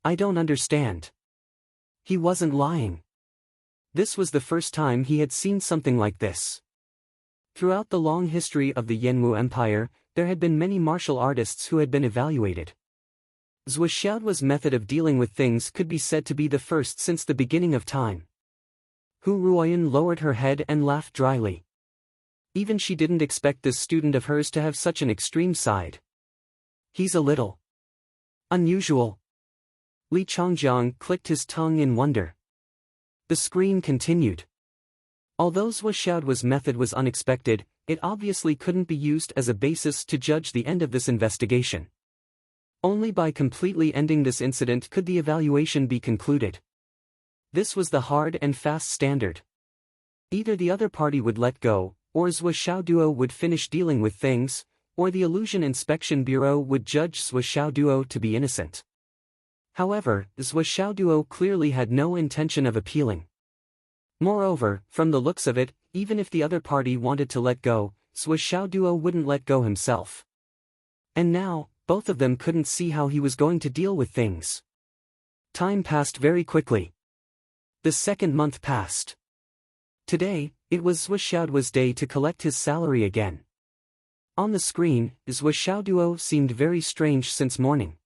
I don't understand. He wasn't lying. This was the first time he had seen something like this. Throughout the long history of the Yanwu Empire, there had been many martial artists who had been evaluated. Zhou Xiaoduo's method of dealing with things could be said to be the first since the beginning of time. Hu Ruoyan lowered her head and laughed dryly. Even she didn't expect this student of hers to have such an extreme side. He's a little unusual. Li Changjiang clicked his tongue in wonder. The screen continued. Although Zhou Xiaoduo's method was unexpected, it obviously couldn't be used as a basis to judge the end of this investigation. Only by completely ending this incident could the evaluation be concluded. This was the hard and fast standard. Either the other party would let go, or Zhou Xiaoduo would finish dealing with things, or the Illusion Inspection Bureau would judge Zhou Xiaoduo to be innocent. However, Zhou Xiaoduo clearly had no intention of appealing. Moreover, from the looks of it, even if the other party wanted to let go, Zhou Xiaoduo wouldn't let go himself. And now, both of them couldn't see how he was going to deal with things. Time passed very quickly. The second month passed. Today, it was Zhou Xiaoduo's day to collect his salary again. On the screen, Zhou Xiaoduo seemed very strange since morning.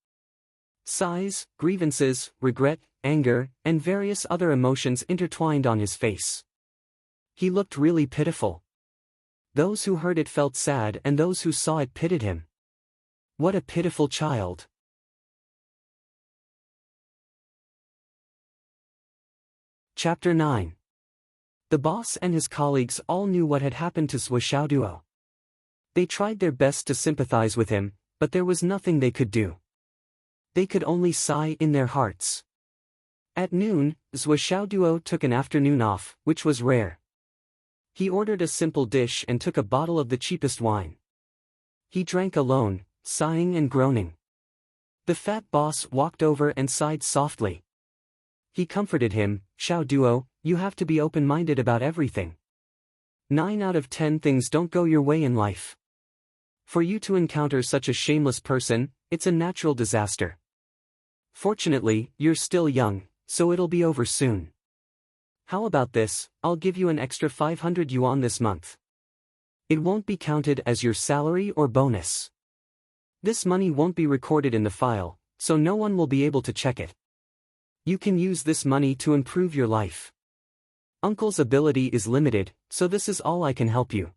Sighs, grievances, regret, anger, and various other emotions intertwined on his face. He looked really pitiful. Those who heard it felt sad and those who saw it pitied him. What a pitiful child. Chapter 9. The boss and his colleagues all knew what had happened to Zhou Xiaoduo. They tried their best to sympathize with him, but there was nothing they could do. They could only sigh in their hearts. At noon, Zhou Xiaoduo took an afternoon off, which was rare. He ordered a simple dish and took a bottle of the cheapest wine. He drank alone, sighing and groaning. The fat boss walked over and sighed softly. He comforted him, Xiaoduo, you have to be open-minded about everything. 9 out of 10 things don't go your way in life. For you to encounter such a shameless person, it's a natural disaster. Fortunately, you're still young, so it'll be over soon. How about this, I'll give you an extra 500 yuan this month. It won't be counted as your salary or bonus. This money won't be recorded in the file, so no one will be able to check it. You can use this money to improve your life. Uncle's ability is limited, so this is all I can help you.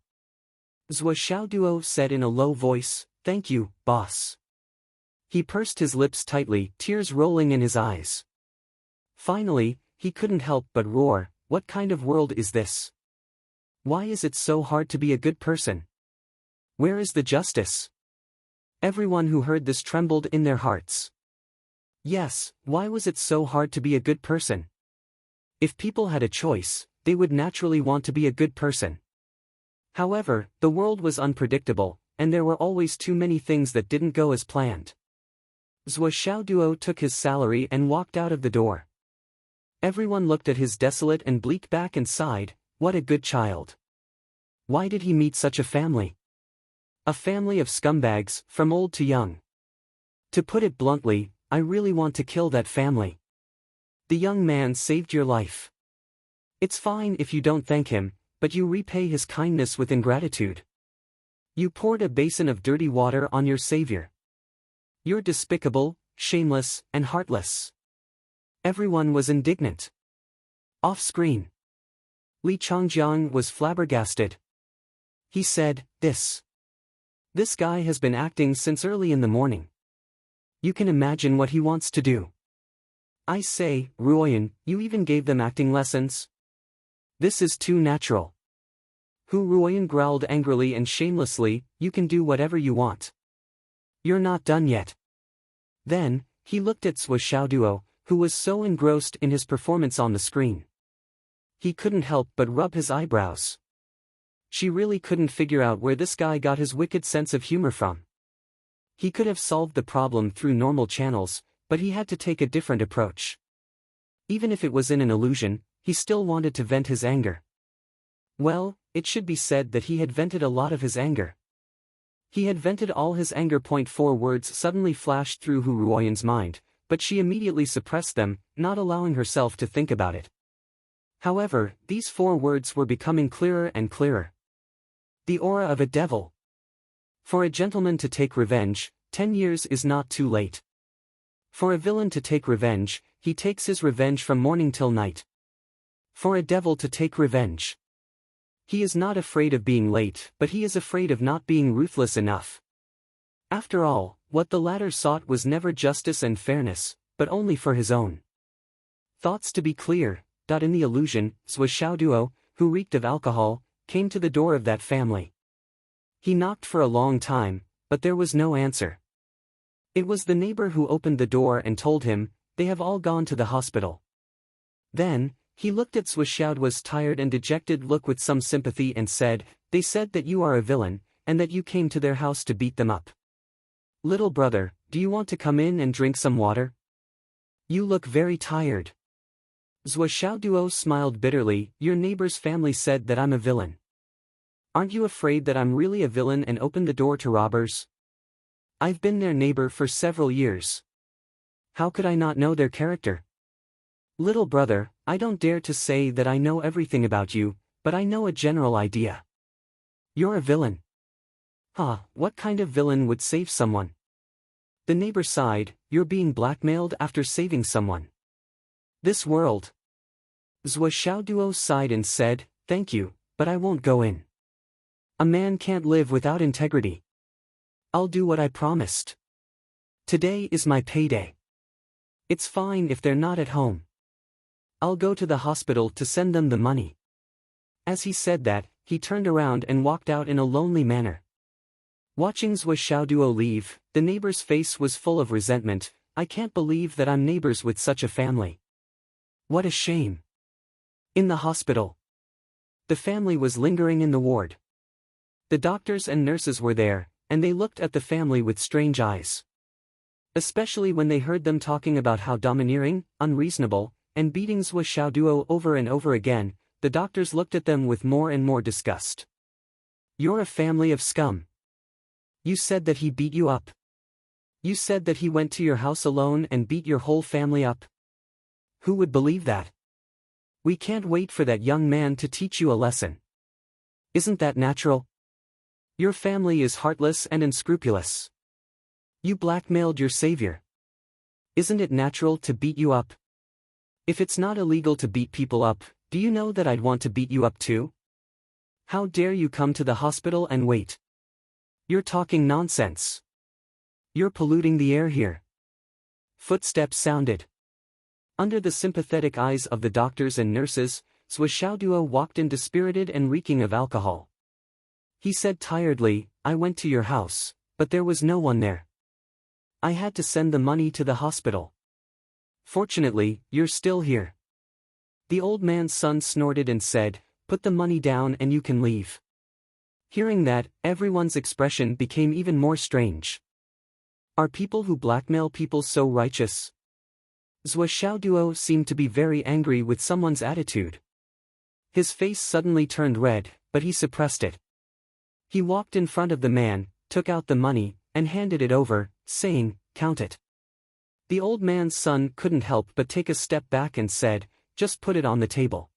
Zhou Xiaoduo said in a low voice, thank you, boss. He pursed his lips tightly, tears rolling in his eyes. Finally, he couldn't help but roar, what kind of world is this? Why is it so hard to be a good person? Where is the justice? Everyone who heard this trembled in their hearts. Yes, why was it so hard to be a good person? If people had a choice, they would naturally want to be a good person. However, the world was unpredictable, and there were always too many things that didn't go as planned. Zhou Xiaoduo took his salary and walked out of the door. Everyone looked at his desolate and bleak back and sighed, what a good child. Why did he meet such a family? A family of scumbags, from old to young. To put it bluntly, I really want to kill that family. The young man saved your life. It's fine if you don't thank him, but you repay his kindness with ingratitude. You poured a basin of dirty water on your savior. You're despicable, shameless, and heartless. Everyone was indignant. Off-screen, Li Changjiang was flabbergasted. He said, This guy has been acting since early in the morning. You can imagine what he wants to do. I say, Ruoyan, you even gave them acting lessons? This is too natural. Hu Ruoyan growled angrily and shamelessly, you can do whatever you want. You're not done yet. Then, he looked at Zhuo Xiaoduo, who was so engrossed in his performance on the screen. He couldn't help but rub his eyebrows. She really couldn't figure out where this guy got his wicked sense of humor from. He could have solved the problem through normal channels, but he had to take a different approach. Even if it was in an illusion, he still wanted to vent his anger. Well, it should be said that he had vented a lot of his anger. He had vented all his anger. 4 words suddenly flashed through Hu Ruoyan's mind, but she immediately suppressed them, not allowing herself to think about it. However, these 4 words were becoming clearer and clearer. The aura of a devil. For a gentleman to take revenge, 10 years is not too late. For a villain to take revenge, he takes his revenge from morning till night. For a devil to take revenge, he is not afraid of being late, but he is afraid of not being ruthless enough. After all, what the latter sought was never justice and fairness, but only for his own thoughts to be clear. In the illusion, Zhuo Xiaoduo, who reeked of alcohol, came to the door of that family. He knocked for a long time, but there was no answer. It was the neighbor who opened the door and told him, "They have all gone to the hospital." Then, he looked at Zhuo Xiaoduo's tired and dejected look with some sympathy and said, "They said that you are a villain, and that you came to their house to beat them up. Little brother, do you want to come in and drink some water? You look very tired." Zhuo Xiaoduo smiled bitterly. "Your neighbor's family said that I'm a villain. Aren't you afraid that I'm really a villain and opened the door to robbers? I've been their neighbor for several years. How could I not know their character? Little brother, I don't dare to say that I know everything about you, but I know a general idea. You're a villain." What kind of villain would save someone? The neighbor sighed. "You're being blackmailed after saving someone. This world." Zhuo Xiaoduo sighed and said, "Thank you, but I won't go in. A man can't live without integrity. I'll do what I promised. Today is my payday. It's fine if they're not at home. I'll go to the hospital to send them the money." As he said that, he turned around and walked out in a lonely manner. Watching Zhuo Xiaoduo leave, the neighbor's face was full of resentment. "I can't believe that I'm neighbors with such a family. What a shame." In the hospital, the family was lingering in the ward. The doctors and nurses were there, and they looked at the family with strange eyes. Especially when they heard them talking about how domineering, unreasonable, and beating Zhuo Xiaoduo over and over again, the doctors looked at them with more and more disgust. "You're a family of scum. You said that he beat you up. You said that he went to your house alone and beat your whole family up. Who would believe that? We can't wait for that young man to teach you a lesson. Isn't that natural? Your family is heartless and unscrupulous. You blackmailed your savior. Isn't it natural to beat you up? If it's not illegal to beat people up, do you know that I'd want to beat you up too? How dare you come to the hospital and wait? You're talking nonsense. You're polluting the air here." Footsteps sounded. Under the sympathetic eyes of the doctors and nurses, Zhuo Xiaoduo walked in dispirited and reeking of alcohol. He said tiredly, "I went to your house, but there was no one there. I had to send the money to the hospital. Fortunately, you're still here." The old man's son snorted and said, "Put the money down and you can leave." Hearing that, everyone's expression became even more strange. Are people who blackmail people so righteous? Zhuo Xiaoduo seemed to be very angry with someone's attitude. His face suddenly turned red, but he suppressed it. He walked in front of the man, took out the money, and handed it over, saying, "Count it." The old man's son couldn't help but take a step back and said, "Just put it on the table."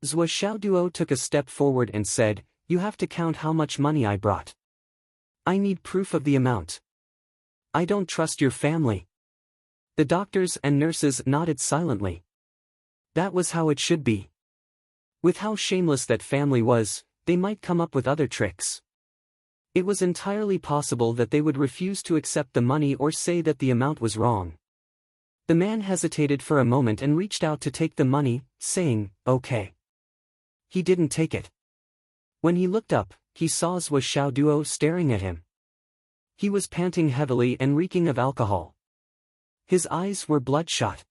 Zhuo Xiaoduo took a step forward and said, "You have to count how much money I brought. I need proof of the amount. I don't trust your family." The doctors and nurses nodded silently. That was how it should be. With how shameless that family was, they might come up with other tricks. It was entirely possible that they would refuse to accept the money or say that the amount was wrong. The man hesitated for a moment and reached out to take the money, saying, "Okay." He didn't take it. When he looked up, he saw Zhuo Xiaoduo staring at him. He was panting heavily and reeking of alcohol. His eyes were bloodshot.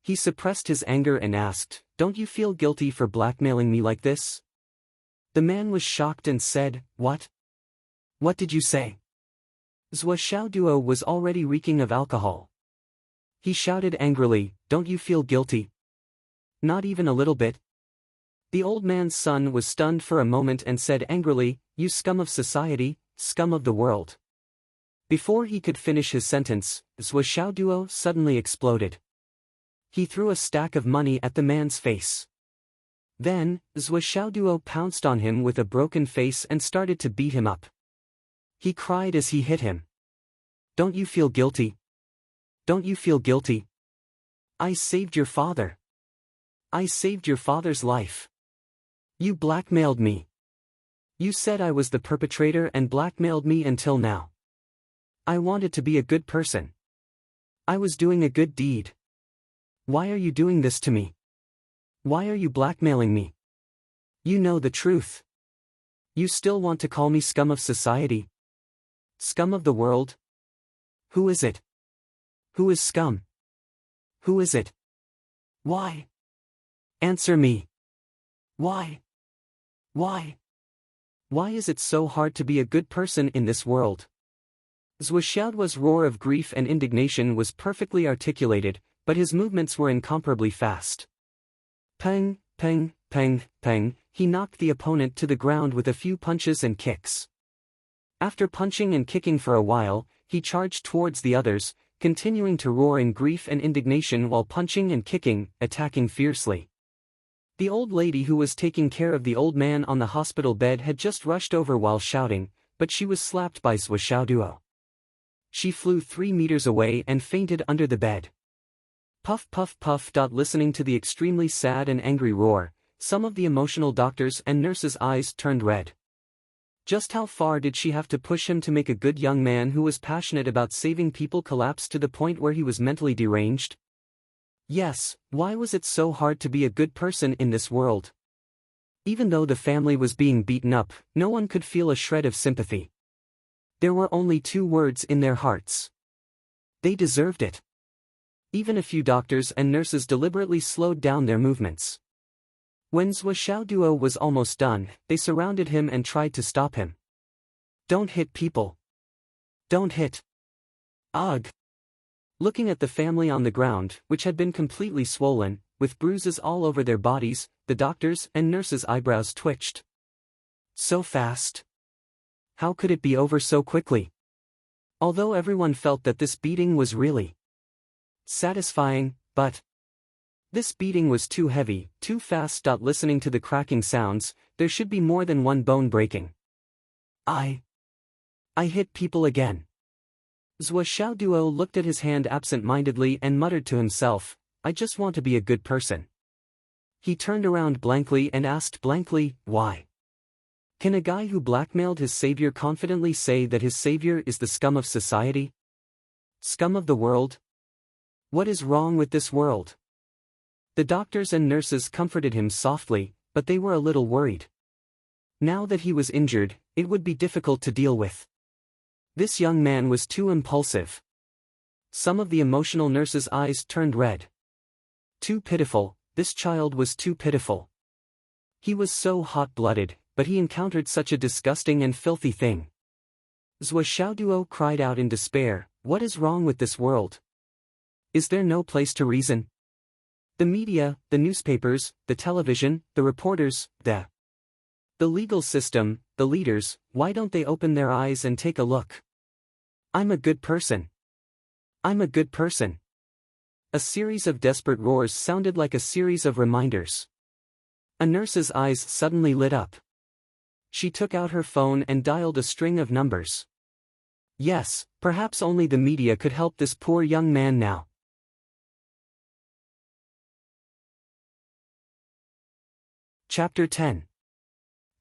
He suppressed his anger and asked, "Don't you feel guilty for blackmailing me like this?" The man was shocked and said, "What? What did you say?" Zhou Xiaoduo was already reeking of alcohol. He shouted angrily, "Don't you feel guilty? Not even a little bit?" The old man's son was stunned for a moment and said angrily, "You scum of society, scum of the world." Before he could finish his sentence, Zhou Xiaoduo suddenly exploded. He threw a stack of money at the man's face. Then, Zhou Xiaoduo pounced on him with a broken face and started to beat him up. He cried as he hit him. "Don't you feel guilty? Don't you feel guilty? I saved your father. I saved your father's life. You blackmailed me. You said I was the perpetrator and blackmailed me until now. I wanted to be a good person. I was doing a good deed. Why are you doing this to me? Why are you blackmailing me? You know the truth. You still want to call me scum of society? Scum of the world? Who is it? Who is scum? Who is it? Why? Answer me. Why? Why? Why is it so hard to be a good person in this world?" Zhou Xiaoduo's roar of grief and indignation was perfectly articulated, but his movements were incomparably fast. Peng, peng, peng, peng, he knocked the opponent to the ground with a few punches and kicks. After punching and kicking for a while, he charged towards the others, continuing to roar in grief and indignation while punching and kicking, attacking fiercely. The old lady who was taking care of the old man on the hospital bed had just rushed over while shouting, but she was slapped by Zhou Xiaoduo. She flew 3 meters away and fainted under the bed. Puff puff puff. Listening to the extremely sad and angry roar, some of the emotional doctors and nurses' eyes turned red. Just how far did she have to push him to make a good young man who was passionate about saving people collapse to the point where he was mentally deranged? Yes, why was it so hard to be a good person in this world? Even though the family was being beaten up, no one could feel a shred of sympathy. There were only 2 words in their hearts. They deserved it. Even a few doctors and nurses deliberately slowed down their movements. When Zhou Xiaoduo was almost done, they surrounded him and tried to stop him. "Don't hit people. Don't hit. Ugh." Looking at the family on the ground, which had been completely swollen, with bruises all over their bodies, the doctors and nurses' eyebrows twitched. So fast. How could it be over so quickly? Although everyone felt that this beating was really satisfying, but this beating was too heavy, too fast. Listening to the cracking sounds, there should be more than one bone breaking. I hit people again. Zhou Xiaoduo looked at his hand absent-mindedly and muttered to himself, "I just want to be a good person." He turned around blankly and asked blankly, "Why? Can a guy who blackmailed his savior confidently say that his savior is the scum of society? Scum of the world? What is wrong with this world?" The doctors and nurses comforted him softly, but they were a little worried. Now that he was injured, it would be difficult to deal with. This young man was too impulsive. Some of the emotional nurses' eyes turned red. Too pitiful, this child was too pitiful. He was so hot-blooded, but he encountered such a disgusting and filthy thing. Zhou Xiaoduo cried out in despair, "What is wrong with this world? Is there no place to reason? The media, the newspapers, the television, the reporters, the legal system, the leaders, why don't they open their eyes and take a look? I'm a good person. I'm a good person." A series of desperate roars sounded like a series of reminders. A nurse's eyes suddenly lit up. She took out her phone and dialed a string of numbers. Yes, perhaps only the media could help this poor young man now. Chapter 10.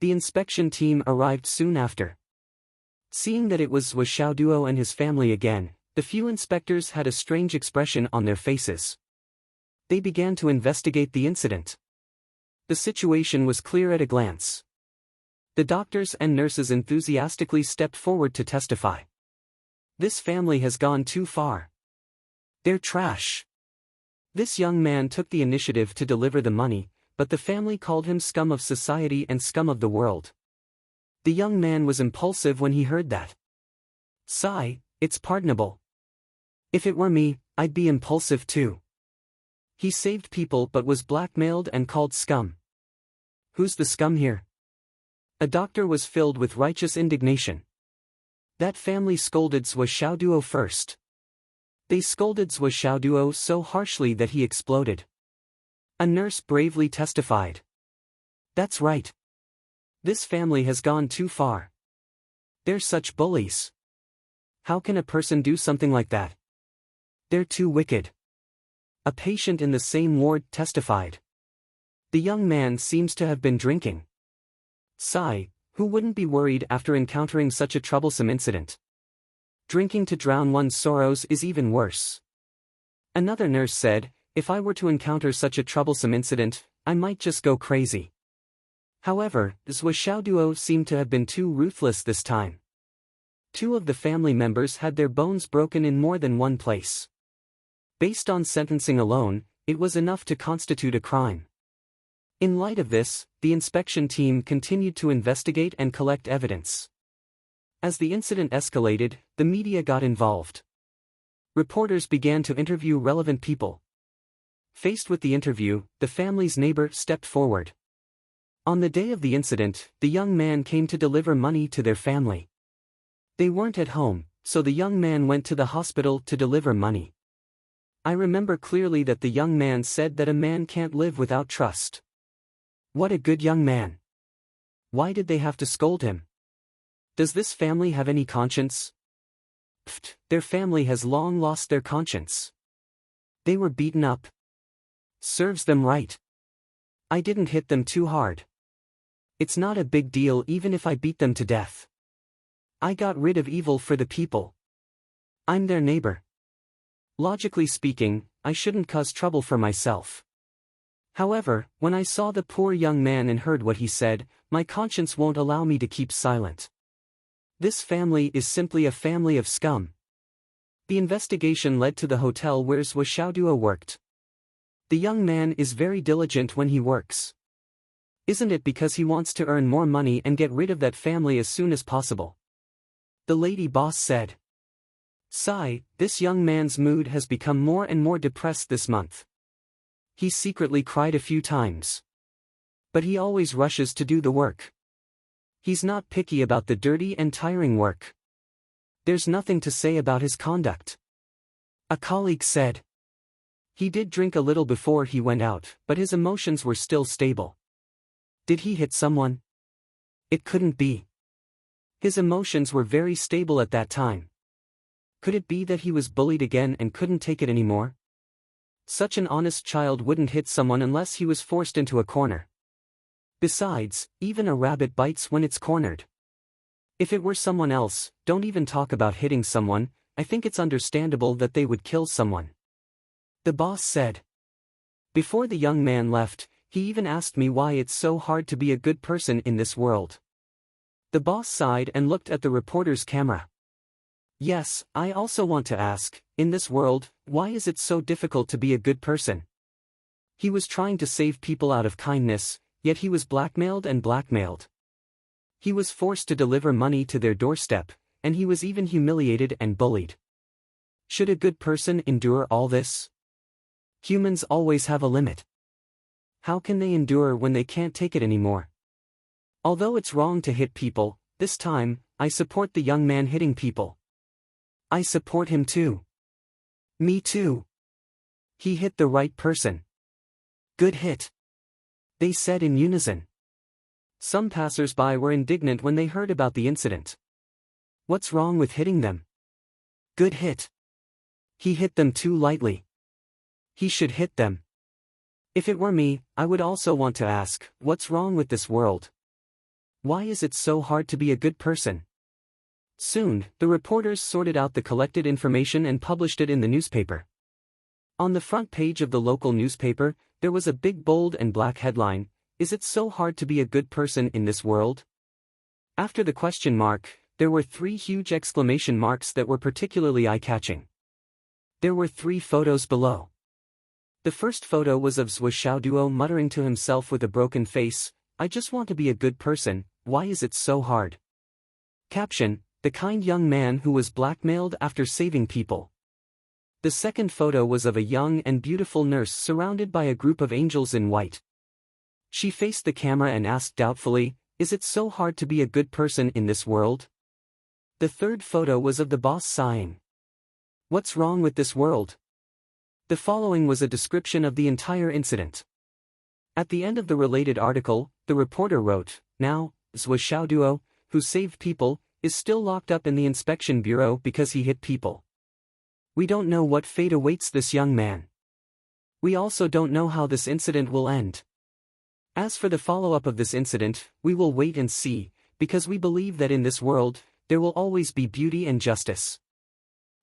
The inspection team arrived soon after. Seeing that it was Zhou Xiaoduo and his family again, the few inspectors had a strange expression on their faces. They began to investigate the incident. The situation was clear at a glance. The doctors and nurses enthusiastically stepped forward to testify. This family has gone too far. They're trash. This young man took the initiative to deliver the money, but the family called him scum of society and scum of the world. The young man was impulsive when he heard that. Sigh, it's pardonable. If it were me, I'd be impulsive too. He saved people but was blackmailed and called scum. Who's the scum here? A doctor was filled with righteous indignation. That family scolded Zhou Xiaoduo first. They scolded Zhou Xiaoduo so harshly that he exploded. A nurse bravely testified. That's right. This family has gone too far. They're such bullies. How can a person do something like that? They're too wicked. A patient in the same ward testified. The young man seems to have been drinking. Sigh, who wouldn't be worried after encountering such a troublesome incident? Drinking to drown one's sorrows is even worse. Another nurse said, if I were to encounter such a troublesome incident, I might just go crazy. However, Zhou Xiaoduo seemed to have been too ruthless this time. 2 of the family members had their bones broken in more than one place. Based on sentencing alone, it was enough to constitute a crime. In light of this, the inspection team continued to investigate and collect evidence. As the incident escalated, the media got involved. Reporters began to interview relevant people. Faced with the interview, the family's neighbor stepped forward. On the day of the incident, the young man came to deliver money to their family. They weren't at home, so the young man went to the hospital to deliver money. I remember clearly that the young man said that a man can't live without trust. What a good young man. Why did they have to scold him? Does this family have any conscience? Pfft, their family has long lost their conscience. They were beaten up. Serves them right. I didn't hit them too hard. It's not a big deal even if I beat them to death. I got rid of evil for the people. I'm their neighbor. Logically speaking, I shouldn't cause trouble for myself. However, when I saw the poor young man and heard what he said, my conscience won't allow me to keep silent. This family is simply a family of scum. The investigation led to the hotel where Zhou Xiaoduo worked. The young man is very diligent when he works. Isn't it because he wants to earn more money and get rid of that family as soon as possible? The lady boss said. Sigh, this young man's mood has become more and more depressed this month. He secretly cried a few times. But he always rushes to do the work. He's not picky about the dirty and tiring work. There's nothing to say about his conduct. A colleague said. He did drink a little before he went out, but his emotions were still stable. Did he hit someone? It couldn't be. His emotions were very stable at that time. Could it be that he was bullied again and couldn't take it anymore? Such an honest child wouldn't hit someone unless he was forced into a corner. Besides, even a rabbit bites when it's cornered. If it were someone else, don't even talk about hitting someone, I think it's understandable that they would kill someone. The boss said. Before the young man left, he even asked me why it's so hard to be a good person in this world. The boss sighed and looked at the reporter's camera. Yes, I also want to ask, in this world, why is it so difficult to be a good person? He was trying to save people out of kindness, yet he was blackmailed and blackmailed. He was forced to deliver money to their doorstep, and he was even humiliated and bullied. Should a good person endure all this? Humans always have a limit. How can they endure when they can't take it anymore? Although it's wrong to hit people, this time, I support the young man hitting people. I support him too. Me too. He hit the right person. Good hit. They said in unison. Some passers-by were indignant when they heard about the incident. What's wrong with hitting them? Good hit. He hit them too lightly. He should hit them. If it were me, I would also want to ask, what's wrong with this world? Why is it so hard to be a good person? Soon, the reporters sorted out the collected information and published it in the newspaper. On the front page of the local newspaper, there was a big bold and black headline, "Is it so hard to be a good person in this world?" After the question mark, there were 3 huge exclamation marks that were particularly eye-catching. There were 3 photos below. The first photo was of Zhuo muttering to himself with a broken face, "I just want to be a good person, why is it so hard?" Caption: the kind young man who was blackmailed after saving people. The second photo was of a young and beautiful nurse surrounded by a group of angels in white. She faced the camera and asked doubtfully, "Is it so hard to be a good person in this world?" The third photo was of the boss sighing, "What's wrong with this world?" The following was a description of the entire incident. At the end of the related article, the reporter wrote, "Now, Zhuo, who saved people, is still locked up in the inspection bureau because he hit people. We don't know what fate awaits this young man. We also don't know how this incident will end. As for the follow-up of this incident, we will wait and see, because we believe that in this world, there will always be beauty and justice.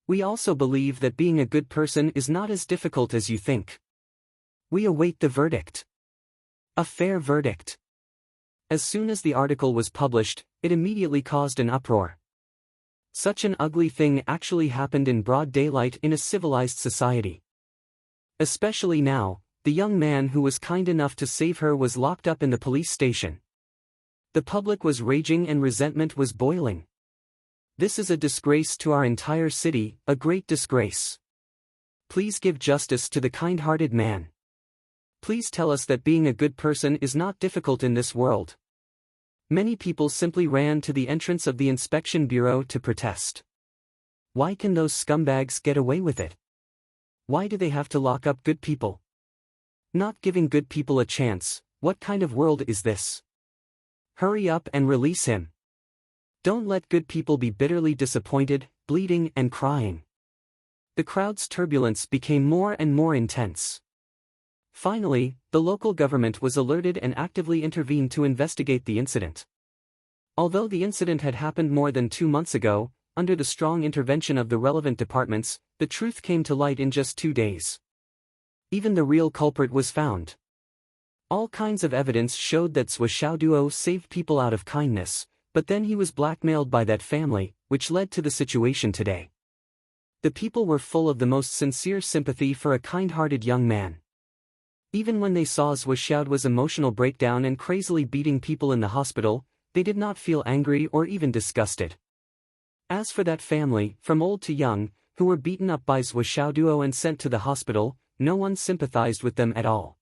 We also believe that being a good person is not as difficult as you think. We await the verdict. A fair verdict." As soon as the article was published, it immediately caused an uproar. Such an ugly thing actually happened in broad daylight in a civilized society. Especially now, the young man who was kind enough to save her was locked up in the police station. The public was raging and resentment was boiling. This is a disgrace to our entire city, a great disgrace. Please give justice to the kind-hearted man. Please tell us that being a good person is not difficult in this world. Many people simply ran to the entrance of the inspection bureau to protest. Why can those scumbags get away with it? Why do they have to lock up good people? Not giving good people a chance, what kind of world is this? Hurry up and release him. Don't let good people be bitterly disappointed, bleeding and crying. The crowd's turbulence became more and more intense. Finally, the local government was alerted and actively intervened to investigate the incident. Although the incident had happened more than 2 months ago, under the strong intervention of the relevant departments, the truth came to light in just 2 days. Even the real culprit was found. All kinds of evidence showed that Zhuo saved people out of kindness, but then he was blackmailed by that family, which led to the situation today. The people were full of the most sincere sympathy for a kind-hearted young man. Even when they saw Zhuo's emotional breakdown and crazily beating people in the hospital, they did not feel angry or even disgusted. As for that family, from old to young, who were beaten up by Zhuo and sent to the hospital, no one sympathized with them at all.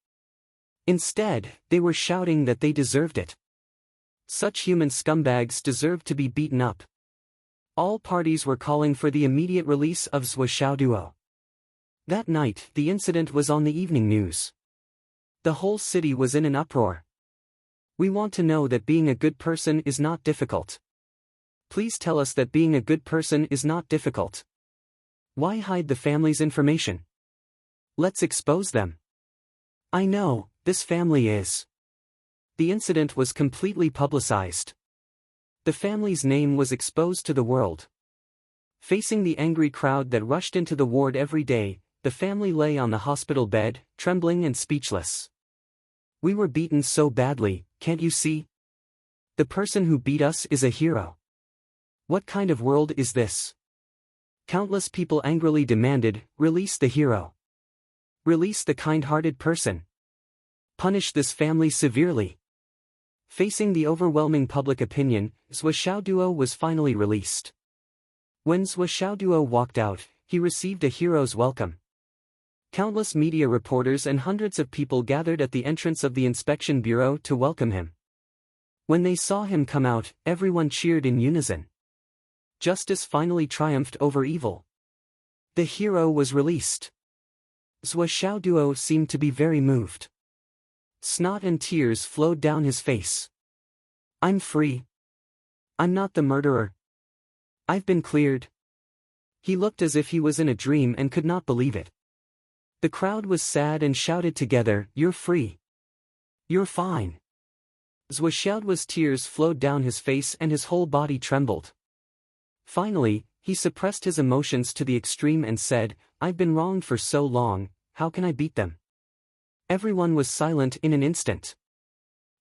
Instead, they were shouting that they deserved it. Such human scumbags deserved to be beaten up. All parties were calling for the immediate release of Zhuo. That night, the incident was on the evening news. The whole city was in an uproar. We want to know that being a good person is not difficult. Please tell us that being a good person is not difficult. Why hide the family's information? Let's expose them. I know, this family is. The incident was completely publicized. The family's name was exposed to the world. Facing the angry crowd that rushed into the ward every day, the family lay on the hospital bed, trembling and speechless. We were beaten so badly, can't you see? The person who beat us is a hero. What kind of world is this? Countless people angrily demanded, release the hero. Release the kind-hearted person. Punish this family severely. Facing the overwhelming public opinion, Zhuo was finally released. When Zhuo walked out, he received a hero's welcome. Countless media reporters and hundreds of people gathered at the entrance of the inspection bureau to welcome him. When they saw him come out, everyone cheered in unison. Justice finally triumphed over evil. The hero was released. Zhuo seemed to be very moved. Snot and tears flowed down his face. I'm free. I'm not the murderer. I've been cleared. He looked as if he was in a dream and could not believe it. The crowd was sad and shouted together, "You're free. You're fine." Zhuo's tears flowed down his face and his whole body trembled. Finally, he suppressed his emotions to the extreme and said, "I've been wronged for so long, how can I beat them?" Everyone was silent in an instant.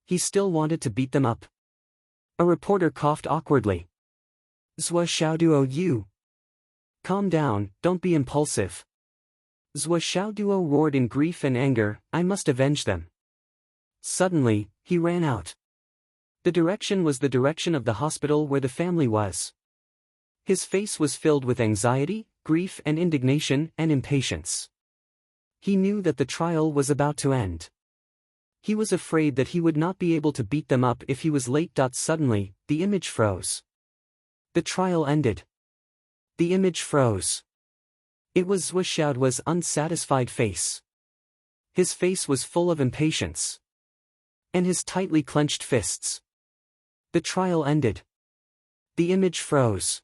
He still wanted to beat them up. A reporter coughed awkwardly. Zwa Xiaoduo you. Calm down, don't be impulsive. Zwa Xiaoduo roared in grief and anger, I must avenge them. Suddenly, he ran out. The direction was the direction of the hospital where the family was. His face was filled with anxiety, grief and indignation and impatience. He knew that the trial was about to end. He was afraid that he would not be able to beat them up if he was late. Suddenly, the image froze. The trial ended. The image froze. It was Zwa Xiaoduo's unsatisfied face. His face was full of impatience. And his tightly clenched fists. The trial ended. The image froze.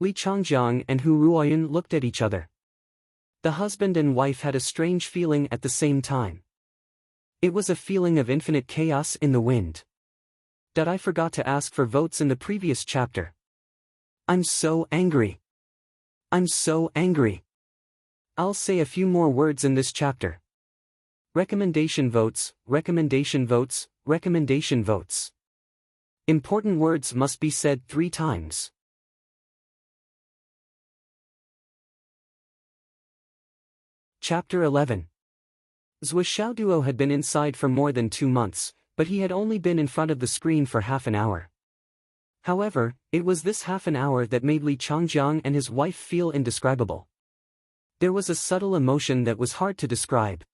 Li Changjiang and Hu Ruoyun looked at each other. The husband and wife had a strange feeling at the same time. It was a feeling of infinite chaos in the wind. That I forgot to ask for votes in the previous chapter. I'm so angry. I'm so angry. I'll say a few more words in this chapter. Recommendation votes, recommendation votes, recommendation votes. Important words must be said 3 times. Chapter 11. Zwa Xiaoduo had been inside for more than 2 months, but he had only been in front of the screen for half an hour. However, it was this half an hour that made Li Changjiang and his wife feel indescribable. There was a subtle emotion that was hard to describe.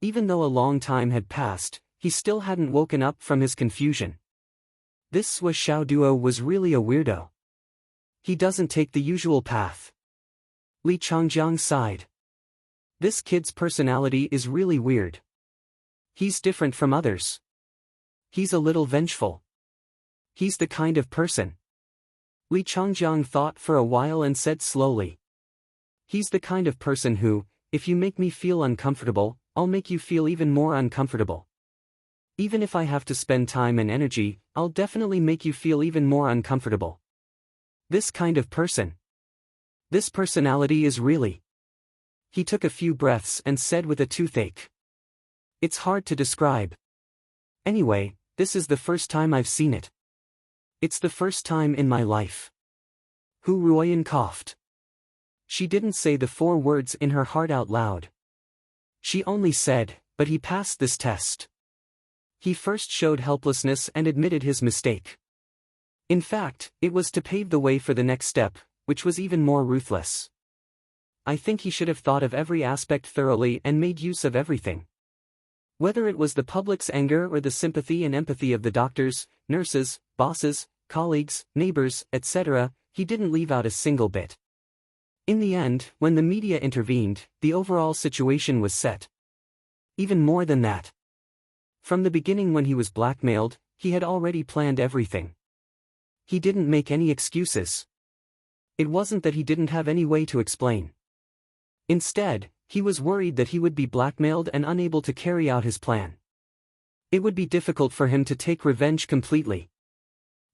Even though a long time had passed, he still hadn't woken up from his confusion. This Zwa Xiaoduo was really a weirdo. He doesn't take the usual path. Li Changjiang sighed. This kid's personality is really weird. He's different from others. He's a little vengeful. He's the kind of person. Li Changjiang thought for a while and said slowly. He's the kind of person who, if you make me feel uncomfortable, I'll make you feel even more uncomfortable. Even if I have to spend time and energy, I'll definitely make you feel even more uncomfortable. This kind of person. This personality is really. He took a few breaths and said with a toothache. It's hard to describe. Anyway, this is the first time I've seen it. It's the first time in my life. Hu Ruoyan coughed. She didn't say the 4 words in her heart out loud. She only said, but he passed this test. He first showed helplessness and admitted his mistake. In fact, it was to pave the way for the next step, which was even more ruthless. I think he should have thought of every aspect thoroughly and made use of everything. Whether it was the public's anger or the sympathy and empathy of the doctors, nurses, bosses, colleagues, neighbors, etc., he didn't leave out a single bit. In the end, when the media intervened, the overall situation was set. Even more than that. From the beginning when he was blackmailed, he had already planned everything. He didn't make any excuses. It wasn't that he didn't have any way to explain. Instead, he was worried that he would be blackmailed and unable to carry out his plan. It would be difficult for him to take revenge completely.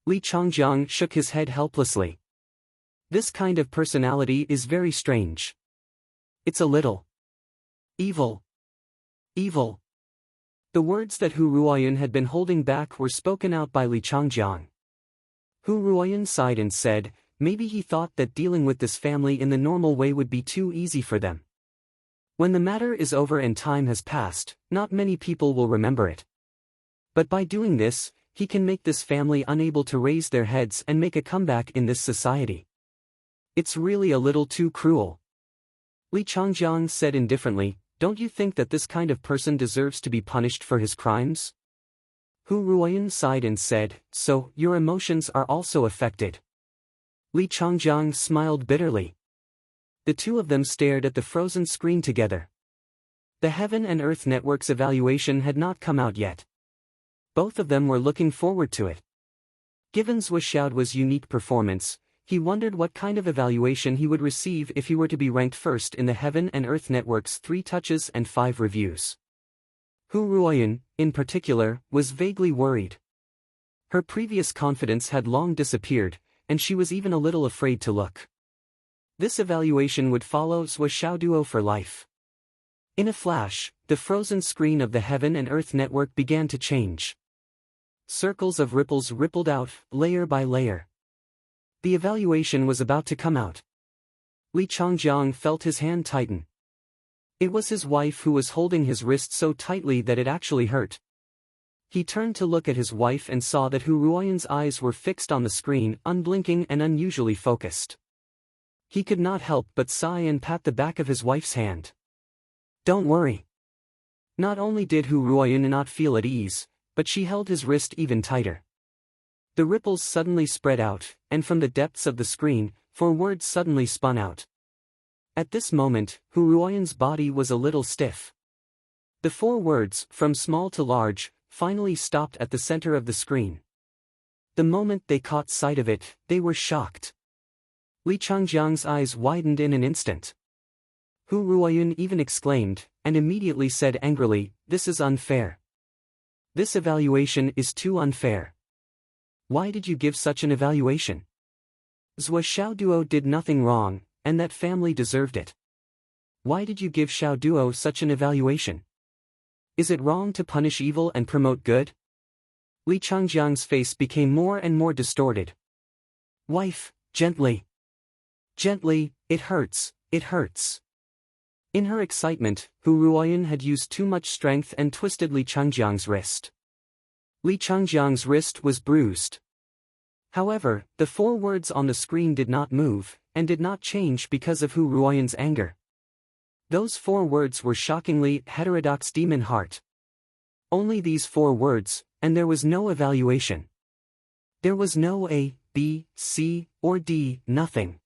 Li Changjiang shook his head helplessly. This kind of personality is very strange. It's a little evil. Evil. The words that Hu Ruoyan had been holding back were spoken out by Li Changjiang. Hu Ruoyan sighed and said, maybe he thought that dealing with this family in the normal way would be too easy for them. When the matter is over and time has passed, not many people will remember it. But by doing this, he can make this family unable to raise their heads and make a comeback in this society. It's really a little too cruel. Li Changjiang said indifferently, don't you think that this kind of person deserves to be punished for his crimes? Hu Ruoyan sighed and said, so, your emotions are also affected. Li Changjiang smiled bitterly. The two of them stared at the frozen screen together. The Heaven and Earth Network's evaluation had not come out yet. Both of them were looking forward to it. Given Zwa Xiaoduo's unique performance, he wondered what kind of evaluation he would receive if he were to be ranked first in the Heaven and Earth Network's 3 touches and 5 reviews. Hu Ruoyan, in particular, was vaguely worried. Her previous confidence had long disappeared, and she was even a little afraid to look. This evaluation would follow Zwa Xiaoduo for life. In a flash, the frozen screen of the Heaven and Earth Network began to change. Circles of ripples rippled out, layer by layer. The evaluation was about to come out. Li Changjiang felt his hand tighten. It was his wife who was holding his wrist so tightly that it actually hurt. He turned to look at his wife and saw that Hu Ruoyan's eyes were fixed on the screen, unblinking and unusually focused. He could not help but sigh and pat the back of his wife's hand. "Don't worry." Not only did Hu Ruoyan not feel at ease, but she held his wrist even tighter. The ripples suddenly spread out, and from the depths of the screen, 4 words suddenly spun out. At this moment, Hu Ruoyan's body was a little stiff. The 4 words, from small to large, finally stopped at the center of the screen. The moment they caught sight of it, they were shocked. Li Changjiang's eyes widened in an instant. Hu Ruoyan even exclaimed, and immediately said angrily, "This is unfair. This evaluation is too unfair. Why did you give such an evaluation? Zhou Xiaoduo did nothing wrong, and that family deserved it. Why did you give Xiaoduo such an evaluation? Is it wrong to punish evil and promote good?" Li Changjiang's face became more and more distorted. "Wife, gently. Gently, it hurts, it hurts." In her excitement, Hu Ruoyan had used too much strength and twisted Li Changjiang's wrist. Li Changjiang's wrist was bruised. However, the 4 words on the screen did not move, and did not change because of Hu Ruoyan's anger. Those 4 words were shockingly heterodox demon heart. Only these 4 words, and there was no evaluation. There was no A, B, C, or D, nothing.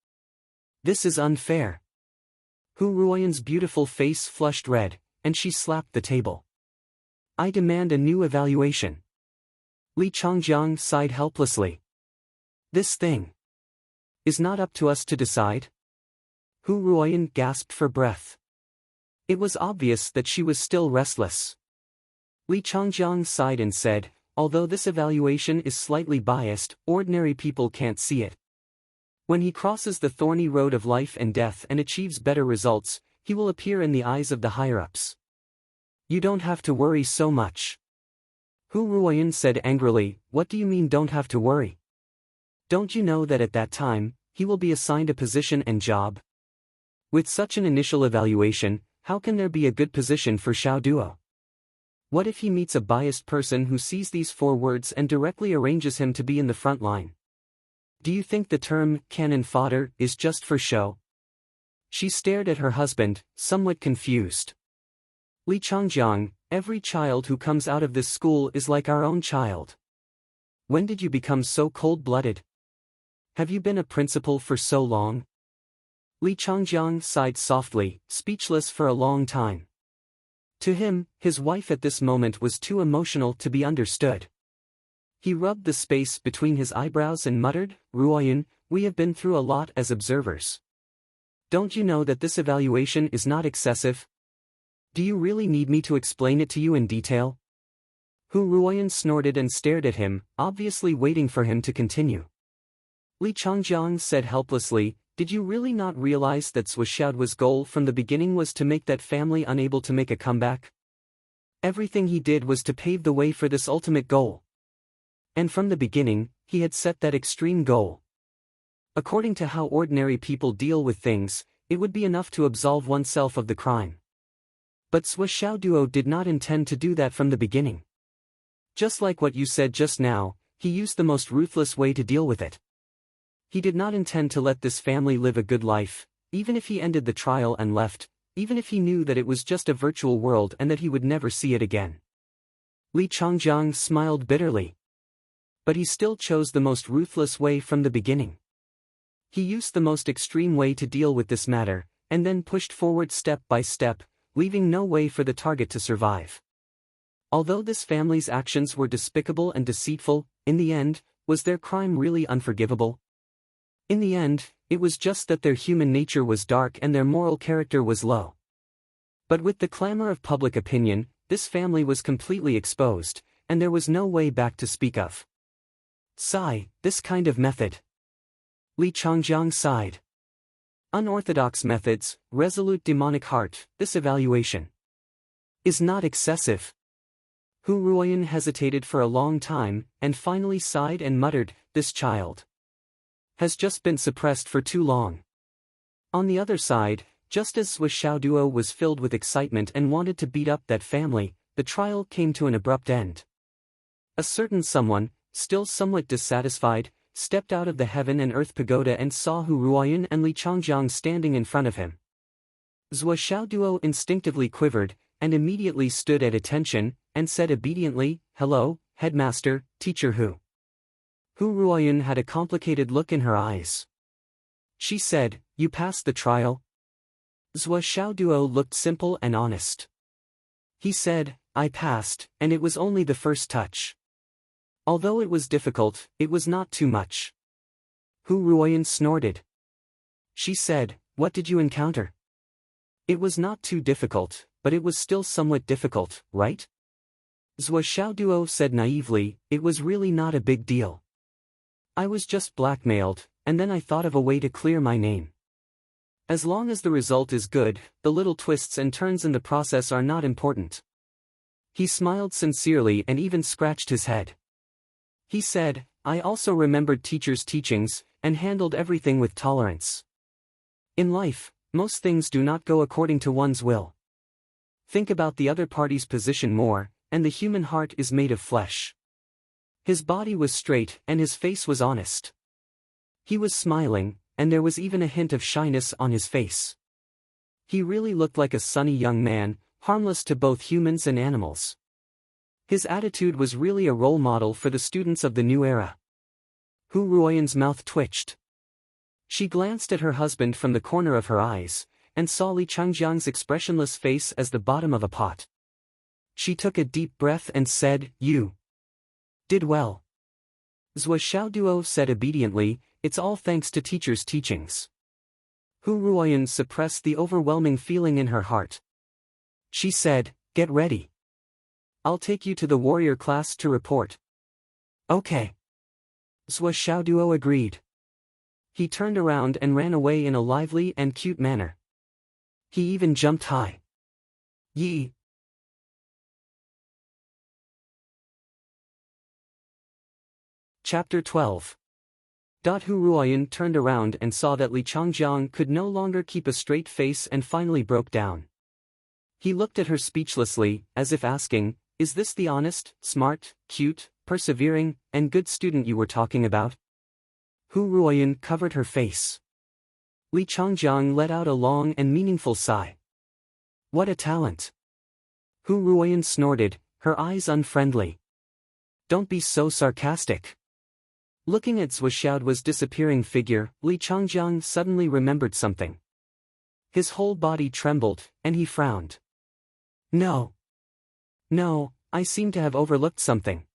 This is unfair. Hu Ruoyan's beautiful face flushed red, and she slapped the table. "I demand a new evaluation." Li Changjiang sighed helplessly. "This thing is not up to us to decide?" Hu Ruoyan gasped for breath. It was obvious that she was still restless. Li Changjiang sighed and said, "Although this evaluation is slightly biased, ordinary people can't see it. When he crosses the thorny road of life and death and achieves better results, he will appear in the eyes of the higher-ups. You don't have to worry so much." Hu Ruoyan said angrily, "What do you mean don't have to worry? Don't you know that at that time, he will be assigned a position and job? With such an initial evaluation, how can there be a good position for Xiaoduo? What if he meets a biased person who sees these 4 words and directly arranges him to be in the front line? Do you think the term cannon fodder is just for show?" She stared at her husband, somewhat confused. "Li Changjiang, every child who comes out of this school is like our own child. When did you become so cold-blooded? Have you been a principal for so long?" Li Changjiang sighed softly, speechless for a long time. To him, his wife at this moment was too emotional to be understood. He rubbed the space between his eyebrows and muttered, "Ruoyan, we have been through a lot as observers. Don't you know that this evaluation is not excessive? Do you really need me to explain it to you in detail?" Hu Ruoyan snorted and stared at him, obviously waiting for him to continue. Li Changjiang said helplessly, "Did you really not realize that Zhou Xiaoduo's goal from the beginning was to make that family unable to make a comeback? Everything he did was to pave the way for this ultimate goal. And from the beginning, he had set that extreme goal. According to how ordinary people deal with things, it would be enough to absolve oneself of the crime. But Zhou Xiaoduo did not intend to do that from the beginning. Just like what you said just now, he used the most ruthless way to deal with it. He did not intend to let this family live a good life, even if he ended the trial and left, even if he knew that it was just a virtual world and that he would never see it again." Li Changjiang smiled bitterly. But he still chose the most ruthless way from the beginning. He used the most extreme way to deal with this matter, and then pushed forward step by step, leaving no way for the target to survive. Although this family's actions were despicable and deceitful, in the end, was their crime really unforgivable? In the end, it was just that their human nature was dark and their moral character was low. But with the clamor of public opinion, this family was completely exposed, and there was no way back to speak of. Sigh, this kind of method. Li Changjiang sighed. Unorthodox methods, resolute demonic heart, this evaluation is not excessive. Hu Ruoyan hesitated for a long time, and finally sighed and muttered, "This child has just been suppressed for too long. On the other side, just as Swiss Xiaoduo was filled with excitement and wanted to beat up that family, the trial came to an abrupt end. A certain someone, still somewhat dissatisfied, stepped out of the heaven and earth pagoda and saw Hu Ruoyan and Li Changjiang standing in front of him. Zhuo Xiaoduo instinctively quivered, and immediately stood at attention, and said obediently, "Hello, headmaster, teacher Hu." Hu Ruoyan had a complicated look in her eyes. She said, "You passed the trial?" Zhuo Xiaoduo looked simple and honest. He said, "I passed, and it was only the first touch. Although it was difficult, it was not too much." Hu Ruoyan snorted. She said, "What did you encounter?" "It was not too difficult, but it was still somewhat difficult, right?" Zhuo Xiaoduo said naively, "It was really not a big deal. I was just blackmailed, and then I thought of a way to clear my name. As long as the result is good, the little twists and turns in the process are not important." He smiled sincerely and even scratched his head. He said, "I also remembered teachers' teachings, and handled everything with tolerance. In life, most things do not go according to one's will. Think about the other party's position more, and the human heart is made of flesh." His body was straight and his face was honest. He was smiling, and there was even a hint of shyness on his face. He really looked like a sunny young man, harmless to both humans and animals. His attitude was really a role model for the students of the new era. Hu Ruoyan's mouth twitched. She glanced at her husband from the corner of her eyes, and saw Li Changjiang's expressionless face as the bottom of a pot. She took a deep breath and said, "You did well." Zhuo Xiaoduo said obediently, "It's all thanks to teacher's teachings." Hu Ruoyan suppressed the overwhelming feeling in her heart. She said, "Get ready. I'll take you to the warrior class to report." "Okay." Zhuo Xiaoduo agreed. He turned around and ran away in a lively and cute manner. He even jumped high. Yi. Chapter 12. Hu Ruoyan turned around and saw that Li Changjiang could no longer keep a straight face and finally broke down. He looked at her speechlessly, as if asking, "Is this the honest, smart, cute, persevering, and good student you were talking about?" Hu Ruoyan covered her face. Li Changjiang let out a long and meaningful sigh. "What a talent!" Hu Ruoyan snorted, her eyes unfriendly. "Don't be so sarcastic." Looking at Zhuo Xiaoduo's disappearing figure, Li Changjiang suddenly remembered something. His whole body trembled, and he frowned. No, I seem to have overlooked something."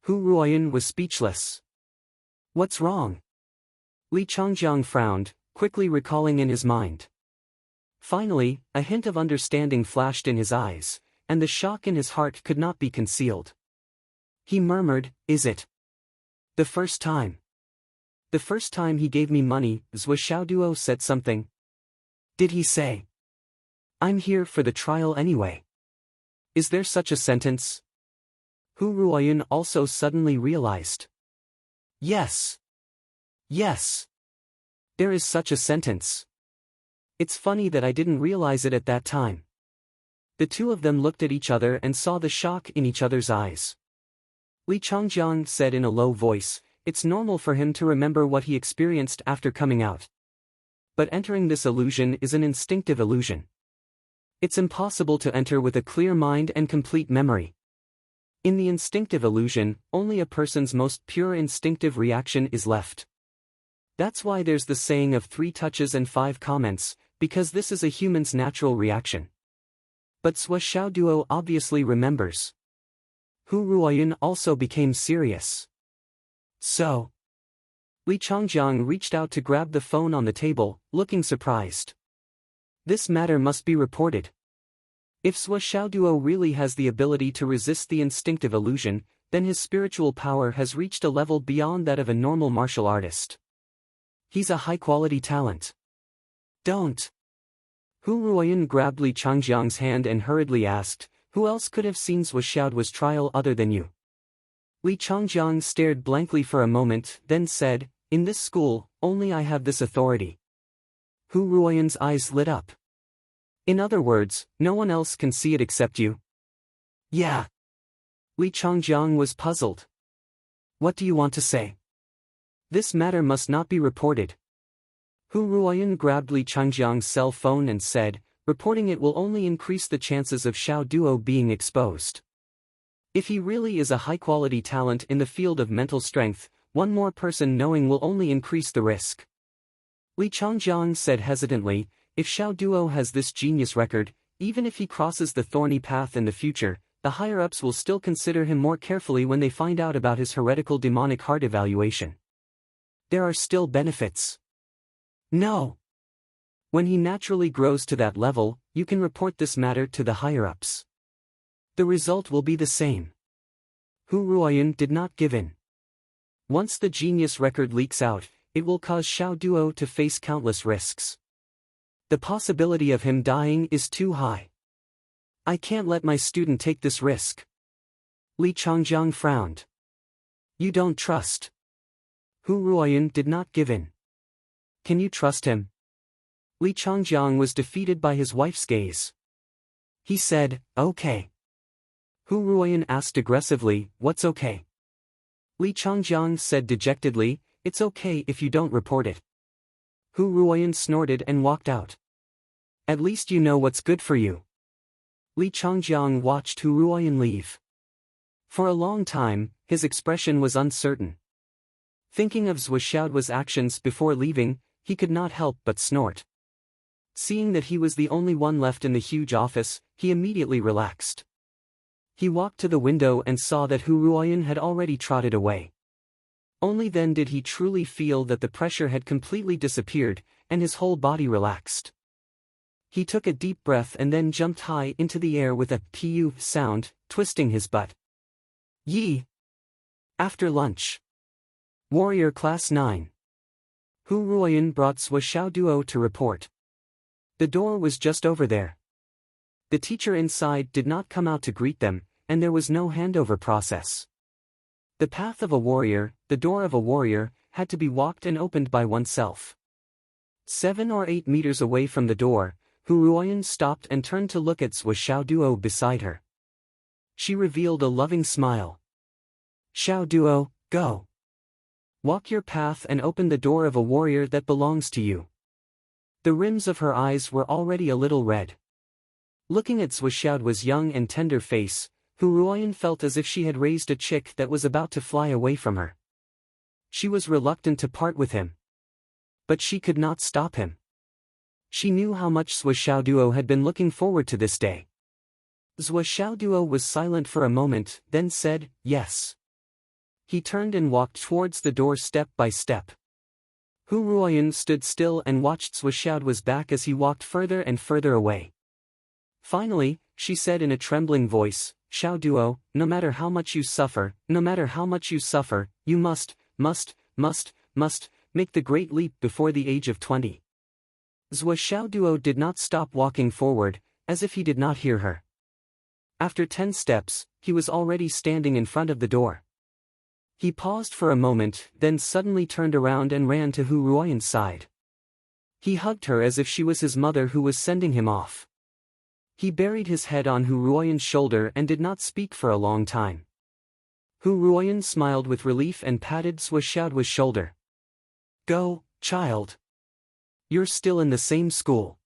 Hu Ruoyan was speechless. "What's wrong?" Li Changjiang frowned, quickly recalling in his mind. Finally, a hint of understanding flashed in his eyes, and the shock in his heart could not be concealed. He murmured, "Is it the first time?" "The first time he gave me money," Zhuo Xiaoduo said something. "Did he say, 'I'm here for the trial anyway'? Is there such a sentence?" Hu Ruoyan also suddenly realized. Yes, there is such a sentence. It's funny that I didn't realize it at that time." The two of them looked at each other and saw the shock in each other's eyes. Li Changjiang said in a low voice, "It's normal for him to remember what he experienced after coming out. But entering this illusion is an instinctive illusion. It's impossible to enter with a clear mind and complete memory. In the instinctive illusion, only a person's most pure instinctive reaction is left. That's why there's the saying of 3 touches and 5 comments, because this is a human's natural reaction." But Zhuo Xiaoduo obviously remembers. Hu Ruoyan also became serious. "So?" Li Changjiang reached out to grab the phone on the table, looking surprised. "This matter must be reported. If Zhuo Xiaoduo really has the ability to resist the instinctive illusion, then his spiritual power has reached a level beyond that of a normal martial artist. He's a high-quality talent." "Don't." Hu Ruoyan grabbed Li Changjiang's hand and hurriedly asked, "Who else could have seen Zhuo Xiaoduo's trial other than you?" Li Changjiang stared blankly for a moment, then said, In this school, only I have this authority. Hu Ruoyan's eyes lit up. In other words, no one else can see it except you? Yeah. Li Changjiang was puzzled. What do you want to say? This matter must not be reported. Hu Ruoyan grabbed Li Changjiang's cell phone and said, reporting it will only increase the chances of Xiao Duo being exposed. If he really is a high-quality talent in the field of mental strength, one more person knowing will only increase the risk. Li Changjiang said hesitantly, if Xiao Duo has this genius record, even if he crosses the thorny path in the future, the higher-ups will still consider him more carefully when they find out about his heretical demonic heart evaluation. There are still benefits. No. When he naturally grows to that level, you can report this matter to the higher-ups. The result will be the same. Hu Ruoyan did not give in. Once the genius record leaks out, it will cause Xiao Duo to face countless risks. The possibility of him dying is too high. I can't let my student take this risk. Li Changjiang frowned. You don't trust. Hu Ruoyan did not give in. Can you trust him? Li Changjiang was defeated by his wife's gaze. He said, okay. Hu Ruoyan asked aggressively, what's okay? Li Changjiang said dejectedly, it's okay if you don't report it. Hu Ruoyan snorted and walked out. At least you know what's good for you. Li Changjiang watched Hu Ruoyan leave. For a long time, his expression was uncertain. Thinking of Zhou Xiaoduo's actions before leaving, he could not help but snort. Seeing that he was the only one left in the huge office, he immediately relaxed. He walked to the window and saw that Hu Ruoyan had already trotted away. Only then did he truly feel that the pressure had completely disappeared, and his whole body relaxed. He took a deep breath and then jumped high into the air with a "pu" sound, twisting his butt. Yi! After lunch. Warrior Class 9. Hu Ruoyan brought Zhou Xiaoduo to report. The door was just over there. The teacher inside did not come out to greet them, and there was no handover process. The path of a warrior, the door of a warrior, had to be walked and opened by oneself. 7 or 8 meters away from the door, Hu Ruoyan stopped and turned to look at Zhou Xiaoduo beside her. She revealed a loving smile. Xiaoduo, go. Walk your path and open the door of a warrior that belongs to you. The rims of her eyes were already a little red. Looking at Zhou Xiaoduo's young and tender face, Hu Ruoyan felt as if she had raised a chick that was about to fly away from her. She was reluctant to part with him. But she could not stop him. She knew how much Zhou Xiaoduo had been looking forward to this day. Zhou Xiaoduo was silent for a moment, then said, yes. He turned and walked towards the door step by step. Hu Ruoyan stood still and watched Zhou Xiaoduo's back as he walked further and further away. Finally, she said in a trembling voice, Xiaoduo, no matter how much you suffer, you must make the great leap before the age of 20. Zhou Xiaoduo did not stop walking forward, as if he did not hear her. After 10 steps, he was already standing in front of the door. He paused for a moment, then suddenly turned around and ran to Hu Ruoyan's side. He hugged her as if she was his mother who was sending him off. He buried his head on Hu Ruoyan's shoulder and did not speak for a long time. Hu Ruoyan smiled with relief and patted Zhou Xiaoduo's shoulder. Go, child. You're still in the same school.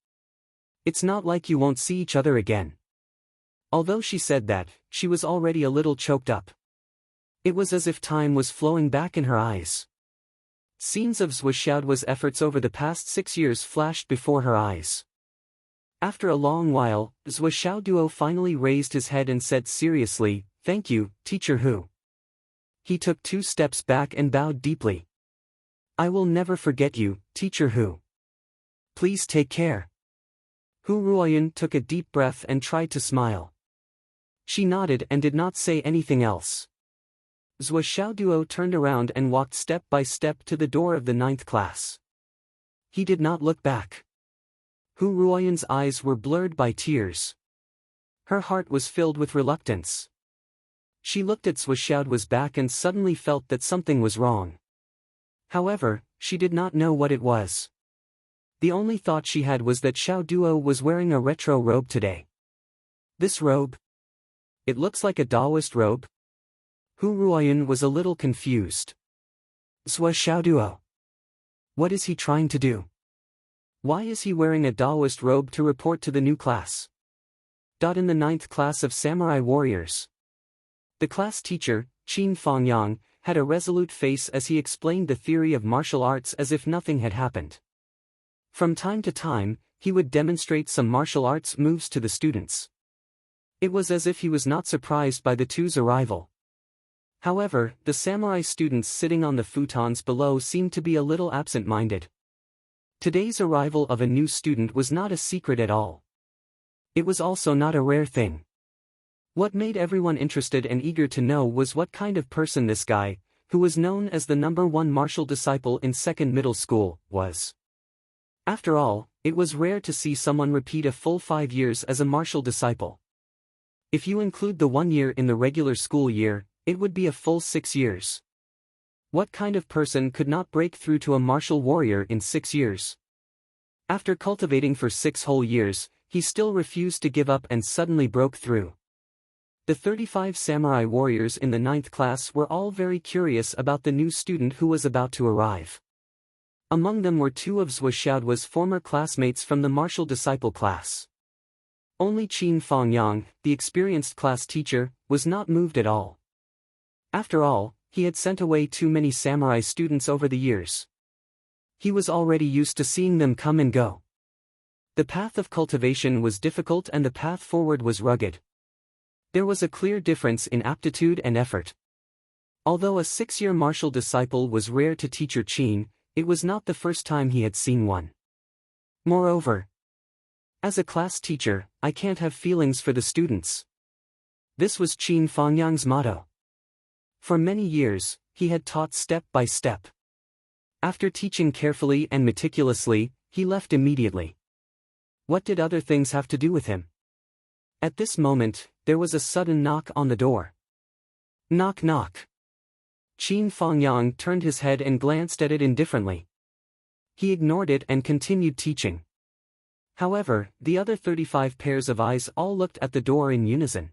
It's not like you won't see each other again. Although she said that, she was already a little choked up. It was as if time was flowing back in her eyes. Scenes of Zhou Xiaoduo's efforts over the past 6 years flashed before her eyes. After a long while, Zhou Xiaoduo finally raised his head and said seriously, thank you, Teacher Hu. He took 2 steps back and bowed deeply. I will never forget you, Teacher Hu. Please take care. Hu Ruoyan took a deep breath and tried to smile. She nodded and did not say anything else. Zhou Xiaoduo turned around and walked step by step to the door of the 9th class. He did not look back. Hu Ruoyan's eyes were blurred by tears. Her heart was filled with reluctance. She looked at Zhou Xiaoduo's back and suddenly felt that something was wrong. However, she did not know what it was. The only thought she had was that Xiao Duo was wearing a retro robe today. This robe? It looks like a Taoist robe? Hu Ruoyun was a little confused. Zhua Xiao Duo. What is he trying to do? Why is he wearing a Taoist robe to report to the new class? In the 9th class of Samurai Warriors. The class teacher, Qin Fongyang, had a resolute face as he explained the theory of martial arts as if nothing had happened. From time to time, he would demonstrate some martial arts moves to the students. It was as if he was not surprised by the two's arrival. However, the samurai students sitting on the futons below seemed to be a little absent-minded. Today's arrival of a new student was not a secret at all. It was also not a rare thing. What made everyone interested and eager to know was what kind of person this guy, who was known as the #1 martial disciple in 2nd middle school, was. After all, it was rare to see someone repeat a full 5 years as a martial disciple. If you include the 1 year in the regular school year, it would be a full 6 years. What kind of person could not break through to a martial warrior in 6 years? After cultivating for 6 whole years, he still refused to give up and suddenly broke through. The 35 samurai warriors in the 9th class were all very curious about the new student who was about to arrive. Among them were 2 of Zhua Xiaoduo's former classmates from the martial disciple class. Only Qin Fongyang, the experienced class teacher, was not moved at all. After all, he had sent away too many samurai students over the years. He was already used to seeing them come and go. The path of cultivation was difficult and the path forward was rugged. There was a clear difference in aptitude and effort. Although a 6-year martial disciple was rare to teacher Qin, it was not the first time he had seen one. Moreover, as a class teacher, I can't have feelings for the students. This was Qin Fongyang's motto. For many years, he had taught step by step. After teaching carefully and meticulously, he left immediately. What did other things have to do with him? At this moment, there was a sudden knock on the door. Knock knock. Qin Fongyang turned his head and glanced at it indifferently. He ignored it and continued teaching. However, the other 35 pairs of eyes all looked at the door in unison.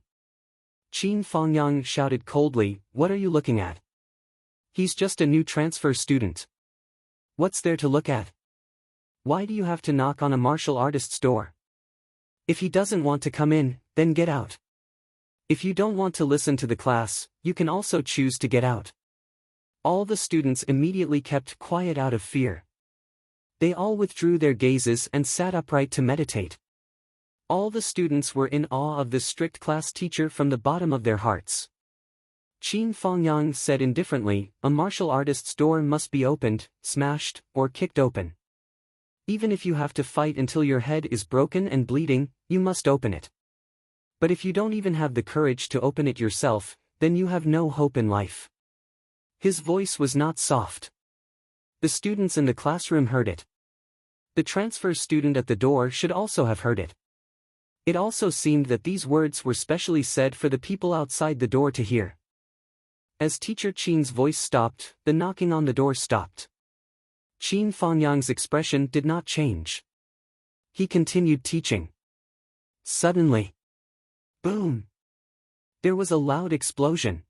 Qin Fongyang shouted coldly, "What are you looking at? He's just a new transfer student. What's there to look at? Why do you have to knock on a martial artist's door? If he doesn't want to come in, then get out. If you don't want to listen to the class, you can also choose to get out." All the students immediately kept quiet out of fear. They all withdrew their gazes and sat upright to meditate. All the students were in awe of this strict class teacher from the bottom of their hearts. Qin Fongyang said indifferently, "A martial artist's door must be opened, smashed, or kicked open. Even if you have to fight until your head is broken and bleeding, you must open it. But if you don't even have the courage to open it yourself, then you have no hope in life." His voice was not soft. The students in the classroom heard it. The transfer student at the door should also have heard it. It also seemed that these words were specially said for the people outside the door to hear. As teacher Qin's voice stopped, the knocking on the door stopped. Qin Fongyang's expression did not change. He continued teaching. Suddenly, boom! There was a loud explosion.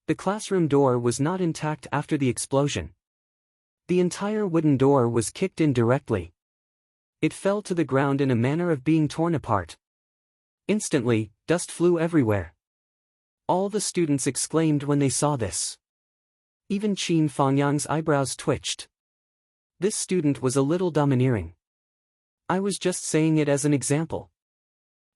The classroom door was not intact after the explosion. The entire wooden door was kicked in directly. It fell to the ground in a manner of being torn apart. Instantly, dust flew everywhere. All the students exclaimed when they saw this. Even Qin Fongyang's eyebrows twitched. This student was a little domineering. I was just saying it as an example.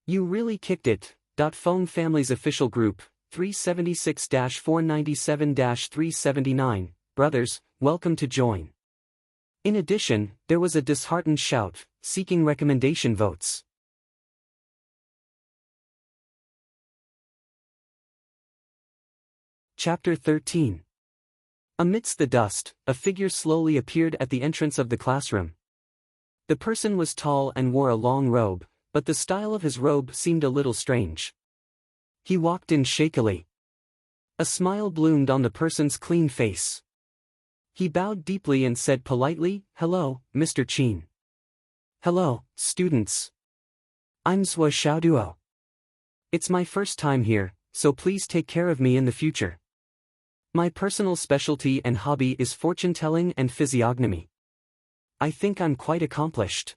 You really kicked it. Feng Family's official group, 376-497-379, brothers, welcome to join. In addition, there was a disheartened shout, seeking recommendation votes. Chapter 13. Amidst the dust, a figure slowly appeared at the entrance of the classroom. The person was tall and wore a long robe, but the style of his robe seemed a little strange. He walked in shakily. A smile bloomed on the person's clean face. He bowed deeply and said politely, "Hello, Mr. Qin." "Hello, students. I'm Zhuo Xiaoduo. It's my first time here, so please take care of me in the future. My personal specialty and hobby is fortune-telling and physiognomy. I think I'm quite accomplished.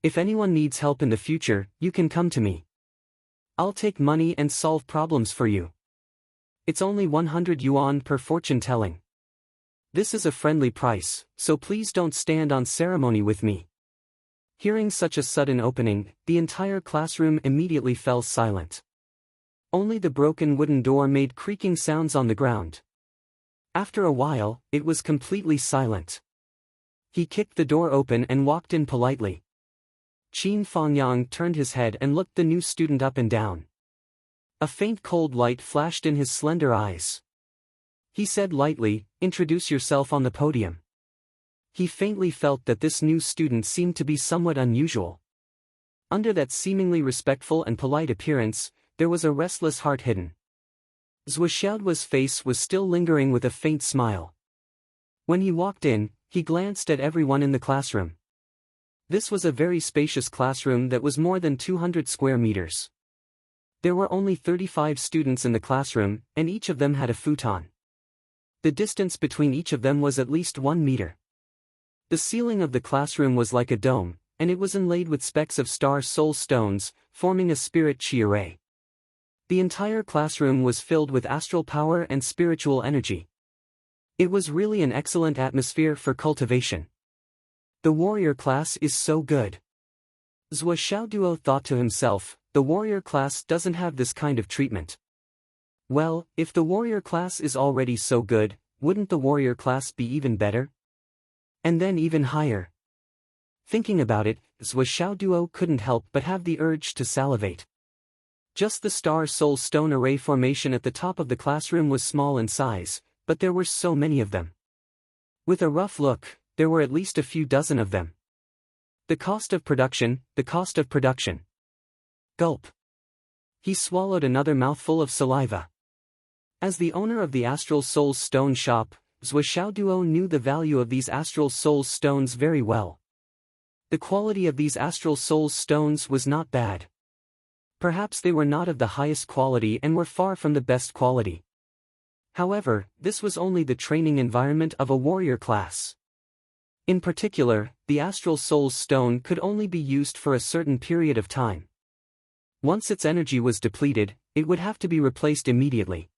If anyone needs help in the future, you can come to me. I'll take money and solve problems for you. It's only 100 yuan per fortune-telling. This is a friendly price, so please don't stand on ceremony with me." Hearing such a sudden opening, the entire classroom immediately fell silent. Only the broken wooden door made creaking sounds on the ground. After a while, it was completely silent. He kicked the door open and walked in politely. Qin Fangyang turned his head and looked the new student up and down. A faint cold light flashed in his slender eyes. He said lightly, "Introduce yourself on the podium." He faintly felt that this new student seemed to be somewhat unusual. Under that seemingly respectful and polite appearance, there was a restless heart hidden. Zhuo Xiaoduo's face was still lingering with a faint smile. When he walked in, he glanced at everyone in the classroom. This was a very spacious classroom that was more than 200 square meters. There were only 35 students in the classroom, and each of them had a futon. The distance between each of them was at least 1 meter. The ceiling of the classroom was like a dome, and it was inlaid with specks of star soul stones, forming a spirit chi array. The entire classroom was filled with astral power and spiritual energy. It was really an excellent atmosphere for cultivation. The warrior class is so good. Zhuo Xiaoduo thought to himself, the warrior class doesn't have this kind of treatment. Well, if the warrior class is already so good, wouldn't the warrior class be even better? And then even higher? Thinking about it, Zhuo Xiaoduo couldn't help but have the urge to salivate. Just the star soul stone array formation at the top of the classroom was small in size, but there were so many of them. With a rough look, there were at least a few dozen of them. The cost of production. Gulp. He swallowed another mouthful of saliva. As the owner of the Astral Souls Stone shop, Zhuo Xiaoduo knew the value of these Astral Souls stones very well. The quality of these Astral Souls stones was not bad. Perhaps they were not of the highest quality and were far from the best quality. However, this was only the training environment of a warrior class. In particular, the Astral Souls stone could only be used for a certain period of time. Once its energy was depleted, it would have to be replaced immediately.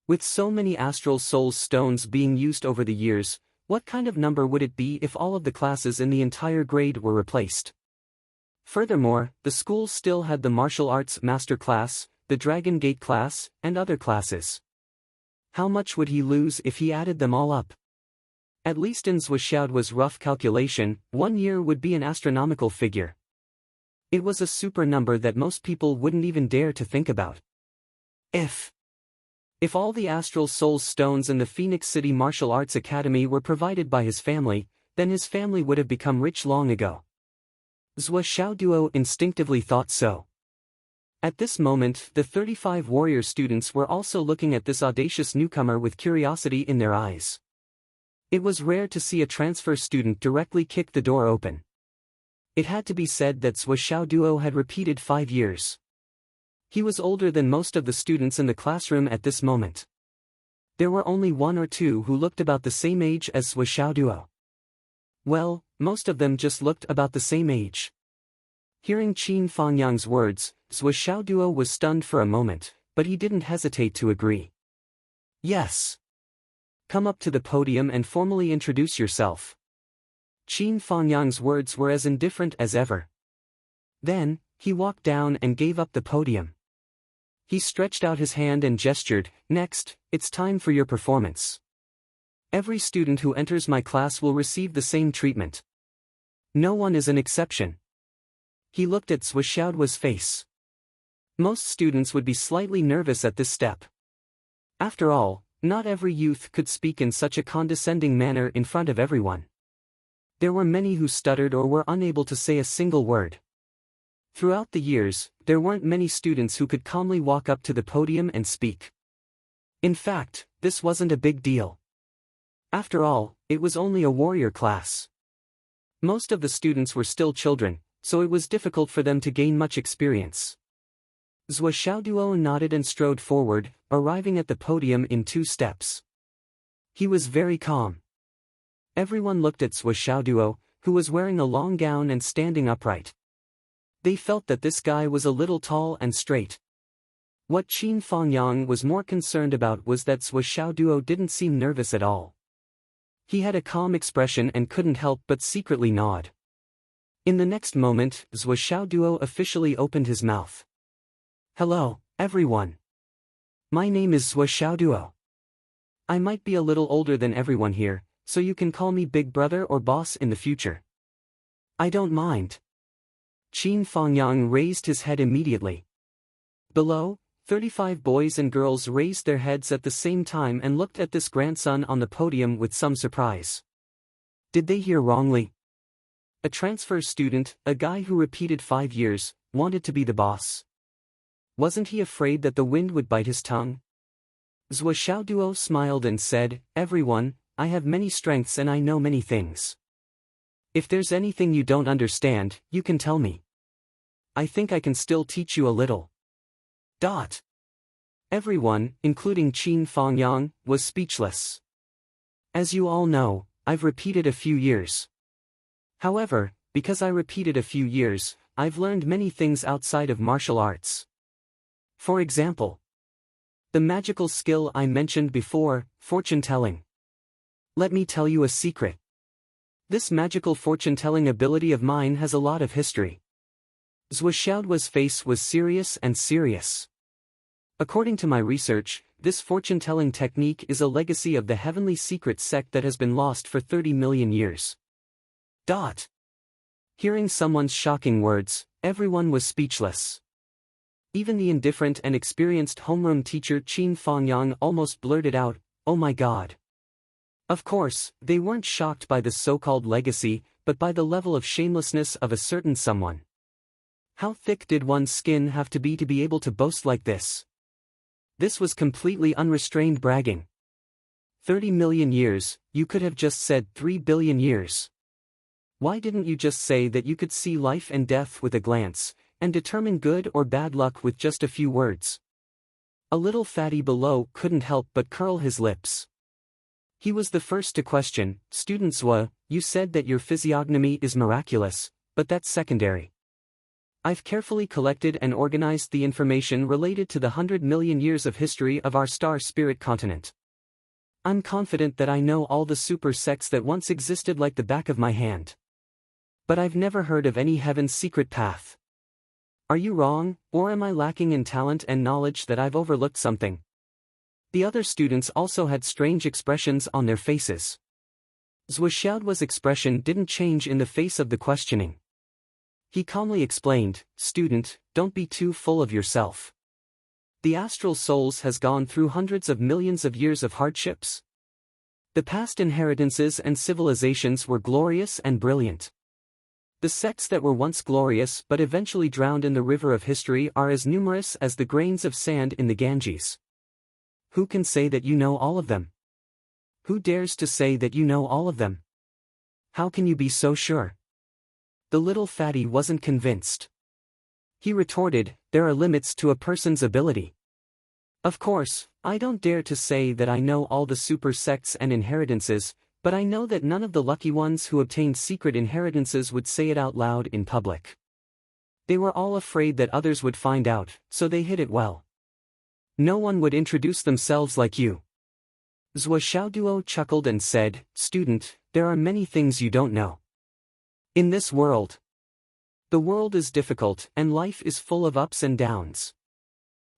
With so many Astral Souls stones being used over the years, what kind of number would it be if all of the classes in the entire grade were replaced? Furthermore, the school still had the martial arts master class, the Dragon Gate class, and other classes. How much would he lose if he added them all up? At least in Zhuo Xiaoduo's rough calculation, 1 year would be an astronomical figure. It was a super number that most people wouldn't even dare to think about. If all the Astral Souls stones in the Phoenix City Martial Arts Academy were provided by his family, then his family would have become rich long ago. Zhuo Xiaoduo instinctively thought so. At this moment, the 35 warrior students were also looking at this audacious newcomer with curiosity in their eyes. It was rare to see a transfer student directly kick the door open. It had to be said that Zhuo Xiaoduo had repeated 5 years. He was older than most of the students in the classroom at this moment. There were only 1 or 2 who looked about the same age as Zhuo Xiaoduo. Well, most of them just looked about the same age. Hearing Qin Fangyang's words, Zhuo Xiaoduo was stunned for a moment, but he didn't hesitate to agree. Yes. Come up to the podium and formally introduce yourself. Qin Fangyang's words were as indifferent as ever. Then, he walked down and gave up the podium. He stretched out his hand and gestured, "Next, it's time for your performance. Every student who enters my class will receive the same treatment. No one is an exception." He looked at Zhuo Xiaoduo's face. Most students would be slightly nervous at this step. After all, not every youth could speak in such a condescending manner in front of everyone. There were many who stuttered or were unable to say a single word. Throughout the years, there weren't many students who could calmly walk up to the podium and speak. In fact, this wasn't a big deal. After all, it was only a warrior class. Most of the students were still children, so it was difficult for them to gain much experience. Zhou Xiaoduo nodded and strode forward, arriving at the podium in 2 steps. He was very calm. Everyone looked at Zhou Xiaoduo, who was wearing a long gown and standing upright. They felt that this guy was a little tall and straight. What Qin Fangyang was more concerned about was that Zhou Xiaoduo didn't seem nervous at all. He had a calm expression and couldn't help but secretly nod. In the next moment, Zhou Xiaoduo officially opened his mouth. "Hello, everyone. My name is Zhou Xiaoduo. I might be a little older than everyone here, so you can call me Big Brother or Boss in the future. I don't mind." Qin Fangyang raised his head immediately. Below, 35 boys and girls raised their heads at the same time and looked at this grandson on the podium with some surprise. Did they hear wrongly? A transfer student, a guy who repeated 5 years, wanted to be the boss. Wasn't he afraid that the wind would bite his tongue? Zhou Xiaoduo smiled and said, "Everyone, I have many strengths and I know many things. If there's anything you don't understand, you can tell me. I think I can still teach you a little." Everyone, including Qin Fangyang, was speechless. As you all know, I've repeated a few years. However, because I repeated a few years, I've learned many things outside of martial arts. For example, the magical skill I mentioned before, fortune-telling. Let me tell you a secret. This magical fortune-telling ability of mine has a lot of history. Zhou Xiaoduo's face was serious and serious. According to my research, this fortune-telling technique is a legacy of the heavenly secret sect that has been lost for 30 million years. Hearing someone's shocking words, everyone was speechless. Even the indifferent and experienced homeroom teacher Qin Fangyang almost blurted out, "Oh my God." Of course, they weren't shocked by the so-called legacy, but by the level of shamelessness of a certain someone. How thick did one's skin have to be able to boast like this? This was completely unrestrained bragging. 30 million years, you could have just said 3 billion years. Why didn't you just say that you could see life and death with a glance, and determine good or bad luck with just a few words? A little fatty below couldn't help but curl his lips. He was the first to question, "Student Zhou, you said that your physiognomy is miraculous, but that's secondary. I've carefully collected and organized the information related to the 100 million years of history of our star spirit continent. I'm confident that I know all the super sects that once existed like the back of my hand. But I've never heard of any heaven's secret path. Are you wrong, or am I lacking in talent and knowledge that I've overlooked something?" The other students also had strange expressions on their faces. Zhou Xiaoduo's expression didn't change in the face of the questioning. He calmly explained, "Student, don't be too full of yourself. The astral souls has gone through hundreds of millions of years of hardships. The past inheritances and civilizations were glorious and brilliant. The sects that were once glorious but eventually drowned in the river of history are as numerous as the grains of sand in the Ganges. Who can say that you know all of them? Who dares to say that you know all of them? How can you be so sure?" The little fatty wasn't convinced. He retorted, "There are limits to a person's ability. Of course, I don't dare to say that I know all the super sects and inheritances, but I know that none of the lucky ones who obtained secret inheritances would say it out loud in public. They were all afraid that others would find out, so they hid it well. No one would introduce themselves like you." Zhou Xiaoduo chuckled and said, "Student, there are many things you don't know. In this world, the world is difficult and life is full of ups and downs.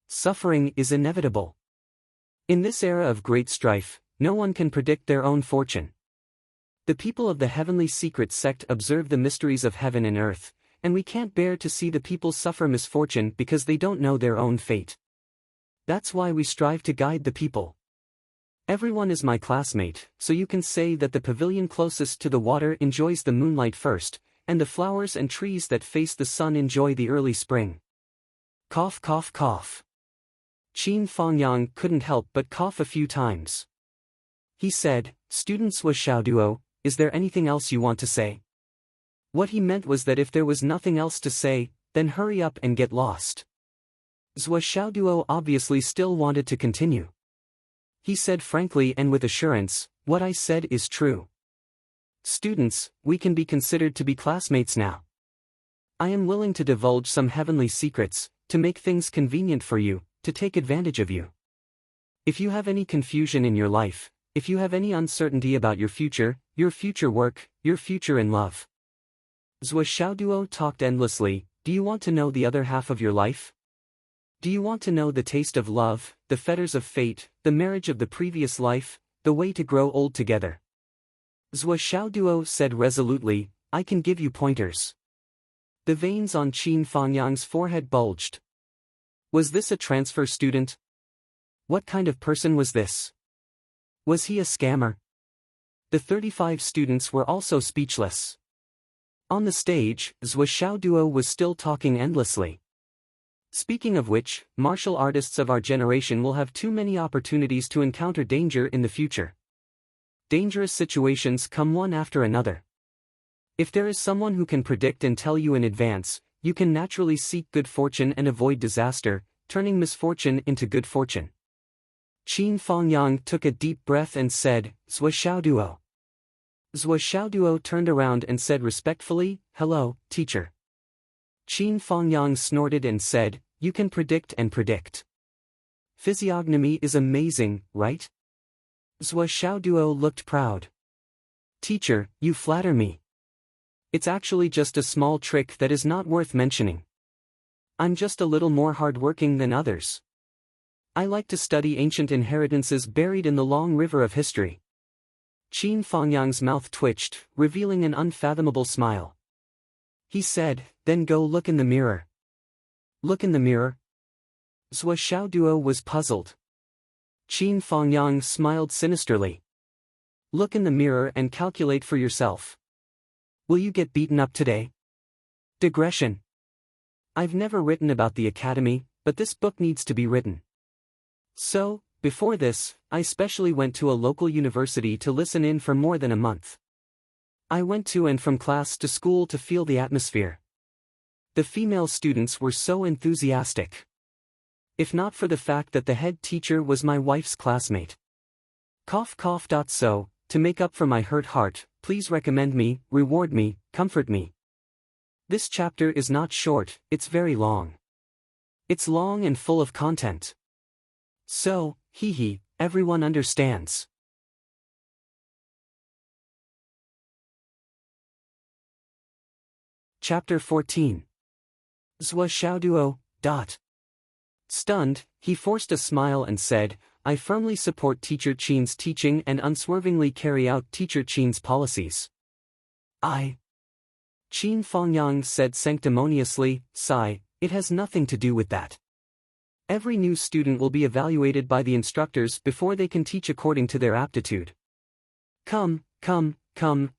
Suffering is inevitable. In this era of great strife, no one can predict their own fortune. The people of the heavenly secret sect observe the mysteries of heaven and earth, and we can't bear to see the people suffer misfortune because they don't know their own fate. That's why we strive to guide the people. Everyone is my classmate, so you can say that the pavilion closest to the water enjoys the moonlight first, and the flowers and trees that face the sun enjoy the early spring." Cough cough cough. Qin Fangyang couldn't help but cough a few times. He said, "Student Zhuo Xiaoduo, is there anything else you want to say?" What he meant was that if there was nothing else to say, then hurry up and get lost. Zhuo Xiaoduo obviously still wanted to continue. He said frankly and with assurance, "What I said is true. Students, we can be considered to be classmates now. I am willing to divulge some heavenly secrets, to make things convenient for you, to take advantage of you. If you have any confusion in your life, if you have any uncertainty about your future work, your future in love." Zhuo Xiaoduo talked endlessly. Do you want to know the other half of your life? Do you want to know the taste of love, the fetters of fate, the marriage of the previous life, the way to grow old together? Zhuo Xiaoduo said resolutely, "I can give you pointers." The veins on Qin Fangyang's forehead bulged. Was this a transfer student? What kind of person was this? Was he a scammer? The 35 students were also speechless. On the stage, Zhuo Xiaoduo was still talking endlessly. Speaking of which, martial artists of our generation will have too many opportunities to encounter danger in the future. Dangerous situations come one after another. If there is someone who can predict and tell you in advance, you can naturally seek good fortune and avoid disaster, turning misfortune into good fortune. Qin Fangyang took a deep breath and said, "Zhuo Xiaoduo." Zhuo Xiaoduo turned around and said respectfully, "Hello, teacher." Qin Fangyang snorted and said, "You can predict and predict. Physiognomy is amazing, right?" Zhuo Xiaoduo looked proud. "Teacher, you flatter me. It's actually just a small trick that is not worth mentioning. I'm just a little more hardworking than others. I like to study ancient inheritances buried in the long river of history." Qin Fangyang's mouth twitched, revealing an unfathomable smile. He said, "Then go look in the mirror." "Look in the mirror?" Zhuo Xiaoduo was puzzled. Qin Fangyang smiled sinisterly. "Look in the mirror and calculate for yourself. Will you get beaten up today?" Digression. I've never written about the academy, but this book needs to be written. So, before this, I specially went to a local university to listen in for more than a month. I went to and from class to school to feel the atmosphere. The female students were so enthusiastic. If not for the fact that the head teacher was my wife's classmate. Cough cough. So, to make up for my hurt heart, please recommend me, reward me, comfort me. This chapter is not short, it's very long. It's long and full of content. So, everyone understands. Chapter 14. Zhuo Xiaoduo. Stunned, he forced a smile and said, "I firmly support Teacher Qin's teaching and unswervingly carry out Teacher Qin's policies." Qin Fangyang said sanctimoniously, "Sigh, it has nothing to do with that. Every new student will be evaluated by the instructors before they can teach according to their aptitude. Come,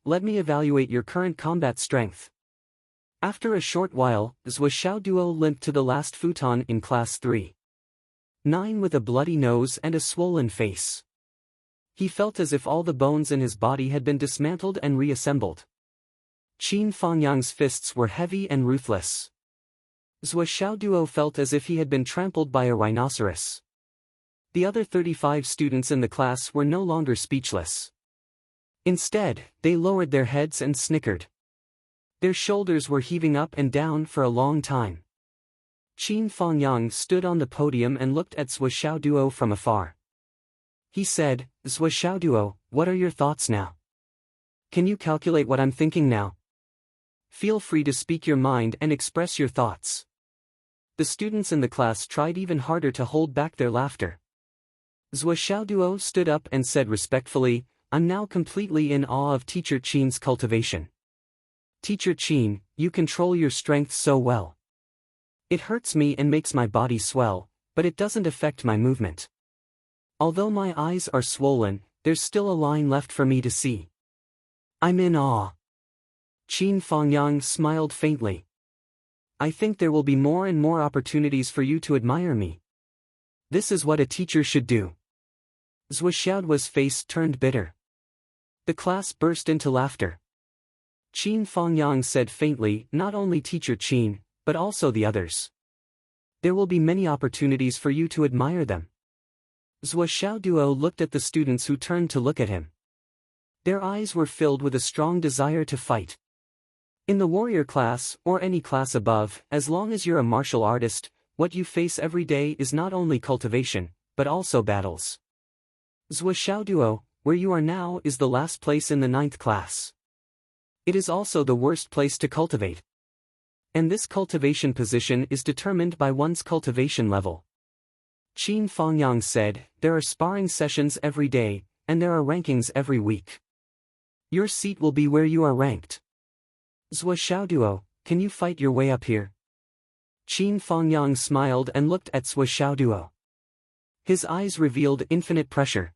let me evaluate your current combat strength." After a short while, Zhuo Xiaoduo limped to the last futon in class 3-9 with a bloody nose and a swollen face. He felt as if all the bones in his body had been dismantled and reassembled. Qin Fangyang's fists were heavy and ruthless. Zhuo Xiaoduo felt as if he had been trampled by a rhinoceros. The other 35 students in the class were no longer speechless. Instead, they lowered their heads and snickered. Their shoulders were heaving up and down for a long time. Qin Fangyang stood on the podium and looked at Zhuo Xiaoduo from afar. He said, "Zhuo Xiaoduo, what are your thoughts now? Can you calculate what I'm thinking now? Feel free to speak your mind and express your thoughts." The students in the class tried even harder to hold back their laughter. Zhuo Xiaoduo stood up and said respectfully, "I'm now completely in awe of Teacher Qin's cultivation. Teacher Qin, you control your strength so well. It hurts me and makes my body swell, but it doesn't affect my movement. Although my eyes are swollen, there's still a line left for me to see. I'm in awe." Qin Fangyang smiled faintly. "I think there will be more and more opportunities for you to admire me. This is what a teacher should do." Zhou Xiaoduo's face turned bitter. The class burst into laughter. Qin Fengyang said faintly, not only teacher Qin, but also the others. There will be many opportunities for you to admire them. Zhou Xiaoduo looked at the students who turned to look at him. Their eyes were filled with a strong desire to fight. In the warrior class, or any class above, as long as you're a martial artist, what you face every day is not only cultivation, but also battles. Zhou Xiaoduo, where you are now is the last place in the 9th class. It is also the worst place to cultivate. And this cultivation position is determined by one's cultivation level. Qin Fengyang said, there are sparring sessions every day, and there are rankings every week. Your seat will be where you are ranked. Zhou Xiaoduo, can you fight your way up here? Qin Fengyang smiled and looked at Zhou Xiaoduo. His eyes revealed infinite pressure.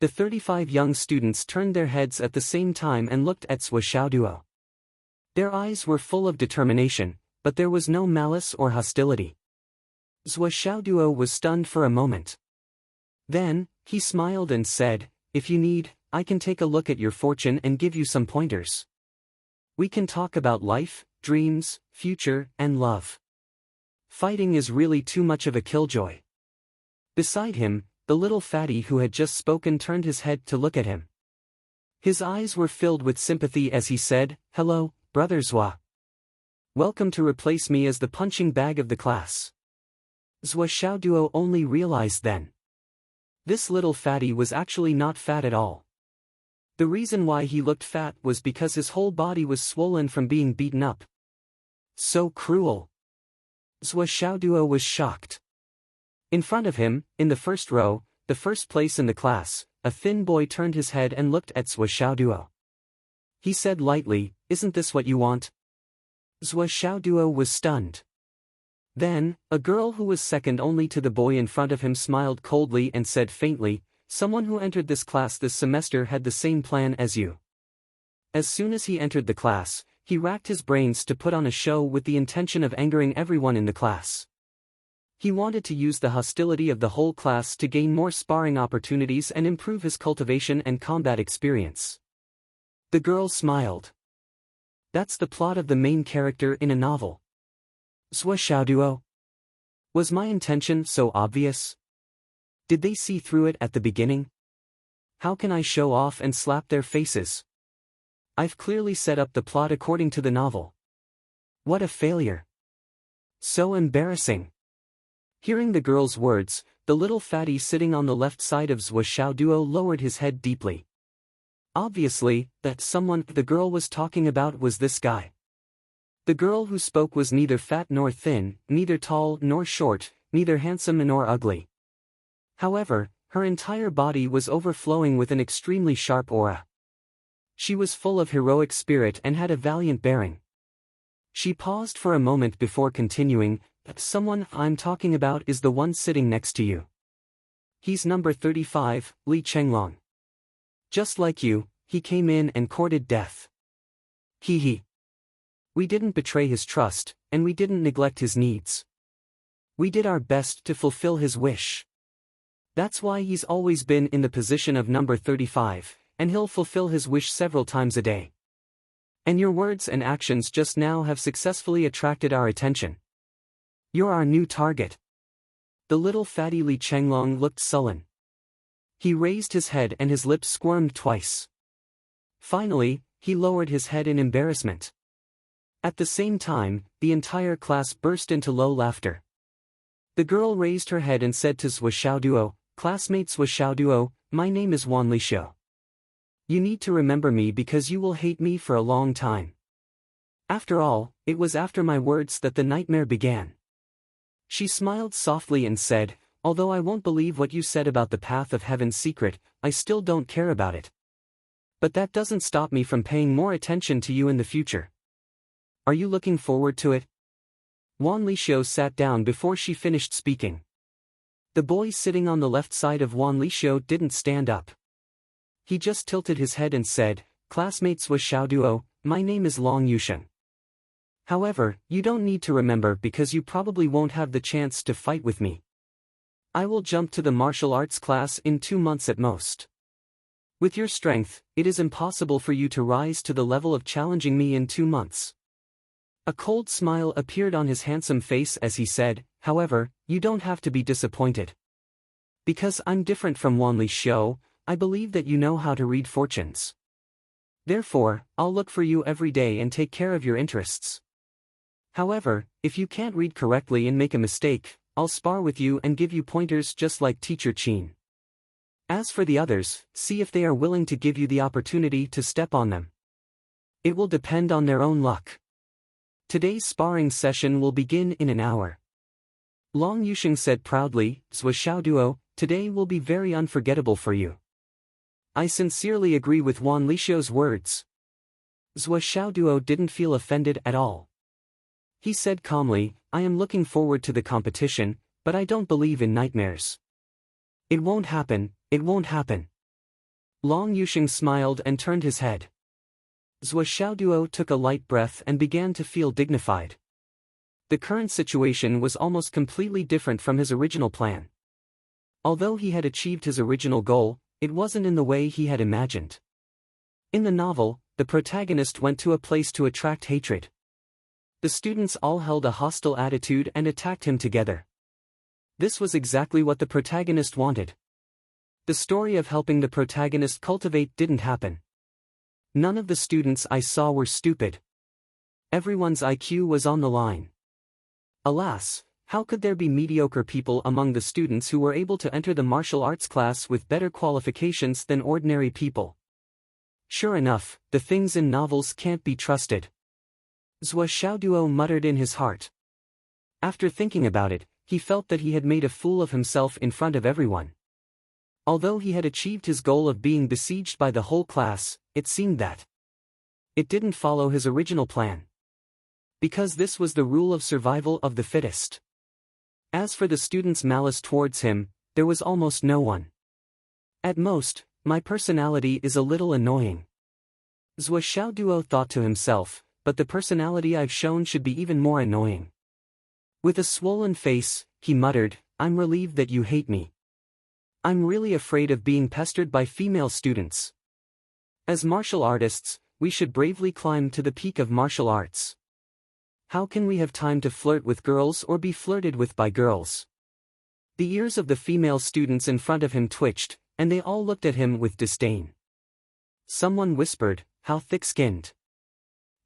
The 35 young students turned their heads at the same time and looked at Zhou Xiaoduo. Their eyes were full of determination, but there was no malice or hostility. Zhou Xiaoduo was stunned for a moment. Then, he smiled and said, if you need, I can take a look at your fortune and give you some pointers. We can talk about life, dreams, future, and love. Fighting is really too much of a killjoy. Beside him, the little fatty who had just spoken turned his head to look at him. His eyes were filled with sympathy as he said, hello, Brother Zhou. Welcome to replace me as the punching bag of the class. Zhou Xiaoduo only realized then. This little fatty was actually not fat at all. The reason why he looked fat was because his whole body was swollen from being beaten up. So cruel. Zhou Xiaoduo was shocked. In front of him, in the first row, the first place in the class, a thin boy turned his head and looked at Zhou Xiaoduo. He said lightly, isn't this what you want? Zhou Xiaoduo was stunned. Then, a girl who was second only to the boy in front of him smiled coldly and said faintly, someone who entered this class this semester had the same plan as you. As soon as he entered the class, he racked his brains to put on a show with the intention of angering everyone in the class. He wanted to use the hostility of the whole class to gain more sparring opportunities and improve his cultivation and combat experience. The girl smiled. That's the plot of the main character in a novel. Zhou Xiaoduo. Was my intention so obvious? Did they see through it at the beginning? How can I show off and slap their faces? I've clearly set up the plot according to the novel. What a failure. So embarrassing. Hearing the girl's words, the little fatty sitting on the left side of Zhou Xiaoduo lowered his head deeply. Obviously, that someone the girl was talking about was this guy. The girl who spoke was neither fat nor thin, neither tall nor short, neither handsome nor ugly. However, her entire body was overflowing with an extremely sharp aura. She was full of heroic spirit and had a valiant bearing. She paused for a moment before continuing, someone I'm talking about is the one sitting next to you. He's number 35, Li Chenglong. Just like you, he came in and courted death. He. We didn't betray his trust, and we didn't neglect his needs. We did our best to fulfill his wish. That's why he's always been in the position of number 35, and he'll fulfill his wish several times a day. And your words and actions just now have successfully attracted our attention. You're our new target. The little fatty Li Chenglong looked sullen. He raised his head and his lips squirmed twice. Finally, he lowered his head in embarrassment. At the same time, the entire class burst into low laughter. The girl raised her head and said to Zhou Xiaoduo, classmate Zhou Xiaoduo, my name is Wan Lixio. You need to remember me because you will hate me for a long time. After all, it was after my words that the nightmare began. She smiled softly and said, although I won't believe what you said about the path of heaven's secret, I still don't care about it. But that doesn't stop me from paying more attention to you in the future. Are you looking forward to it? Wan Lixio sat down before she finished speaking. The boy sitting on the left side of Wan Lixio didn't stand up. He just tilted his head and said, classmate Zhou Xiaoduo, my name is Long Yusheng. However, you don't need to remember because you probably won't have the chance to fight with me. I will jump to the martial arts class in 2 months at most. With your strength, it is impossible for you to rise to the level of challenging me in 2 months. A cold smile appeared on his handsome face as he said, however, you don't have to be disappointed. Because I'm different from Wanli Xiu, I believe that you know how to read fortunes. Therefore, I'll look for you every day and take care of your interests. However, if you can't read correctly and make a mistake, I'll spar with you and give you pointers just like Teacher Qin. As for the others, see if they are willing to give you the opportunity to step on them. It will depend on their own luck. Today's sparring session will begin in an hour. Long Yusheng said proudly, Zhou Xiaoduo, today will be very unforgettable for you. I sincerely agree with Wan Lixiu's words. Zhou Xiaoduo didn't feel offended at all. He said calmly, I am looking forward to the competition, but I don't believe in nightmares. It won't happen, it won't happen. Long Yusheng smiled and turned his head. Zhou Xiaoduo took a light breath and began to feel dignified. The current situation was almost completely different from his original plan. Although he had achieved his original goal, it wasn't in the way he had imagined. In the novel, the protagonist went to a place to attract hatred. The students all held a hostile attitude and attacked him together. This was exactly what the protagonist wanted. The story of helping the protagonist cultivate didn't happen. None of the students I saw were stupid. Everyone's IQ was on the line. Alas, how could there be mediocre people among the students who were able to enter the martial arts class with better qualifications than ordinary people? Sure enough, the things in novels can't be trusted. Zhou Xiaoduo muttered in his heart. After thinking about it, he felt that he had made a fool of himself in front of everyone. Although he had achieved his goal of being besieged by the whole class, it seemed that it didn't follow his original plan. Because this was the rule of survival of the fittest. As for the students' malice towards him, there was almost no one. At most, my personality is a little annoying. Zhou Xiaoduo thought to himself, but the personality I've shown should be even more annoying. With a swollen face, he muttered, I'm relieved that you hate me. I'm really afraid of being pestered by female students. As martial artists, we should bravely climb to the peak of martial arts. How can we have time to flirt with girls or be flirted with by girls? The ears of the female students in front of him twitched, and they all looked at him with disdain. Someone whispered, how thick-skinned.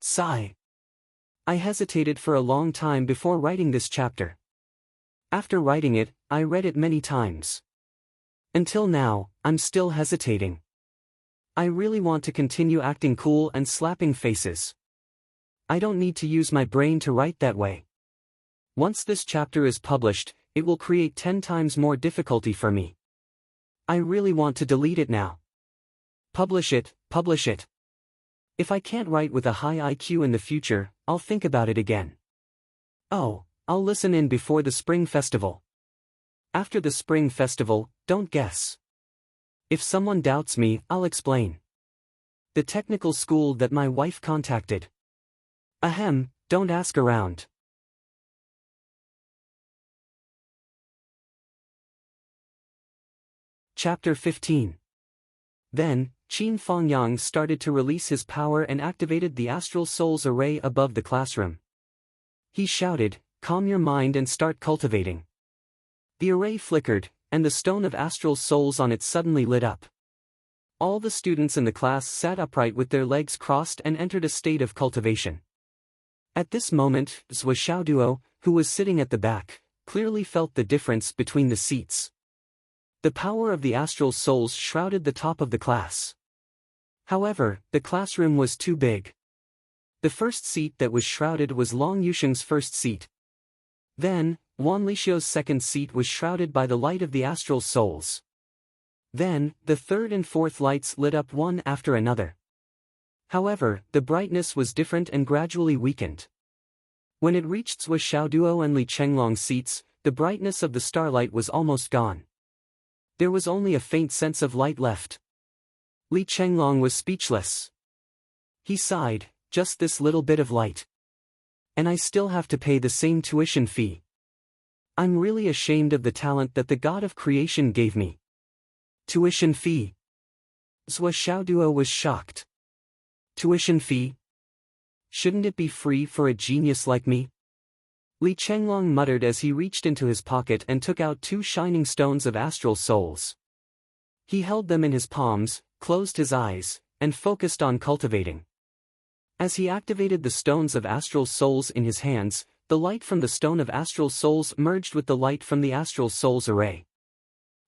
Sigh. I hesitated for a long time before writing this chapter. After writing it, I read it many times. Until now, I'm still hesitating. I really want to continue acting cool and slapping faces. I don't need to use my brain to write that way. Once this chapter is published, it will create 10 times more difficulty for me. I really want to delete it now. Publish it, publish it. If I can't write with a high IQ in the future, I'll think about it again. Oh, I'll listen in before the Spring Festival. After the Spring Festival, don't guess. If someone doubts me, I'll explain. The technical school that my wife contacted. Ahem, don't ask around. Chapter 15. Then, Qin Fangyang started to release his power and activated the Astral Souls array above the classroom. He shouted, calm your mind and start cultivating. The array flickered, and the stone of Astral Souls on it suddenly lit up. All the students in the class sat upright with their legs crossed and entered a state of cultivation. At this moment, Zhou Xiaoduo, who was sitting at the back, clearly felt the difference between the seats. The power of the Astral Souls shrouded the top of the class. However, the classroom was too big. The first seat that was shrouded was Long Yusheng's first seat. Then, Wan Lixiu's second seat was shrouded by the light of the Astral Souls. Then, the third and fourth lights lit up one after another. However, the brightness was different and gradually weakened. When it reached Zhou Xiaoduo and Li Chenglong's seats, the brightness of the starlight was almost gone. There was only a faint sense of light left. Li Chenglong was speechless. He sighed, just this little bit of light. And I still have to pay the same tuition fee. I'm really ashamed of the talent that the god of creation gave me. Tuition fee. Zhou Xiaoduo was shocked. Tuition fee? Shouldn't it be free for a genius like me? Li Chenglong muttered as he reached into his pocket and took out 2 shining stones of astral souls. He held them in his palms, closed his eyes, and focused on cultivating. As he activated the stones of astral souls in his hands, the light from the stone of astral souls merged with the light from the astral souls array.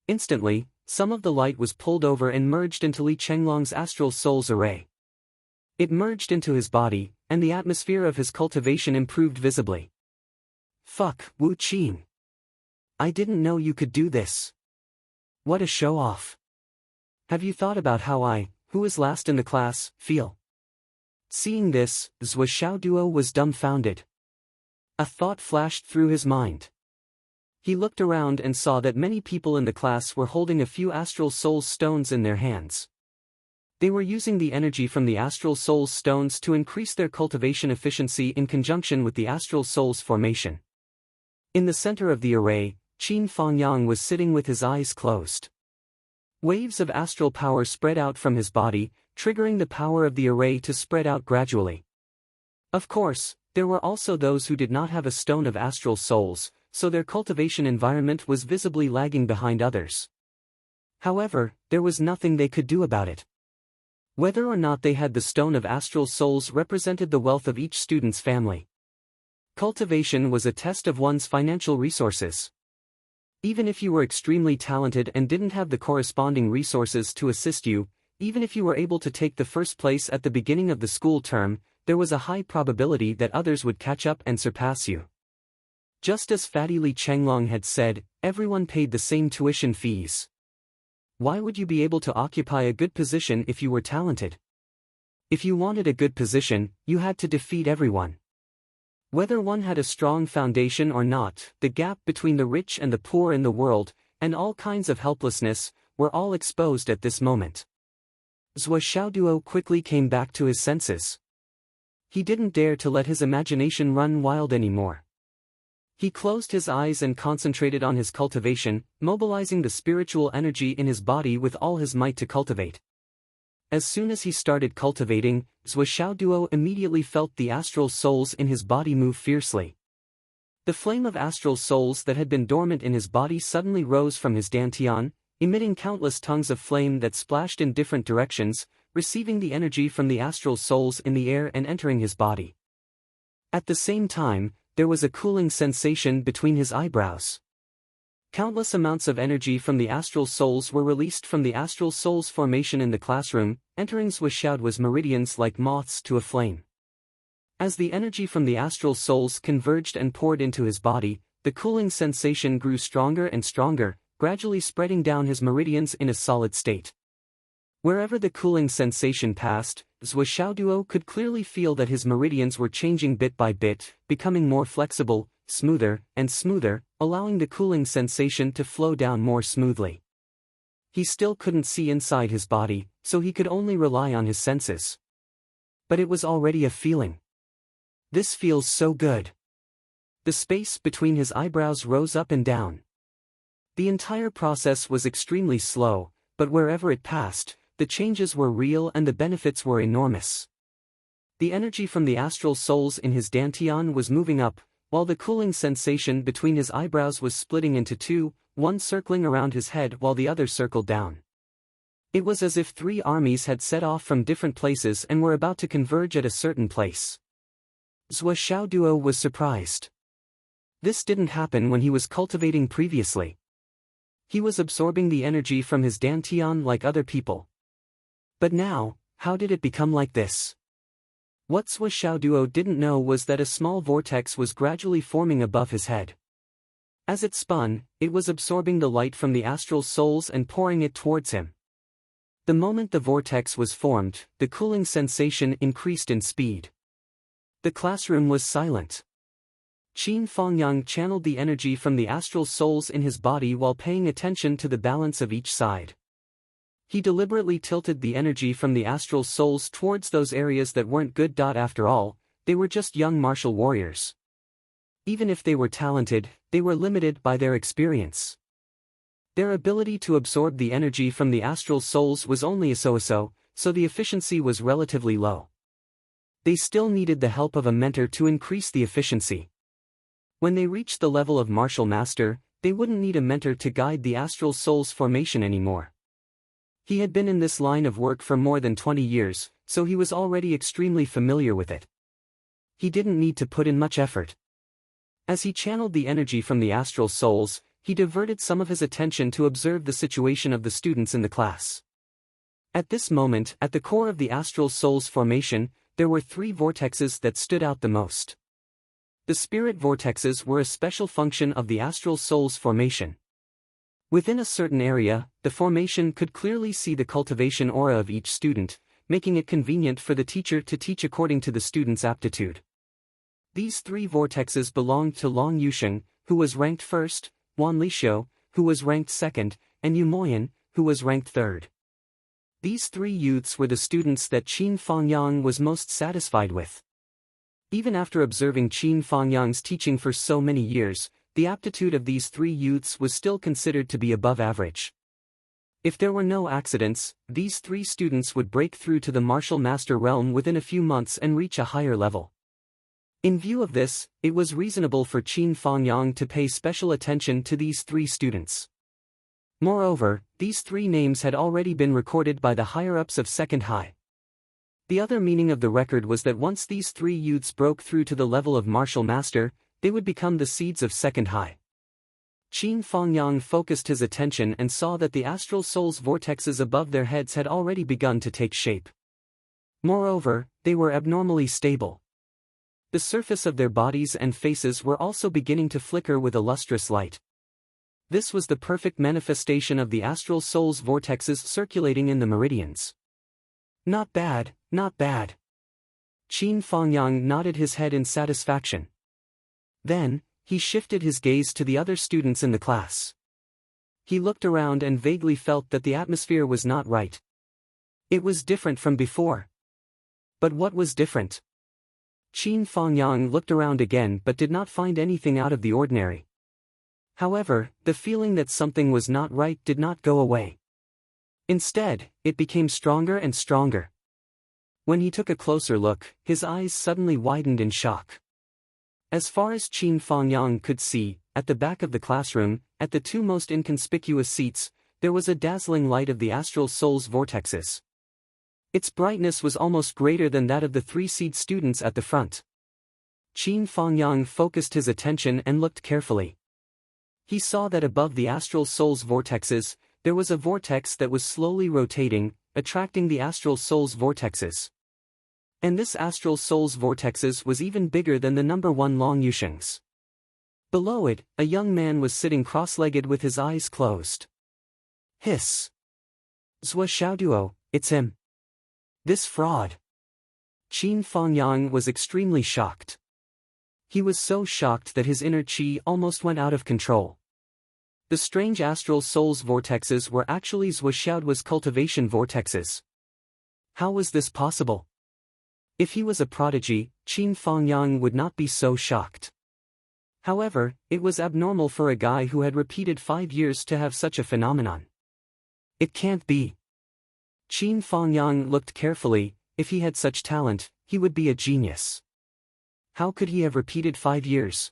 Instantly, some of the light was pulled over and merged into Li Chenglong's astral souls array. It merged into his body, and the atmosphere of his cultivation improved visibly. Fuck, Wu Qin. I didn't know you could do this. What a show-off. Have you thought about how I, who is last in the class, feel? Seeing this, Zhou Xiaoduo was dumbfounded. A thought flashed through his mind. He looked around and saw that many people in the class were holding a few astral souls stones in their hands. They were using the energy from the astral souls stones to increase their cultivation efficiency in conjunction with the astral souls formation. In the center of the array, Qin Fangyang was sitting with his eyes closed. Waves of astral power spread out from his body, triggering the power of the array to spread out gradually. Of course, there were also those who did not have a stone of astral souls, so their cultivation environment was visibly lagging behind others. However, there was nothing they could do about it. Whether or not they had the stone of astral souls represented the wealth of each student's family. Cultivation was a test of one's financial resources. Even if you were extremely talented and didn't have the corresponding resources to assist you, even if you were able to take the first place at the beginning of the school term, there was a high probability that others would catch up and surpass you. Just as Fatty Li Chenglong had said, everyone paid the same tuition fees. Why would you be able to occupy a good position if you were talented? If you wanted a good position, you had to defeat everyone. Whether one had a strong foundation or not, the gap between the rich and the poor in the world, and all kinds of helplessness, were all exposed at this moment. Zhou Xiaoduo quickly came back to his senses. He didn't dare to let his imagination run wild anymore. He closed his eyes and concentrated on his cultivation, mobilizing the spiritual energy in his body with all his might to cultivate. As soon as he started cultivating, Zhou Xiaoduo immediately felt the astral souls in his body move fiercely. The flame of astral souls that had been dormant in his body suddenly rose from his dantian, emitting countless tongues of flame that splashed in different directions, receiving the energy from the astral souls in the air and entering his body. At the same time, there was a cooling sensation between his eyebrows. Countless amounts of energy from the astral souls were released from the astral souls formation in the classroom, entering Zhou Xiaoduo's meridians like moths to a flame. As the energy from the astral souls converged and poured into his body, the cooling sensation grew stronger and stronger, gradually spreading down his meridians in a solid state. Wherever the cooling sensation passed, Zhou Xiaoduo could clearly feel that his meridians were changing bit by bit, becoming more flexible, smoother, and smoother, allowing the cooling sensation to flow down more smoothly. He still couldn't see inside his body, so he could only rely on his senses. But it was already a feeling. This feels so good. The space between his eyebrows rose up and down. The entire process was extremely slow, but wherever it passed, the changes were real and the benefits were enormous. The energy from the astral souls in his dantian was moving up, while the cooling sensation between his eyebrows was splitting into two, one circling around his head while the other circled down. It was as if 3 armies had set off from different places and were about to converge at a certain place. Zhou Xiaoduo was surprised. This didn't happen when he was cultivating previously. He was absorbing the energy from his dantian like other people. But now, how did it become like this? What Zhou Xiaoduo didn't know was that a small vortex was gradually forming above his head. As it spun, it was absorbing the light from the astral souls and pouring it towards him. The moment the vortex was formed, the cooling sensation increased in speed. The classroom was silent. Qin Fangyang channeled the energy from the astral souls in his body while paying attention to the balance of each side. He deliberately tilted the energy from the astral souls towards those areas that weren't good. After all, they were just young martial warriors. Even if they were talented, they were limited by their experience. Their ability to absorb the energy from the astral souls was only a so-so, so the efficiency was relatively low. They still needed the help of a mentor to increase the efficiency. When they reached the level of martial master, they wouldn't need a mentor to guide the astral soul's formation anymore. He had been in this line of work for more than 20 years, so he was already extremely familiar with it. He didn't need to put in much effort. As he channeled the energy from the astral souls, he diverted some of his attention to observe the situation of the students in the class. At this moment, at the core of the astral soul's formation, there were 3 vortexes that stood out the most. The spirit vortexes were a special function of the astral soul's formation. Within a certain area, the formation could clearly see the cultivation aura of each student, making it convenient for the teacher to teach according to the student's aptitude. These 3 vortexes belonged to Long Yusheng, who was ranked first, Wan Lishou, who was ranked second, and Yu Moyan, who was ranked third. These 3 youths were the students that Qin Fangyang was most satisfied with. Even after observing Qin Fangyang's teaching for so many years, the aptitude of these 3 youths was still considered to be above average. If there were no accidents, these 3 students would break through to the martial master realm within a few months and reach a higher level. In view of this, it was reasonable for Qin Fangyang to pay special attention to these 3 students. Moreover, these 3 names had already been recorded by the higher-ups of Second High. The other meaning of the record was that once these 3 youths broke through to the level of martial master, they would become the seeds of Second High. Qin Fangyang focused his attention and saw that the astral soul's vortexes above their heads had already begun to take shape. Moreover, they were abnormally stable. The surface of their bodies and faces were also beginning to flicker with a lustrous light. This was the perfect manifestation of the astral soul's vortexes circulating in the meridians. Not bad, not bad. Qin Fangyang nodded his head in satisfaction. Then, he shifted his gaze to the other students in the class. He looked around and vaguely felt that the atmosphere was not right. It was different from before. But what was different? Qin Fangyang looked around again but did not find anything out of the ordinary. However, the feeling that something was not right did not go away. Instead, it became stronger and stronger. When he took a closer look, his eyes suddenly widened in shock. As far as Qin Fangyang could see, at the back of the classroom, at the 2 most inconspicuous seats, there was a dazzling light of the astral soul's vortexes. Its brightness was almost greater than that of the 3 seed students at the front. Qin Fangyang focused his attention and looked carefully. He saw that above the astral soul's vortexes, there was a vortex that was slowly rotating, attracting the astral soul's vortexes. And this astral soul's vortexes was even bigger than the number 1 Long Yusheng's. Below it, a young man was sitting cross-legged with his eyes closed. Hiss. Zhua Xiaoduo, it's him. This fraud. Qin Fangyang was extremely shocked. He was so shocked that his inner qi almost went out of control. The strange astral soul's vortexes were actually Zhua Xiaoduo's cultivation vortexes. How was this possible? If he was a prodigy, Qin Fangyang would not be so shocked. However, it was abnormal for a guy who had repeated 5 years to have such a phenomenon. It can't be. Qin Fangyang looked carefully. If he had such talent, he would be a genius. How could he have repeated 5 years?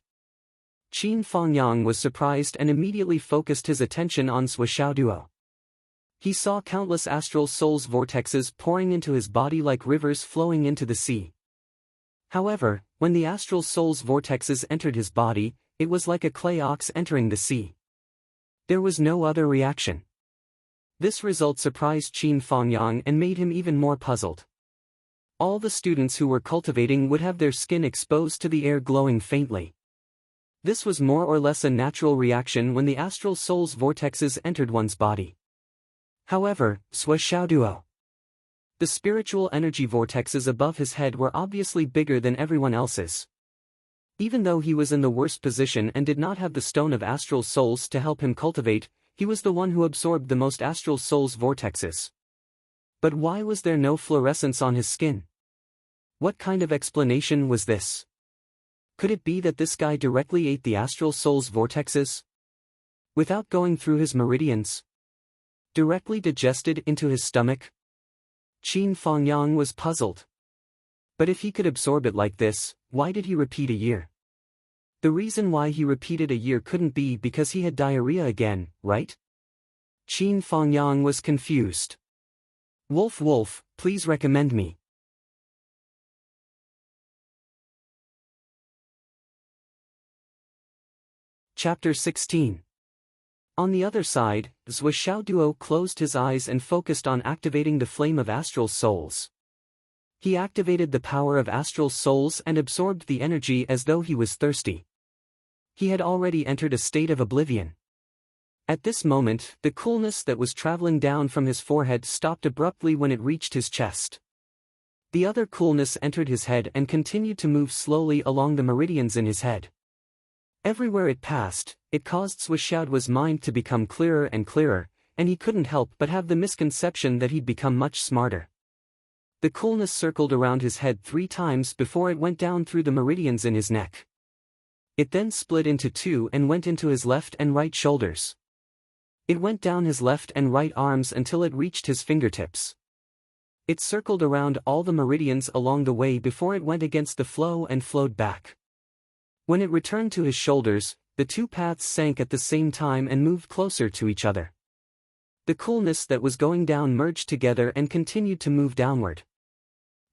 Qin Fangyang was surprised and immediately focused his attention on Zhua Xiaoduo. He saw countless astral soul's vortexes pouring into his body like rivers flowing into the sea. However, when the astral soul's vortexes entered his body, it was like a clay ox entering the sea. There was no other reaction. This result surprised Qin Fangyang and made him even more puzzled. All the students who were cultivating would have their skin exposed to the air glowing faintly. This was more or less a natural reaction when the astral soul's vortexes entered one's body. However, Zhua Xiaoduo. The spiritual energy vortexes above his head were obviously bigger than everyone else's. Even though he was in the worst position and did not have the stone of astral souls to help him cultivate, he was the one who absorbed the most astral soul's vortexes. But why was there no fluorescence on his skin? What kind of explanation was this? Could it be that this guy directly ate the astral soul's vortexes? Without going through his meridians? Directly digested into his stomach? Qin Fangyang was puzzled. But if he could absorb it like this, why did he repeat a year? The reason why he repeated a year couldn't be because he had diarrhea again, right? Qin Fangyang was confused. Wolf, please recommend me. Chapter 16. On the other side, Zhou Xiaoduo closed his eyes and focused on activating the flame of astral souls. He activated the power of astral souls and absorbed the energy as though he was thirsty. He had already entered a state of oblivion. At this moment, the coolness that was traveling down from his forehead stopped abruptly when it reached his chest. The other coolness entered his head and continued to move slowly along the meridians in his head. Everywhere it passed, it caused Zhou Xiaoduo's mind to become clearer and clearer, and he couldn't help but have the misconception that he'd become much smarter. The coolness circled around his head 3 times before it went down through the meridians in his neck. It then split into 2 and went into his left and right shoulders. It went down his left and right arms until it reached his fingertips. It circled around all the meridians along the way before it went against the flow and flowed back. When it returned to his shoulders, the 2 paths sank at the same time and moved closer to each other. The coolness that was going down merged together and continued to move downward.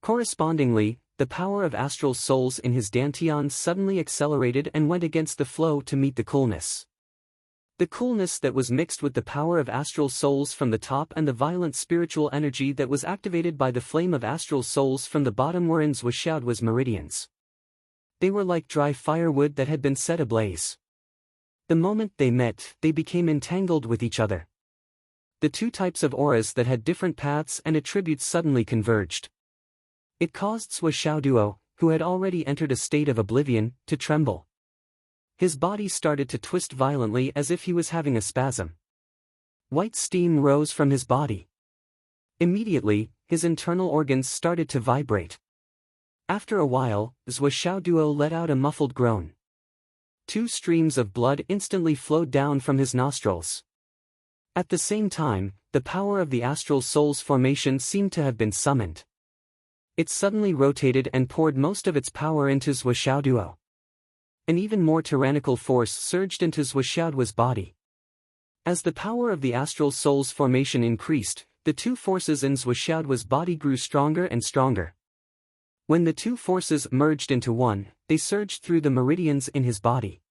Correspondingly, the power of astral souls in his dantian suddenly accelerated and went against the flow to meet the coolness. The coolness that was mixed with the power of astral souls from the top and the violent spiritual energy that was activated by the flame of astral souls from the bottom were in Zhou Xiaoduo's meridians. They were like dry firewood that had been set ablaze. The moment they met, they became entangled with each other. The 2 types of auras that had different paths and attributes suddenly converged. It caused Zhou Xiaoduo, who had already entered a state of oblivion, to tremble. His body started to twist violently as if he was having a spasm. White steam rose from his body. Immediately, his internal organs started to vibrate. After a while, Zhou Xiaoduo let out a muffled groan. 2 streams of blood instantly flowed down from his nostrils. At the same time, the power of the astral soul's formation seemed to have been summoned. It suddenly rotated and poured most of its power into Zhou Xiaoduo. An even more tyrannical force surged into Zhou Xiaoduo's body. As the power of the astral soul's formation increased, the 2 forces in Zhou Xiaoduo's body grew stronger and stronger. When the 2 forces merged into one, they surged through the meridians in his body.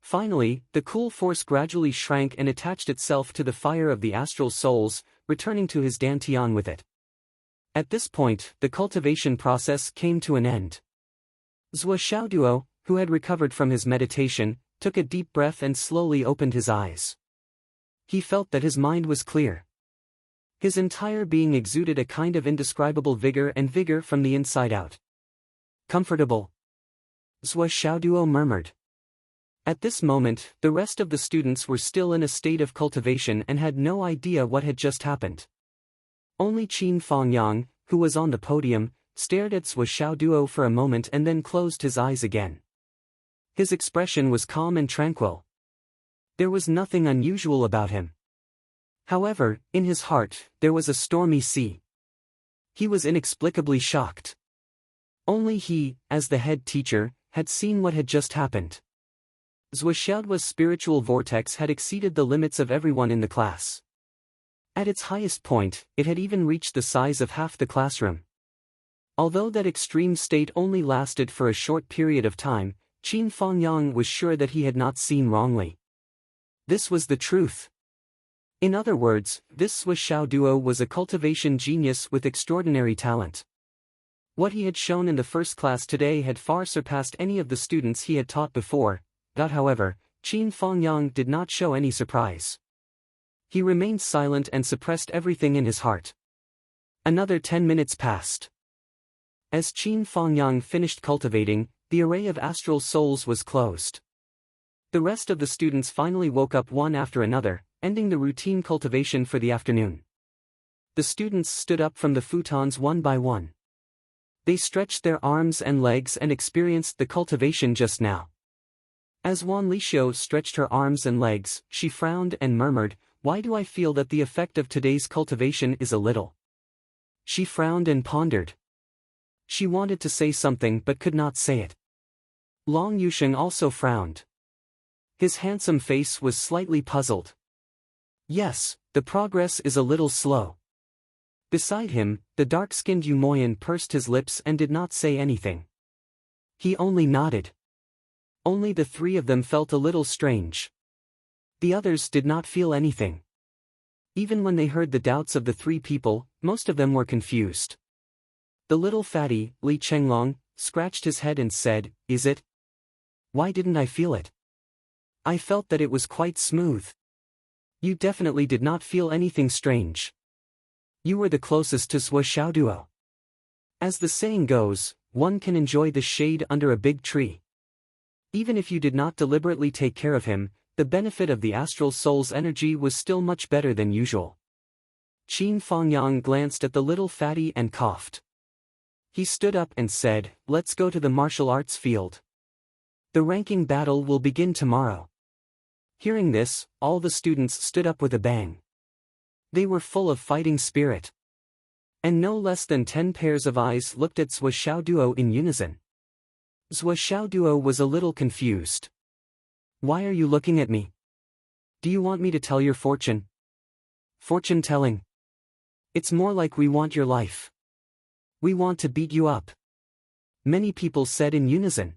Finally, the cool force gradually shrank and attached itself to the fire of the astral souls, returning to his dantian with it. At this point, the cultivation process came to an end. Zhou Xiaoduo, who had recovered from his meditation, took a deep breath and slowly opened his eyes. He felt that his mind was clear. His entire being exuded a kind of indescribable vigor from the inside out. Comfortable. Zhou Xiaoduo murmured. At this moment, the rest of the students were still in a state of cultivation and had no idea what had just happened. Only Qin Fangyang, who was on the podium, stared at Zhou Xiaoduo for a moment and then closed his eyes again. His expression was calm and tranquil. There was nothing unusual about him. However, in his heart, there was a stormy sea. He was inexplicably shocked. Only he, as the head teacher, had seen what had just happened. Zhou Xiaoduo's spiritual vortex had exceeded the limits of everyone in the class. At its highest point, it had even reached the size of half the classroom. Although that extreme state only lasted for a short period of time, Qin Fangyang was sure that he had not seen wrongly. This was the truth. In other words, this Zhou Xiaoduo was a cultivation genius with extraordinary talent. What he had shown in the first class today had far surpassed any of the students he had taught before. However, Qin Fangyang did not show any surprise. He remained silent and suppressed everything in his heart. Another 10 minutes passed. As Qin Fangyang finished cultivating, the array of astral souls was closed. The rest of the students finally woke up one after another, ending the routine cultivation for the afternoon. The students stood up from the futons one by one. They stretched their arms and legs and experienced the cultivation just now. As Wan Lishio stretched her arms and legs, she frowned and murmured, "Why do I feel that the effect of today's cultivation is a little?" She frowned and pondered. She wanted to say something but could not say it. Long Yusheng also frowned. His handsome face was slightly puzzled. Yes, the progress is a little slow. Beside him, the dark-skinned Yu Moyan pursed his lips and did not say anything. He only nodded. Only the three of them felt a little strange. The others did not feel anything. Even when they heard the doubts of the three people, most of them were confused. The little fatty, Li Chenglong, scratched his head and said, "Is it? Why didn't I feel it? I felt that it was quite smooth." "You definitely did not feel anything strange. You were the closest to Zhuo Xiaoduo. As the saying goes, one can enjoy the shade under a big tree. Even if you did not deliberately take care of him, the benefit of the astral soul's energy was still much better than usual." Qin Fangyang glanced at the little fatty and coughed. He stood up and said, "Let's go to the martial arts field. The ranking battle will begin tomorrow." Hearing this, all the students stood up with a bang. They were full of fighting spirit. And no less than 10 pairs of eyes looked at Zhuo Xiaoduo in unison. Zhuo Xiaoduo was a little confused. "Why are you looking at me? Do you want me to tell your fortune?" "Fortune telling? It's more like we want your life. We want to beat you up," many people said in unison.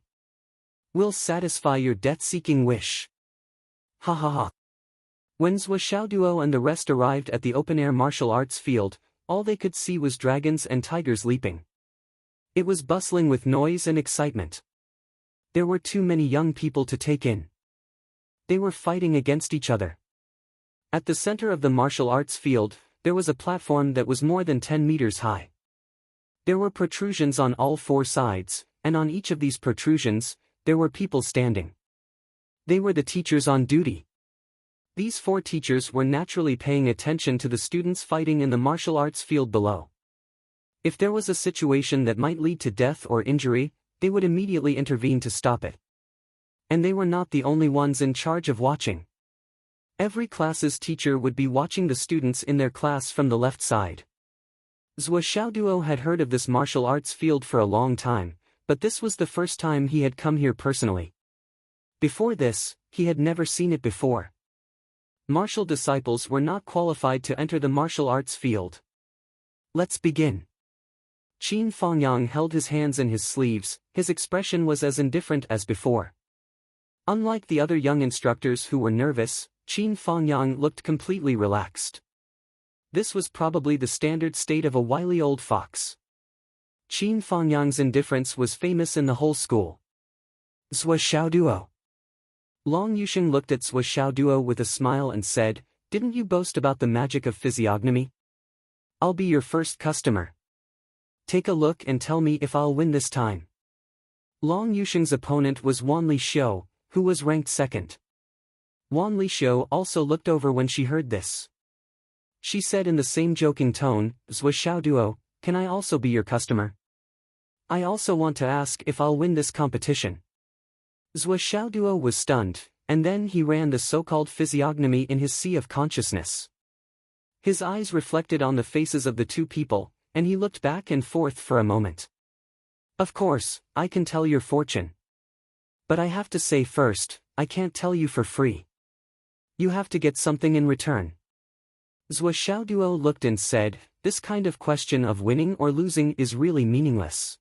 "We'll satisfy your death-seeking wish." Ha ha ha. When Zhuo Xiaoduo and the rest arrived at the open-air martial arts field, all they could see was dragons and tigers leaping. It was bustling with noise and excitement. There were too many young people to take in. They were fighting against each other. At the center of the martial arts field, there was a platform that was more than 10 meters high. There were protrusions on all four sides, and on each of these protrusions, there were people standing. They were the teachers on duty. These 4 teachers were naturally paying attention to the students fighting in the martial arts field below. If there was a situation that might lead to death or injury, they would immediately intervene to stop it. And they were not the only ones in charge of watching. Every class's teacher would be watching the students in their class from the left side. Zhuo Xiaoduo had heard of this martial arts field for a long time, but this was the first time he had come here personally. Before this, he had never seen it before. Martial disciples were not qualified to enter the martial arts field. "Let's begin." Qin Fangyang held his hands in his sleeves, his expression was as indifferent as before. Unlike the other young instructors who were nervous, Qin Fangyang looked completely relaxed. This was probably the standard state of a wily old fox. Qin Fangyang's indifference was famous in the whole school. "Zhuo Xiaoduo." Long Yusheng looked at Zhuo Xiaoduo with a smile and said, "Didn't you boast about the magic of physiognomy? I'll be your first customer. Take a look and tell me if I'll win this time." Long Yusheng's opponent was Wan Lishio, who was ranked second. Wan Lishio also looked over when she heard this. She said in the same joking tone, "Zhuo Xiaoduo, can I also be your customer? I also want to ask if I'll win this competition." Zhuo Xiaoduo was stunned, and then he ran the so-called physiognomy in his sea of consciousness. His eyes reflected on the faces of the 2 people, and he looked back and forth for a moment. "Of course, I can tell your fortune. But I have to say first, I can't tell you for free. You have to get something in return." Zhuo Xiaoduo looked and said, "This kind of question of winning or losing is really meaningless.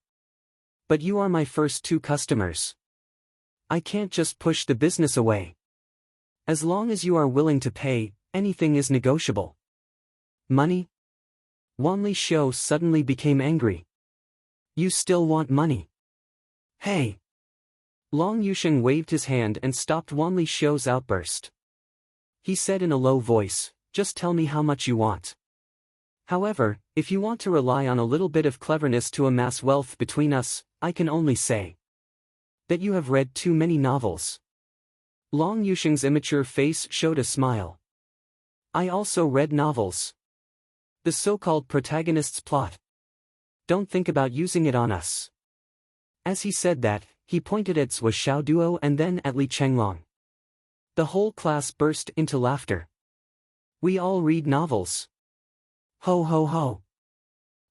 But you are my first 2 customers. I can't just push the business away. As long as you are willing to pay, anything is negotiable." "Money?" Wan Lishio suddenly became angry. "You still want money? Hey!" Long Yusheng waved his hand and stopped Wan Lishio's outburst. He said in a low voice, "Just tell me how much you want. However, if you want to rely on a little bit of cleverness to amass wealth between us, I can only say that you have read too many novels." Long Yusheng's immature face showed a smile. "I also read novels. The so-called protagonist's plot. don't think about using it on us. As he said that, he pointed at Zhuo Xiaoduo and then at Li Chenglong. The whole class burst into laughter. We all read novels. Ho ho ho.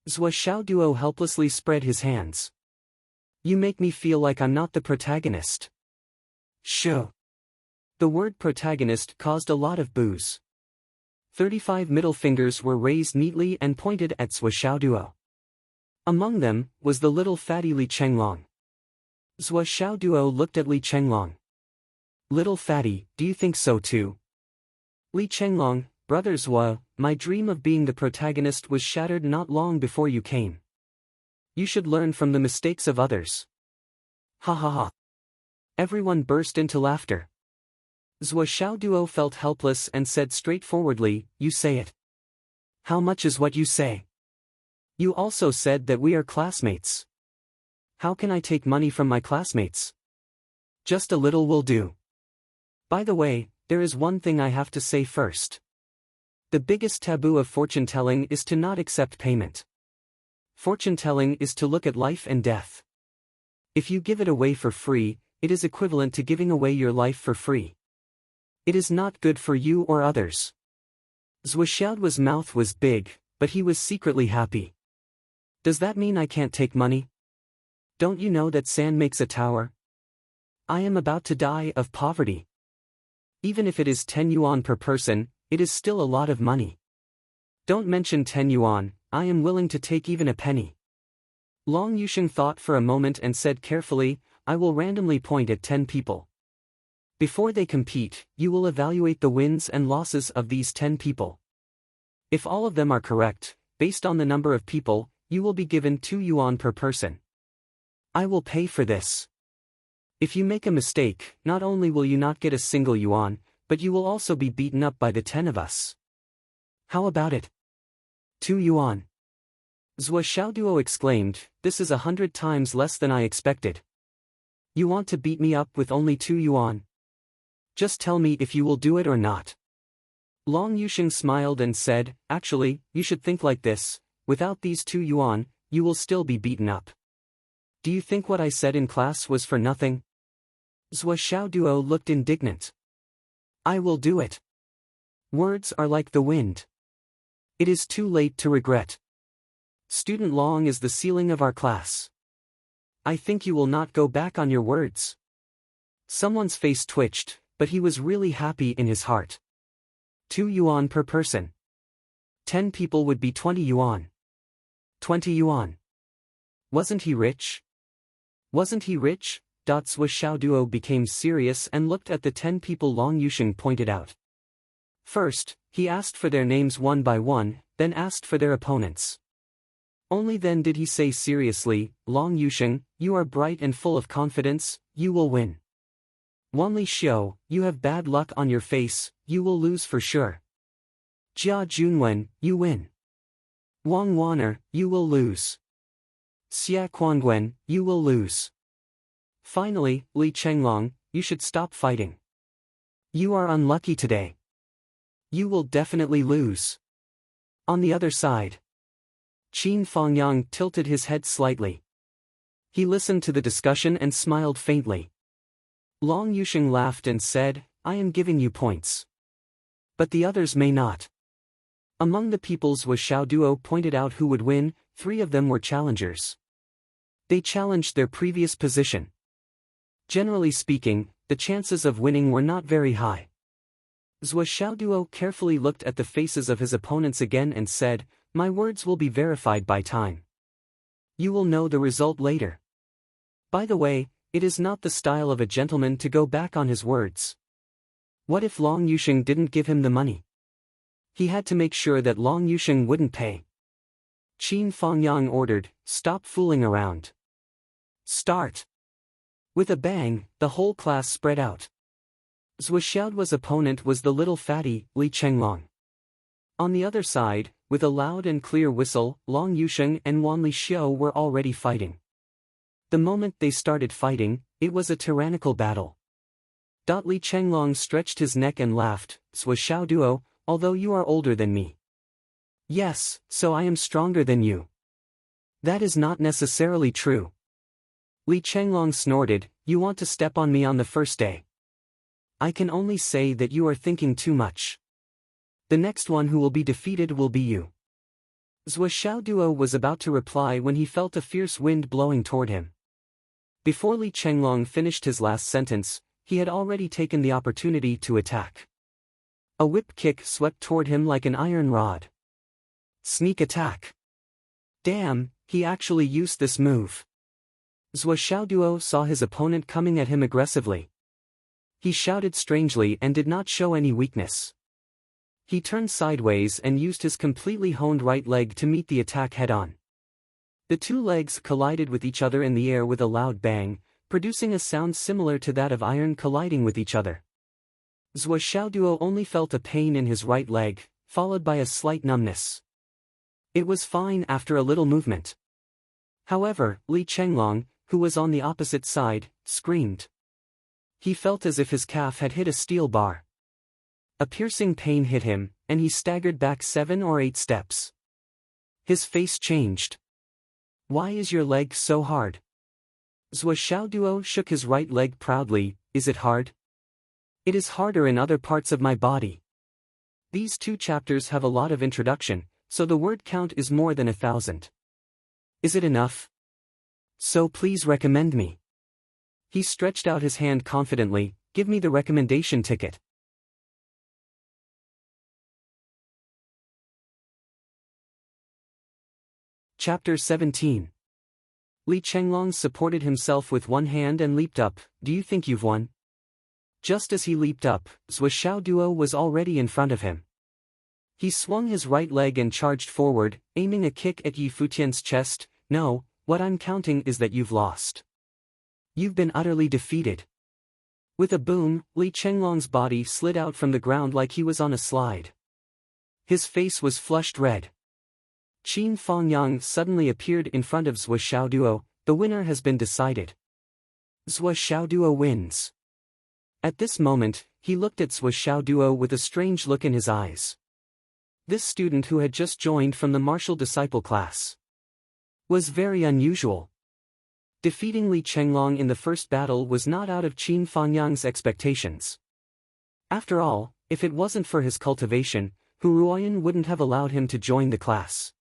Zhuo Xiaoduo helplessly spread his hands. You make me feel like I'm not the protagonist. Shoo. The word protagonist caused a lot of boos. 35 middle fingers were raised neatly and pointed at Zhuo Xiaoduo. Among them was the little fatty Li Chenglong. Zhuo Xiaoduo looked at Li Chenglong. Little fatty, do you think so too? Li Chenglong, brother Zhuo, my dream of being the protagonist was shattered not long before you came. You should learn from the mistakes of others. Ha ha ha. Everyone burst into laughter. Zhuo Xiaoduo felt helpless and said straightforwardly, you say it. How much is what you say? You also said that we are classmates. How can I take money from my classmates? Just a little will do. By the way, there is one thing I have to say first. The biggest taboo of fortune-telling is to not accept payment. Fortune-telling is to look at life and death. If you give it away for free, it is equivalent to giving away your life for free. It is not good for you or others. Zhuo Xiaoduo's mouth was big, but he was secretly happy. Does that mean I can't take money? Don't you know that sand makes a tower? I am about to die of poverty. Even if it is 10 yuan per person, it is still a lot of money. Don't mention 10 yuan, I am willing to take even a penny. Long Yusheng thought for a moment and said carefully, I will randomly point at 10 people. Before they compete, you will evaluate the wins and losses of these 10 people. If all of them are correct, based on the number of people, you will be given 2 yuan per person. I will pay for this. If you make a mistake, not only will you not get a single yuan, but you will also be beaten up by the 10 of us. How about it? 2 yuan. Zhuo Xiaoduo exclaimed, this is 100 times less than I expected. You want to beat me up with only 2 yuan? Just tell me if you will do it or not. Long Yusheng smiled and said, actually, you should think like this, without these 2 yuan, you will still be beaten up. Do you think what I said in class was for nothing? Zhuo Xiaoduo looked indignant. I will do it. Words are like the wind. It is too late to regret. Student Long is the ceiling of our class. I think you will not go back on your words. Someone's face twitched, but he was really happy in his heart. 2 yuan per person. 10 people would be 20 yuan. 20 yuan. Wasn't he rich? Wasn't he rich? Zhuo Xiaoduo became serious and looked at the 10 people Long Yusheng pointed out. First, he asked for their names one by one, then asked for their opponents. Only then did he say seriously, Long Yusheng, you are bright and full of confidence, you will win. Wanli Xiu, you have bad luck on your face, you will lose for sure. Jia Junwen, you win. Wang Waner, you will lose. Xia Quangwen, you will lose. Finally, Li Chenglong, you should stop fighting. You are unlucky today. You will definitely lose. On the other side. Qin Fangyang tilted his head slightly. He listened to the discussion and smiled faintly. Long Yusheng laughed and said, I am giving you points. But the others may not. Among the peoples Zhuo Xiaoduo pointed out who would win, 3 of them were challengers. They challenged their previous position. Generally speaking, the chances of winning were not very high. Zhuo Xiaoduo carefully looked at the faces of his opponents again and said, my words will be verified by time. You will know the result later. By the way, it is not the style of a gentleman to go back on his words. What if Long Yusheng didn't give him the money? He had to make sure that Long Yusheng wouldn't pay. Qin Fangyang ordered, stop fooling around. Start. With a bang, the whole class spread out. Zhuo Xiaoduo's opponent was the little fatty, Li Chenglong. On the other side, with a loud and clear whistle, Long Yusheng and Wanli Xiu were already fighting. The moment they started fighting, it was a tyrannical battle. Li Chenglong stretched his neck and laughed, Zhuo Xiaoduo, although you are older than me. Yes, so I am stronger than you. That is not necessarily true. Li Chenglong snorted, you want to step on me on the first day. I can only say that you are thinking too much. The next one who will be defeated will be you. Zhou Xiaoduo was about to reply when he felt a fierce wind blowing toward him. Before Li Chenglong finished his last sentence, he had already taken the opportunity to attack. A whip kick swept toward him like an iron rod. Sneak attack. Damn, he actually used this move. Zhou Xiaoduo saw his opponent coming at him aggressively. He shouted strangely and did not show any weakness. He turned sideways and used his completely honed right leg to meet the attack head-on. The two legs collided with each other in the air with a loud bang, producing a sound similar to that of iron colliding with each other. Zhou Xiaoduo only felt a pain in his right leg, followed by a slight numbness. It was fine after a little movement. However, Li Chenglong, who was on the opposite side, screamed. He felt as if his calf had hit a steel bar. A piercing pain hit him, and he staggered back 7 or 8 steps. His face changed. Why is your leg so hard? Zhou Xiaoduo shook his right leg proudly, is it hard? It is harder in other parts of my body. These 2 chapters have a lot of introduction, so the word count is more than 1,000. Is it enough? So please recommend me. He stretched out his hand confidently, give me the recommendation ticket. Chapter 17. Li Chenglong supported himself with one hand and leaped up, do you think you've won? Just as he leaped up, Zhou Xiaoduo was already in front of him. He swung his right leg and charged forward, aiming a kick at Yi Futian's chest. No, what I'm counting is that you've lost. You've been utterly defeated. With a boom, Li Chenglong's body slid out from the ground like he was on a slide. His face was flushed red. Qin Fangyang suddenly appeared in front of Zhou Xiaoduo, the winner has been decided. Zhou Xiaoduo wins. At this moment, he looked at Zhou Xiaoduo with a strange look in his eyes. This student who had just joined from the martial disciple class was very unusual. Defeating Li Chenglong in the first battle was not out of Qin Fangyang's expectations. After all, if it wasn't for his cultivation, Hu Ruoyan wouldn't have allowed him to join the class.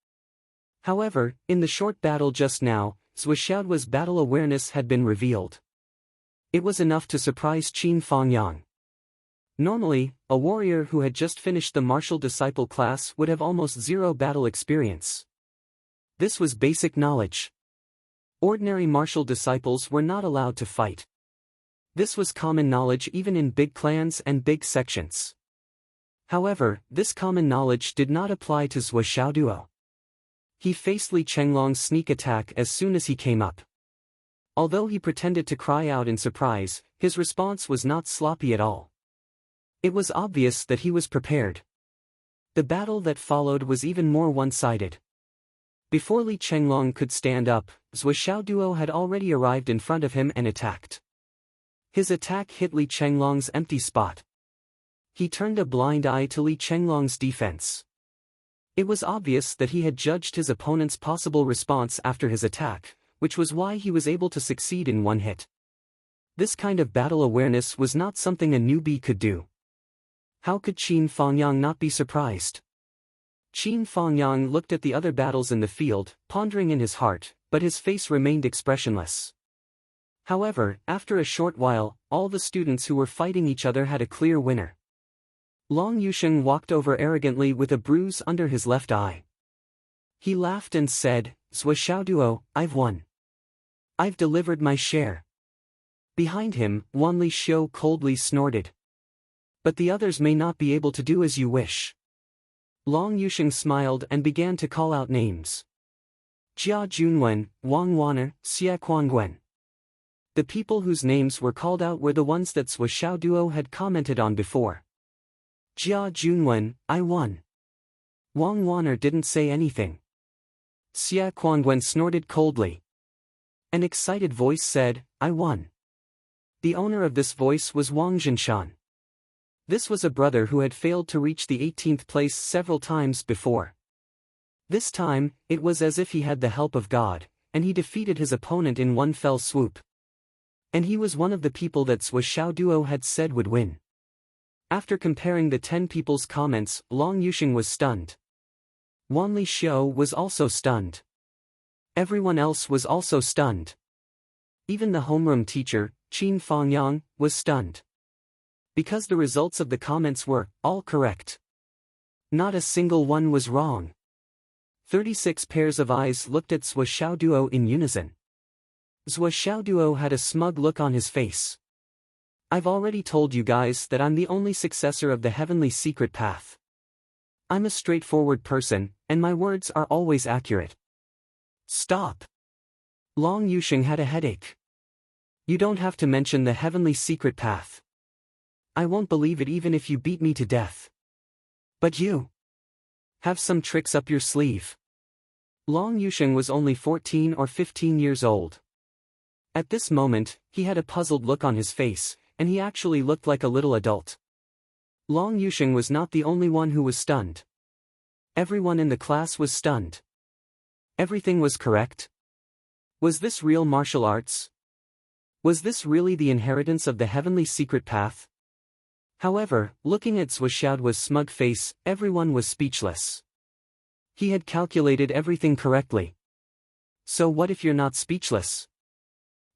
However, in the short battle just now, Zhou Xiaoduo's battle awareness had been revealed. It was enough to surprise Qin Fangyang. Normally, a warrior who had just finished the martial disciple class would have almost zero battle experience. This was basic knowledge. Ordinary martial disciples were not allowed to fight. This was common knowledge even in big clans and big sections. However, this common knowledge did not apply to Zhou Xiaoduo. He faced Li Chenglong's sneak attack as soon as he came up. Although he pretended to cry out in surprise, his response was not sloppy at all. It was obvious that he was prepared. The battle that followed was even more one-sided. Before Li Chenglong could stand up, Zhou Xiaoduo had already arrived in front of him and attacked. His attack hit Li Chenglong's empty spot. He turned a blind eye to Li Chenglong's defense. It was obvious that he had judged his opponent's possible response after his attack, which was why he was able to succeed in one hit. This kind of battle awareness was not something a newbie could do. How could Qin Fangyang not be surprised? Qin Fangyang looked at the other battles in the field, pondering in his heart, but his face remained expressionless. However, after a short while, all the students who were fighting each other had a clear winner. Long Yusheng walked over arrogantly with a bruise under his left eye. He laughed and said, Zhou Xiaoduo, I've won. I've delivered my share. Behind him, Wanli Xiu coldly snorted. But the others may not be able to do as you wish. Long Yusheng smiled and began to call out names. Jia Junwen, Wang Waner, Xia Quangwen. The people whose names were called out were the ones that Zhou Xiaoduo had commented on before. Jia Junwen, I won. Wang Waner didn't say anything. Xia Quangwen snorted coldly. An excited voice said, I won. The owner of this voice was Wang Zhinshan. This was a brother who had failed to reach the 18th place several times before. This time, it was as if he had the help of God, and he defeated his opponent in one fell swoop. And he was one of the people that Zhuo Xiaoduo had said would win. After comparing the 10 people's comments, Long Yusheng was stunned. Wanli Xiu was also stunned. Everyone else was also stunned. Even the homeroom teacher, Qin Fangyang, was stunned. Because the results of the comments were all correct. Not a single one was wrong. 36 pairs of eyes looked at Zhuo Xiaoduo in unison. Zhuo Xiaoduo had a smug look on his face. I've already told you guys that I'm the only successor of the heavenly secret path. I'm a straightforward person, and my words are always accurate. Stop. Long Yusheng had a headache. You don't have to mention the heavenly secret path. I won't believe it even if you beat me to death. But you have some tricks up your sleeve. Long Yusheng was only 14 or 15 years old. At this moment, he had a puzzled look on his face, and he actually looked like a little adult. Long Yusheng was not the only one who was stunned. Everyone in the class was stunned. Everything was correct. Was this real martial arts? Was this really the inheritance of the heavenly secret path? However, looking at Zhuo Xiaoduo's smug face, everyone was speechless. He had calculated everything correctly. So what if you're not speechless?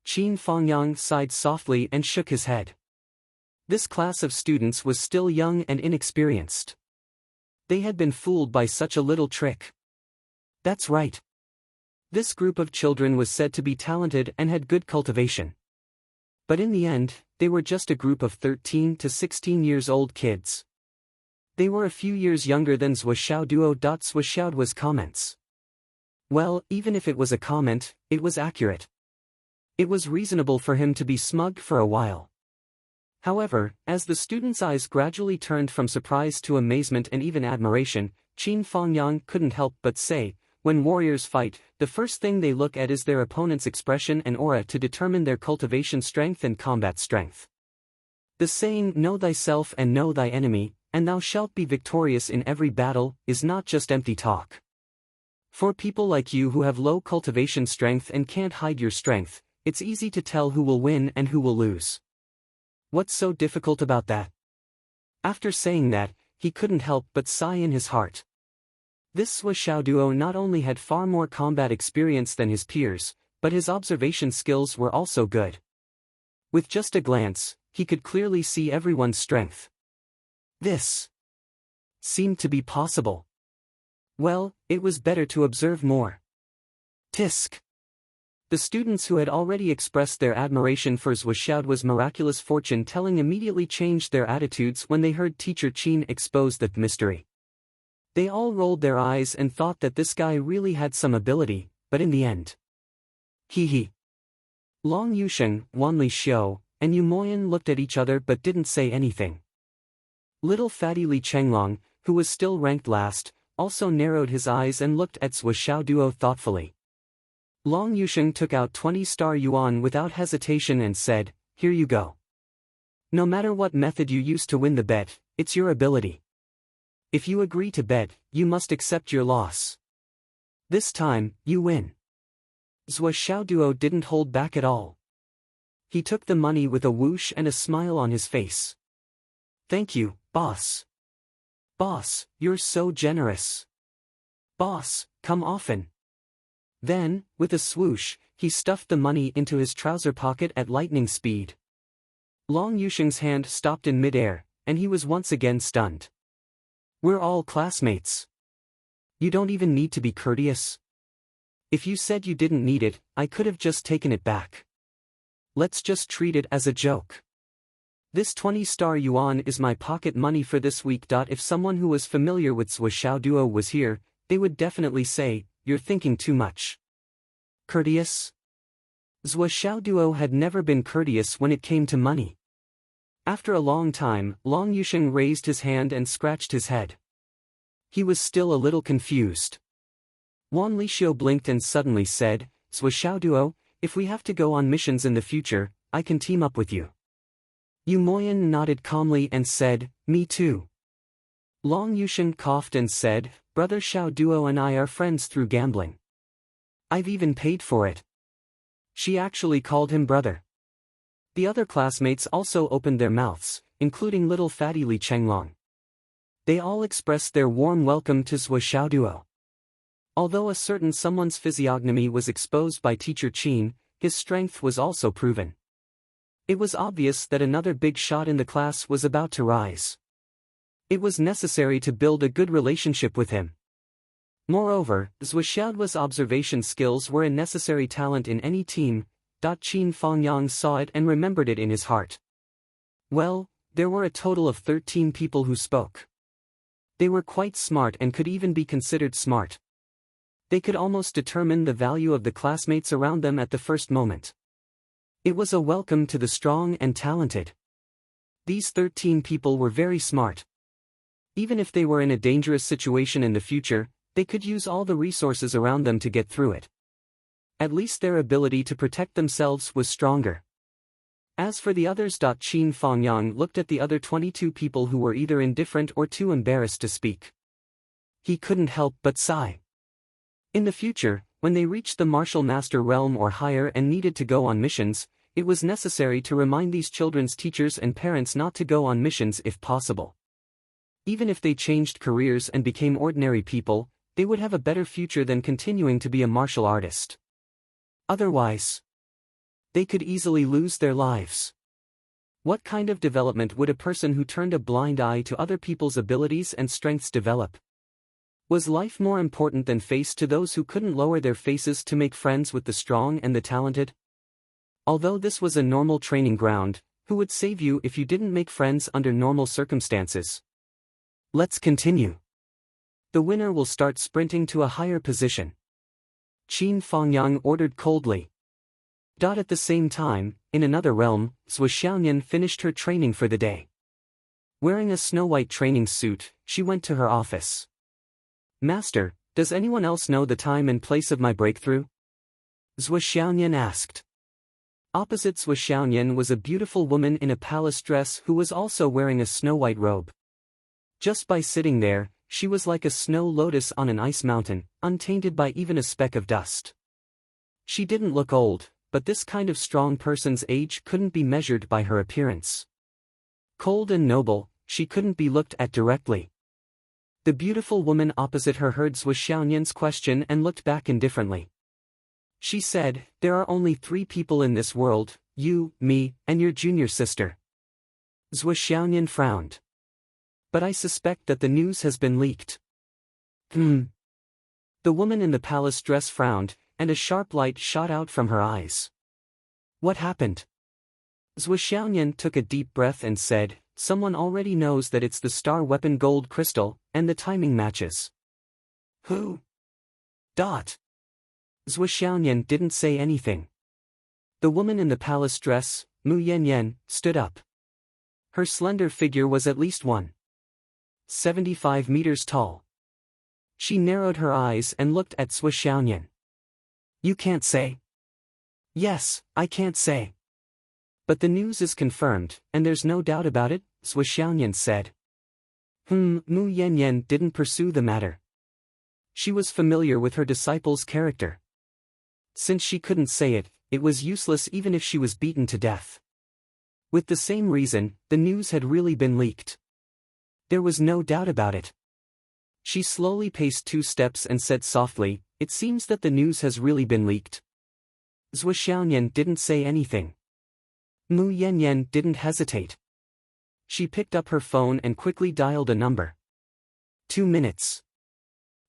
Qin Fangyang sighed softly and shook his head. This class of students was still young and inexperienced. They had been fooled by such a little trick. That's right. This group of children was said to be talented and had good cultivation. But in the end, they were just a group of 13 to 16 years old kids. They were a few years younger than Zhuo Xiaoduo. Zhuo Xiaoduo's comments. Well, even if it was a comment, it was accurate. It was reasonable for him to be smug for a while. However, as the students' eyes gradually turned from surprise to amazement and even admiration, Qin Fangyang couldn't help but say, when warriors fight, the first thing they look at is their opponent's expression and aura to determine their cultivation strength and combat strength. The saying, know thyself and know thy enemy, and thou shalt be victorious in every battle, is not just empty talk. For people like you who have low cultivation strength and can't hide your strength, it's easy to tell who will win and who will lose. What's so difficult about that? After saying that, he couldn't help but sigh in his heart. This Zhuo Xiaoduo not only had far more combat experience than his peers, but his observation skills were also good. With just a glance, he could clearly see everyone's strength. This seemed to be possible. Well, it was better to observe more. Tisk. The students who had already expressed their admiration for Zhuo Xiaoduo's miraculous fortune-telling immediately changed their attitudes when they heard Teacher Qin expose the mystery. They all rolled their eyes and thought that this guy really had some ability, but in the end. Hee. Long Yusheng, Wanli Xiu, and Yu Moyan looked at each other but didn't say anything. Little fatty Li Chenglong, who was still ranked last, also narrowed his eyes and looked at Zhuo Xiaoduo thoughtfully. Long Yusheng took out 20 star yuan without hesitation and said, here you go. No matter what method you use to win the bet, it's your ability. If you agree to bet, you must accept your loss. This time, you win. Zhuo Xiaoduo didn't hold back at all. He took the money with a whoosh and a smile on his face. Thank you, boss. Boss, you're so generous. Boss, come often. Then, with a swoosh, he stuffed the money into his trouser pocket at lightning speed. Long Yusheng's hand stopped in midair, and he was once again stunned. We're all classmates. You don't even need to be courteous. If you said you didn't need it, I could have just taken it back. Let's just treat it as a joke. This 20 star yuan is my pocket money for this week. If someone who was familiar with Zhuo Xiaoduo was here, they would definitely say, you're thinking too much. Courteous? Zhuo Xiaoduo had never been courteous when it came to money. After a long time, Long Yusheng raised his hand and scratched his head. He was still a little confused. Wan Lixiu blinked and suddenly said, Zhuo Xiaoduo, if we have to go on missions in the future, I can team up with you. Yu Moyan nodded calmly and said, me too. Long Yusheng coughed and said, Brother Xiao Duo and I are friends through gambling. I've even paid for it. She actually called him brother. The other classmates also opened their mouths, including little fatty Li Chenglong. They all expressed their warm welcome to Zhuo Xiaoduo. Although a certain someone's physiognomy was exposed by teacher Qin, his strength was also proven. It was obvious that another big shot in the class was about to rise. It was necessary to build a good relationship with him. Moreover, Zhuo Xiaoduo's observation skills were a necessary talent in any team. Qin Fangyang saw it and remembered it in his heart. Well, there were a total of 13 people who spoke. They were quite smart and could even be considered smart. They could almost determine the value of the classmates around them at the first moment. It was a welcome to the strong and talented. These 13 people were very smart. Even if they were in a dangerous situation in the future, they could use all the resources around them to get through it. At least their ability to protect themselves was stronger. As for the others, Qin Fangyang looked at the other 22 people who were either indifferent or too embarrassed to speak. He couldn't help but sigh. In the future, when they reached the martial master realm or higher and needed to go on missions, it was necessary to remind these children's teachers and parents not to go on missions if possible. Even if they changed careers and became ordinary people, they would have a better future than continuing to be a martial artist. Otherwise, they could easily lose their lives. What kind of development would a person who turned a blind eye to other people's abilities and strengths develop? Was life more important than face to those who couldn't lower their faces to make friends with the strong and the talented? Although this was a normal training ground, who would save you if you didn't make friends under normal circumstances? Let's continue. The winner will start sprinting to a higher position. Qin Fangyang ordered coldly. At the same time, in another realm, Zhuo Xiaoyan finished her training for the day. Wearing a snow-white training suit, she went to her office. Master, does anyone else know the time and place of my breakthrough? Zhuo Xiaoyan asked. Opposite Zhuo Xiaoyan was a beautiful woman in a palace dress who was also wearing a snow-white robe. Just by sitting there, she was like a snow lotus on an ice mountain, untainted by even a speck of dust. She didn't look old, but this kind of strong person's age couldn't be measured by her appearance. Cold and noble, she couldn't be looked at directly. The beautiful woman opposite her heard Zhuo Xiaoyan's question and looked back indifferently. She said, "There are only 3 people in this world, you, me, and your junior sister." Zhuo Xiaoyan frowned. But I suspect that the news has been leaked. The woman in the palace dress frowned, and a sharp light shot out from her eyes. What happened? Zhuo Xiaoyan took a deep breath and said, "Someone already knows that it's the star weapon gold crystal, and the timing matches." Who? Zhuo Xiaoyan didn't say anything. The woman in the palace dress, Mu Yanyan, stood up. Her slender figure was at least 1.75 meters tall. She narrowed her eyes and looked at Zhuo Xiaoyan. You can't say? Yes, I can't say. But the news is confirmed, and there's no doubt about it, Zhuo Xiaoyan said. Mu Yanyan didn't pursue the matter. She was familiar with her disciple's character. Since she couldn't say it, it was useless even if she was beaten to death. With the same reason, the news had really been leaked. There was no doubt about it. She slowly paced 2 steps and said softly, "It seems that the news has really been leaked." Zhuo Xiaoyan didn't say anything. Mu Yanyan didn't hesitate. She picked up her phone and quickly dialed a number. 2 minutes.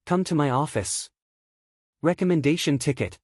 Come to my office. Recommendation ticket.